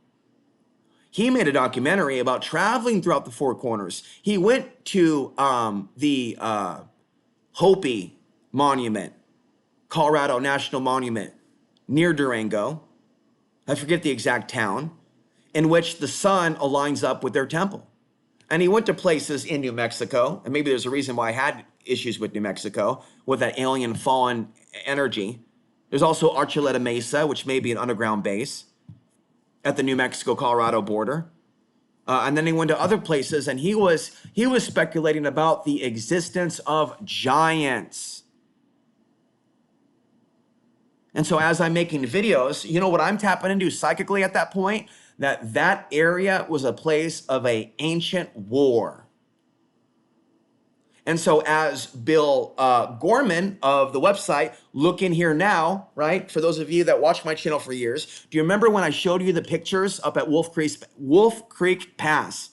He made a documentary about traveling throughout the Four Corners. He went to the Hopi Monument, Colorado National Monument, near Durango, I forget the exact town, in which the sun aligns up with their temple. And he went to places in New Mexico, and maybe there's a reason why I had issues with New Mexico, with that alien fallen energy. There's also Archuleta Mesa, which may be an underground base at the New Mexico-Colorado border. And then he went to other places, and he was speculating about the existence of giants. And so as I'm making videos, you know what I'm tapping into psychically at that point? that that area was a place of an ancient war. And so as Bill Gorman of the website, Look In Here Now, right? For those of you that watch my channel for years, do you remember when I showed you the pictures up at Wolf Creek Pass?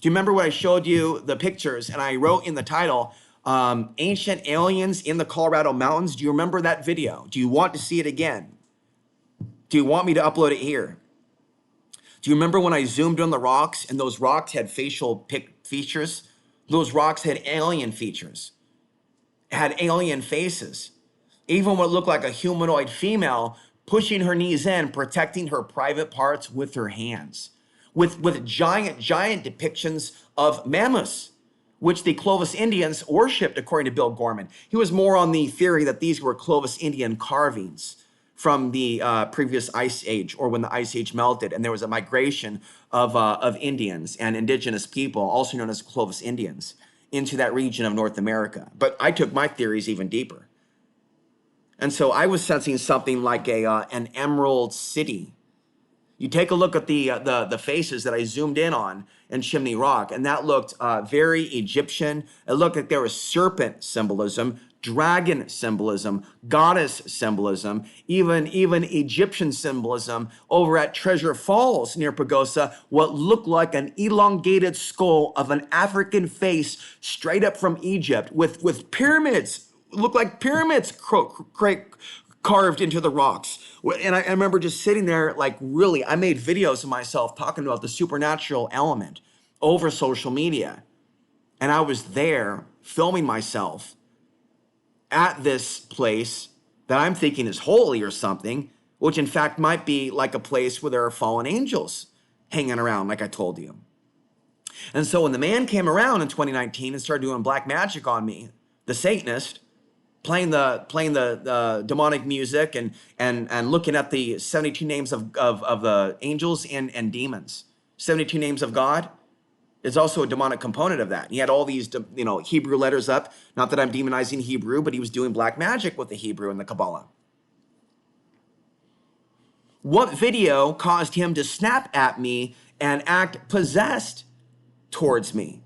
Do you remember when I showed you the pictures and I wrote in the title, Ancient Aliens in the Colorado Mountains? Do you remember that video? Do you want to see it again? Do you want me to upload it here? Do you remember when I zoomed on the rocks and those rocks had facial features? Those rocks had alien features, had alien faces. Even what looked like a humanoid female pushing her knees in, protecting her private parts with her hands, with giant depictions of mammoths, which the Clovis Indians worshipped, according to Bill Gorman. He was more on the theory that these were Clovis Indian carvings from the previous ice age, or when the ice age melted and there was a migration of Indians and indigenous people, also known as Clovis Indians, into that region of North America. But I took my theories even deeper. And so I was sensing something like an emerald city. You take a look at the faces that I zoomed in on in Chimney Rock, and that looked very Egyptian. It looked like there was serpent symbolism, dragon symbolism, goddess symbolism, even Egyptian symbolism over at Treasure Falls near Pagosa, what looked like an elongated skull of an African face straight up from Egypt with pyramids, looked like pyramids carved into the rocks. And I remember just sitting there, like, really, I made videos of myself talking about the supernatural element over social media. And I was there filming myself at this place that I'm thinking is holy or something, which in fact might be like a place where there are fallen angels hanging around, like I told you. And so when the man came around in 2019 and started doing black magic on me, the Satanist, playing the demonic music and looking at the 72 names of the angels and demons, 72 names of God. There's also a demonic component of that. He had all these, Hebrew letters up. Not that I'm demonizing Hebrew, but he was doing black magic with the Hebrew and the Kabbalah. What video caused him to snap at me and act possessed towards me?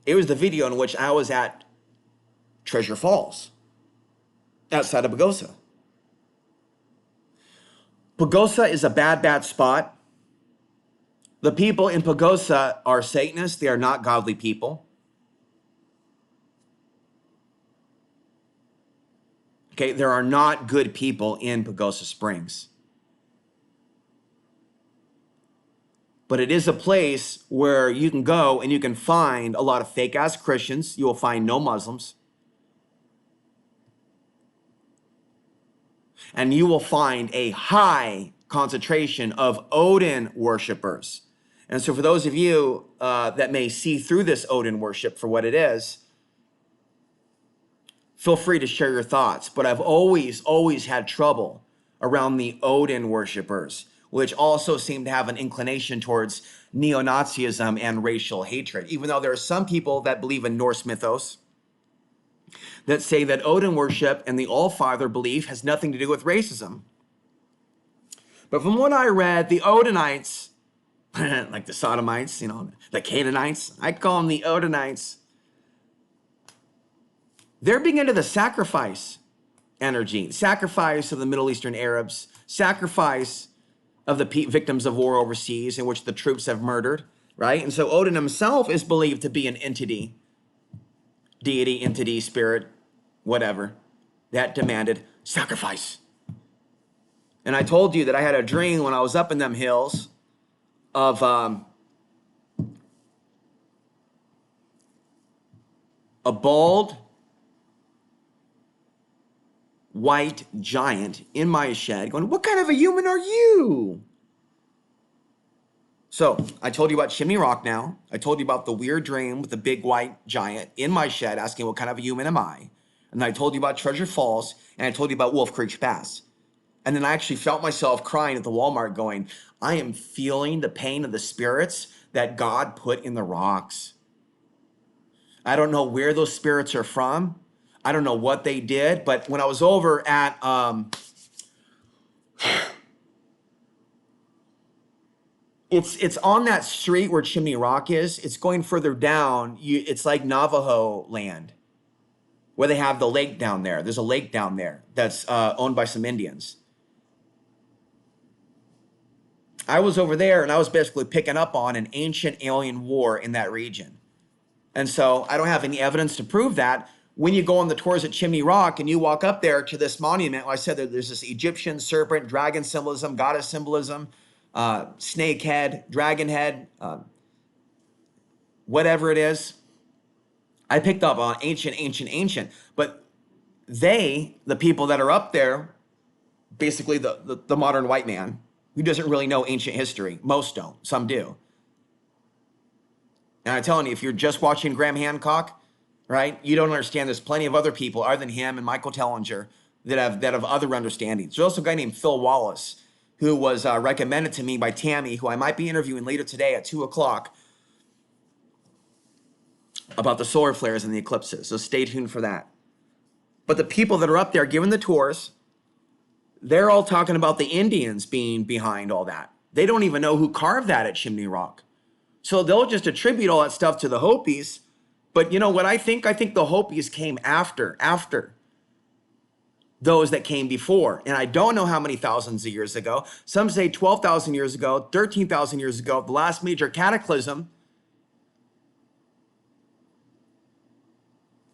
It was the video in which I was at Treasure Falls, outside of Pagosa. Pagosa is a bad spot. The people in Pagosa are Satanists. They are not godly people. Okay, there are not good people in Pagosa Springs. But it is a place where you can go and you can find a lot of fake-ass Christians. You will find no Muslims. And you will find a high concentration of Odin worshipers. And so for those of you that may see through this Odin worship for what it is, feel free to share your thoughts. But I've always had trouble around the Odin worshipers, which also seem to have an inclination towards neo-Nazism and racial hatred, even though there are some people that believe in Norse mythos that say that Odin worship and the All-Father belief has nothing to do with racism. But from what I read, the Odinites, like the Sodomites, the Canaanites, I call them the Odinites, they're big into the sacrifice energy, sacrifice of the Middle Eastern Arabs, sacrifice of the victims of war overseas in which the troops have murdered, right? And so Odin himself is believed to be an entity, deity, entity, spirit, whatever, that demanded sacrifice. And I told you that I had a dream when I was up in them hills of a bald white giant in my shed going, "What kind of a human are you?" So I told you about Chimney Rock now. I told you about the weird dream with the big white giant in my shed asking, "What kind of a human am I?" And then I told you about Treasure Falls, and I told you about Wolf Creek Pass. And then I actually felt myself crying at the Walmart going, I am feeling the pain of the spirits that God put in the rocks. I don't know where those spirits are from. I don't know what they did. But when I was over at It's on that street where Chimney Rock is. It's going further down. It's like Navajo land where they have the lake down there. There's a lake down there that's owned by some Indians. I was over there and I was basically picking up on an ancient alien war in that region. And so I don't have any evidence to prove that. When you go on the tours at Chimney Rock and you walk up there to this monument, like I said, there's this Egyptian serpent, dragon symbolism, goddess symbolism, snake head, dragon head, whatever it is. I picked up on ancient. But the people that are up there, basically the modern white man who doesn't really know ancient history, most don't, some do. And I'm telling you, if you're just watching Graham Hancock, right, you don't understand. There's plenty of other people other than him and Michael Tellinger that have other understandings. There's also a guy named Phil Wallace who was recommended to me by Tammy, who I might be interviewing later today at 2:00 about the solar flares and the eclipses. So stay tuned for that. But the people that are up there giving the tours, they're all talking about the Indians being behind all that. They don't even know who carved that at Chimney Rock. So they'll just attribute all that stuff to the Hopis. But you know what I think? I think the Hopis came after those that came before. And I don't know how many thousands of years ago. Some say 12,000 years ago, 13,000 years ago, the last major cataclysm.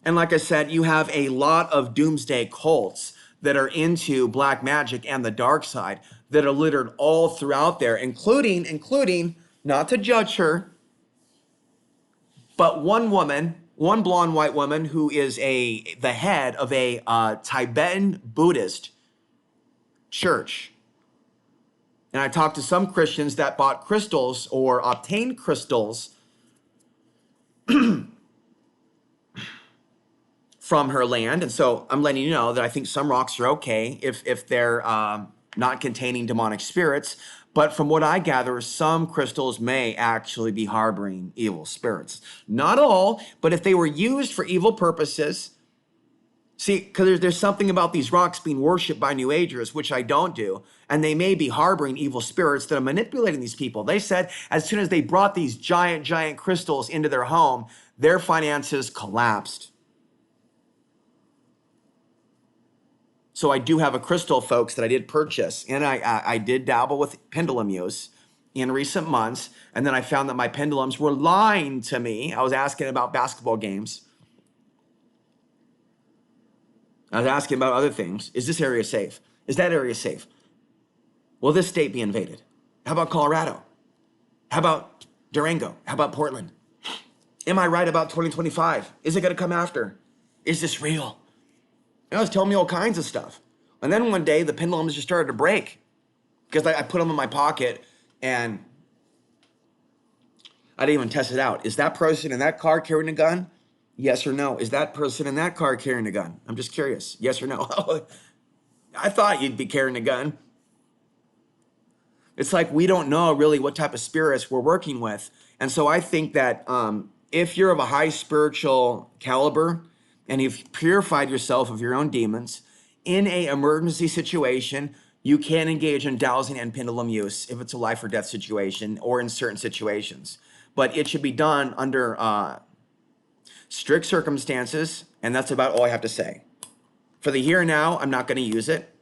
And like I said, you have a lot of doomsday cults that are into black magic and the dark side that are littered all throughout there, including, not to judge her, but one woman, one blonde white woman who is the head of a Tibetan Buddhist church. And I talked to some Christians that bought crystals or obtained crystals from her land. And so I'm letting you know that I think some rocks are okay if they're not containing demonic spirits. But from what I gather, some crystals may actually be harboring evil spirits. Not all, but if they were used for evil purposes. See, because there's something about these rocks being worshipped by New Agers, which I don't do, and they may be harboring evil spirits that are manipulating these people. They said as soon as they brought these giant crystals into their home, their finances collapsed. So I do have a crystal, folks, that I did purchase, and I did dabble with pendulum use in recent months, and then I found that my pendulums were lying to me. I was asking about basketball games. I was asking about other things. Is this area safe? Is that area safe? Will this state be invaded? How about Colorado? How about Durango? How about Portland? Am I right about 2025? Is it going to come after? Is this real? And I was telling me all kinds of stuff. And then one day the pendulums just started to break because I put them in my pocket and I didn't even test it out. Is that person in that car carrying a gun? Yes or no? Is that person in that car carrying a gun? I'm just curious. Yes or no? I thought you'd be carrying a gun. It's like we don't know really what type of spirits we're working with. And so I think that if you're of a high spiritual caliber, and you've purified yourself of your own demons, in a emergency situation, you can engage in dowsing and pendulum use if it's a life or death situation or in certain situations. But it should be done under strict circumstances, and that's about all I have to say. For the here and now, I'm not going to use it,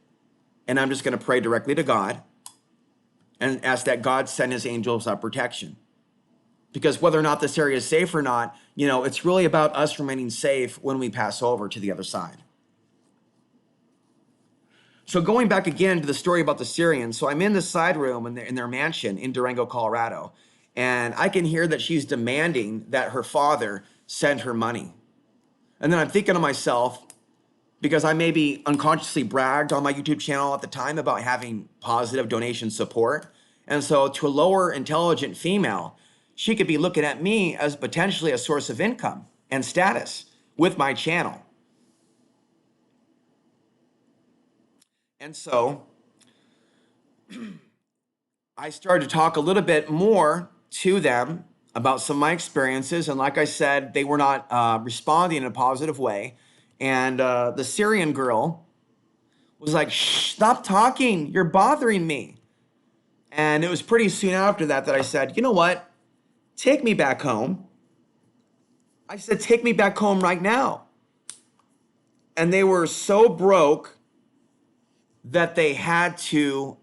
and I'm just going to pray directly to God and ask that God send his angels of protection. Because whether or not this area is safe or not, you know, it's really about us remaining safe when we pass over to the other side. So going back again to the story about the Syrians, so I'm in the side room in their mansion in Durango, Colorado, and I can hear that she's demanding that her father send her money. And then I'm thinking to myself, because I maybe unconsciously bragged on my YouTube channel at the time about having positive donation support. And so to a lower intelligent female, she could be looking at me as potentially a source of income and status with my channel. And so I started to talk a little bit more to them about some of my experiences. And like I said, they were not responding in a positive way. And the Syrian girl was like, shh, stop talking. You're bothering me. And it was pretty soon after that that I said, you know what? Take me back home. I said, take me back home right now. And they were so broke that they had to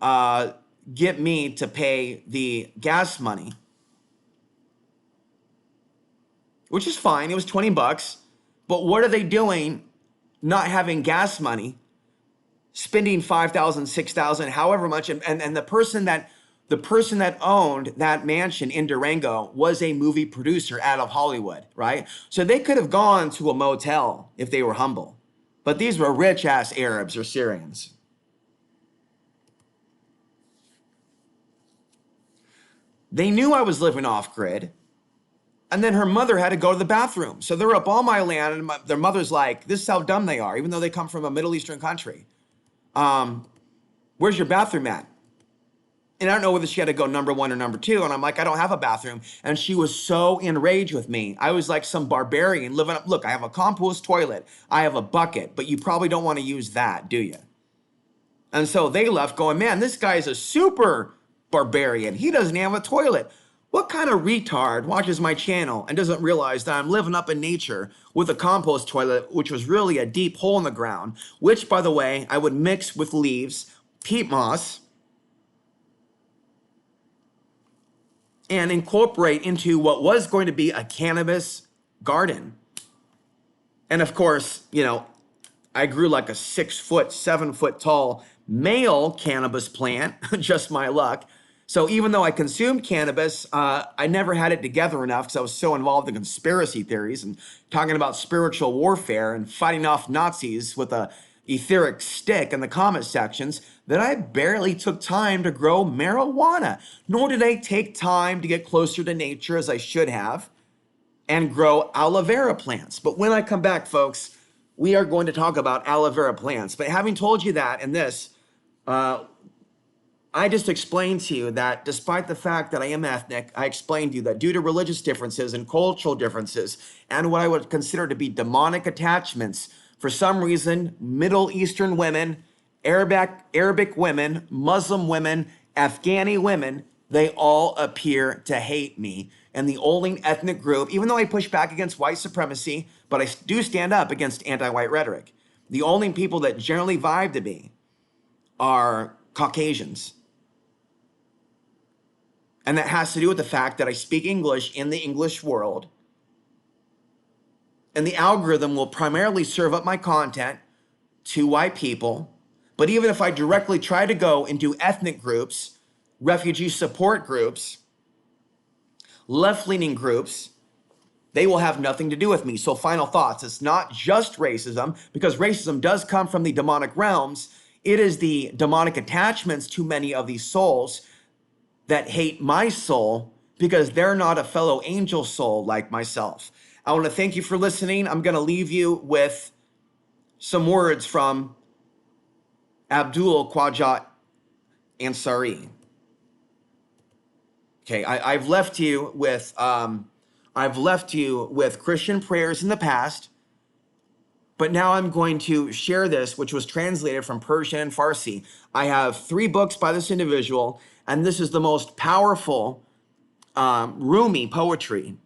get me to pay the gas money, which is fine. It was 20 bucks. But what are they doing not having gas money, spending 5,000, 6,000, however much? And the person that owned that mansion in Durango was a movie producer out of Hollywood, right? So they could have gone to a motel if they were humble. But these were rich ass Arabs or Syrians. They knew I was living off grid. And then her mother had to go to the bathroom. So they're up on my land, and their mother's like, this is how dumb they are, even though they come from a Middle Eastern country. Where's your bathroom at? And I don't know whether she had to go number one or number two. And I'm like, I don't have a bathroom. And she was so enraged with me. I was like some barbarian living up. Look, I have a compost toilet. I have a bucket, but you probably don't want to use that, do you? And so they left going, man, this guy is a super barbarian. He doesn't have a toilet. What kind of retard watches my channel and doesn't realize that I'm living up in nature with a compost toilet, which was really a deep hole in the ground, which, by the way, I would mix with leaves, peat moss, and incorporate into what was going to be a cannabis garden. And of course, you know, I grew like a 6 foot, 7 foot tall male cannabis plant, just my luck. So even though I consumed cannabis, I never had it together enough because I was so involved in conspiracy theories and talking about spiritual warfare and fighting off Nazis with a etheric stick in the comment sections that I barely took time to grow marijuana, nor did I take time to get closer to nature as I should have and grow aloe vera plants. But when I come back, folks, we are going to talk about aloe vera plants. But having told you that in this, I just explained to you that despite the fact that I am ethnic, I explained to you that due to religious differences and cultural differences and what I would consider to be demonic attachments, for some reason, Middle Eastern women, Arabic women, Muslim women, Afghani women, they all appear to hate me. And the only ethnic group, even though I push back against white supremacy, but I do stand up against anti-white rhetoric, the only people that generally vibe to me are Caucasians. And that has to do with the fact that I speak English in the English world. And the algorithm will primarily serve up my content to white people. But even if I directly try to go into ethnic groups, refugee support groups, left-leaning groups, they will have nothing to do with me. So final thoughts, it's not just racism, because racism does come from the demonic realms. It is the demonic attachments to many of these souls that hate my soul because they're not a fellow angel soul like myself. I want to thank you for listening. I'm going to leave you with some words from Abdul Khwaja Ansary. Okay, I've left you with Christian prayers in the past, but now I'm going to share this, which was translated from Persian and Farsi. I have 3 books by this individual, and this is the most powerful Rumi poetry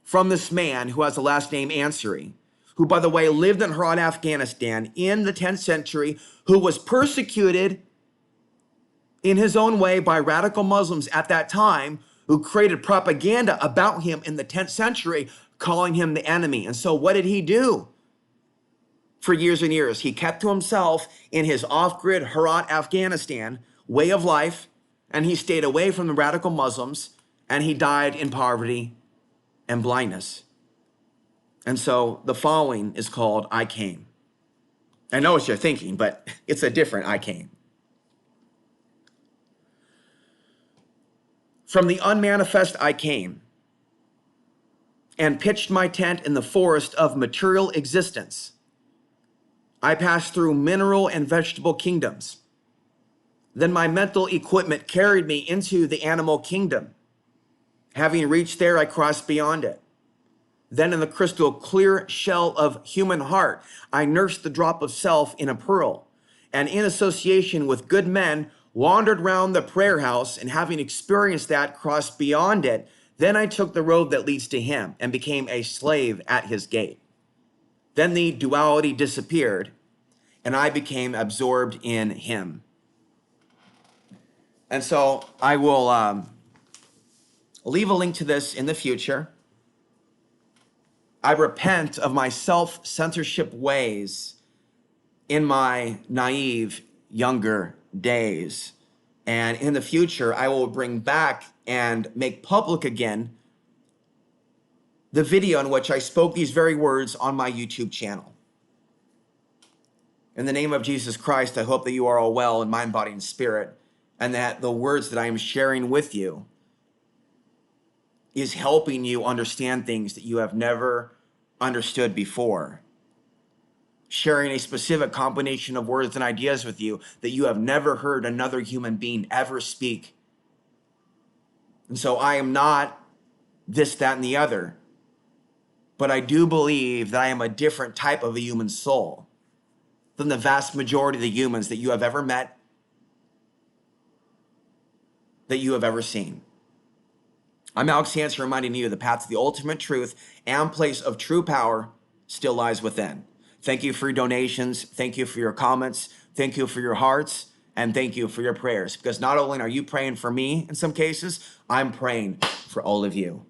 from this man who has the last name Ansary, who, by the way, lived in Herat, Afghanistan in the 10th century, who was persecuted in his own way by radical Muslims at that time, who created propaganda about him in the 10th century, calling him the enemy. And so what did he do? For years and years, he kept to himself in his off-grid Herat, Afghanistan way of life, and he stayed away from the radical Muslims, and he died in poverty and blindness. And so the following is called I Came. I know what you're thinking, but it's a different I Came. From the unmanifest I came, and pitched my tent in the forest of material existence. I passed through mineral and vegetable kingdoms. Then my mental equipment carried me into the animal kingdom. Having reached there, I crossed beyond it. Then in the crystal clear shell of human heart, I nursed the drop of self in a pearl, and in association with good men, wandered round the prayer house, and having experienced that, crossed beyond it. Then I took the road that leads to him and became a slave at his gate. Then the duality disappeared, and I became absorbed in him. And so I will leave a link to this in the future. I repent of my self-censorship ways in my naive younger days. And in the future, I will bring back and make public again the video in which I spoke these very words on my YouTube channel. In the name of Jesus Christ, I hope that you are all well in mind, body, and spirit, and that the words that I am sharing with you is helping you understand things that you have never understood before. Sharing a specific combination of words and ideas with you that you have never heard another human being ever speak. And so I am not this, that, and the other, but I do believe that I am a different type of a human soul than the vast majority of the humans that you have ever met, that you have ever seen. I'm Alex Ansary, reminding you the path to the ultimate truth and place of true power still lies within. Thank you for your donations. Thank you for your comments. Thank you for your hearts. And thank you for your prayers. Because not only are you praying for me in some cases, I'm praying for all of you.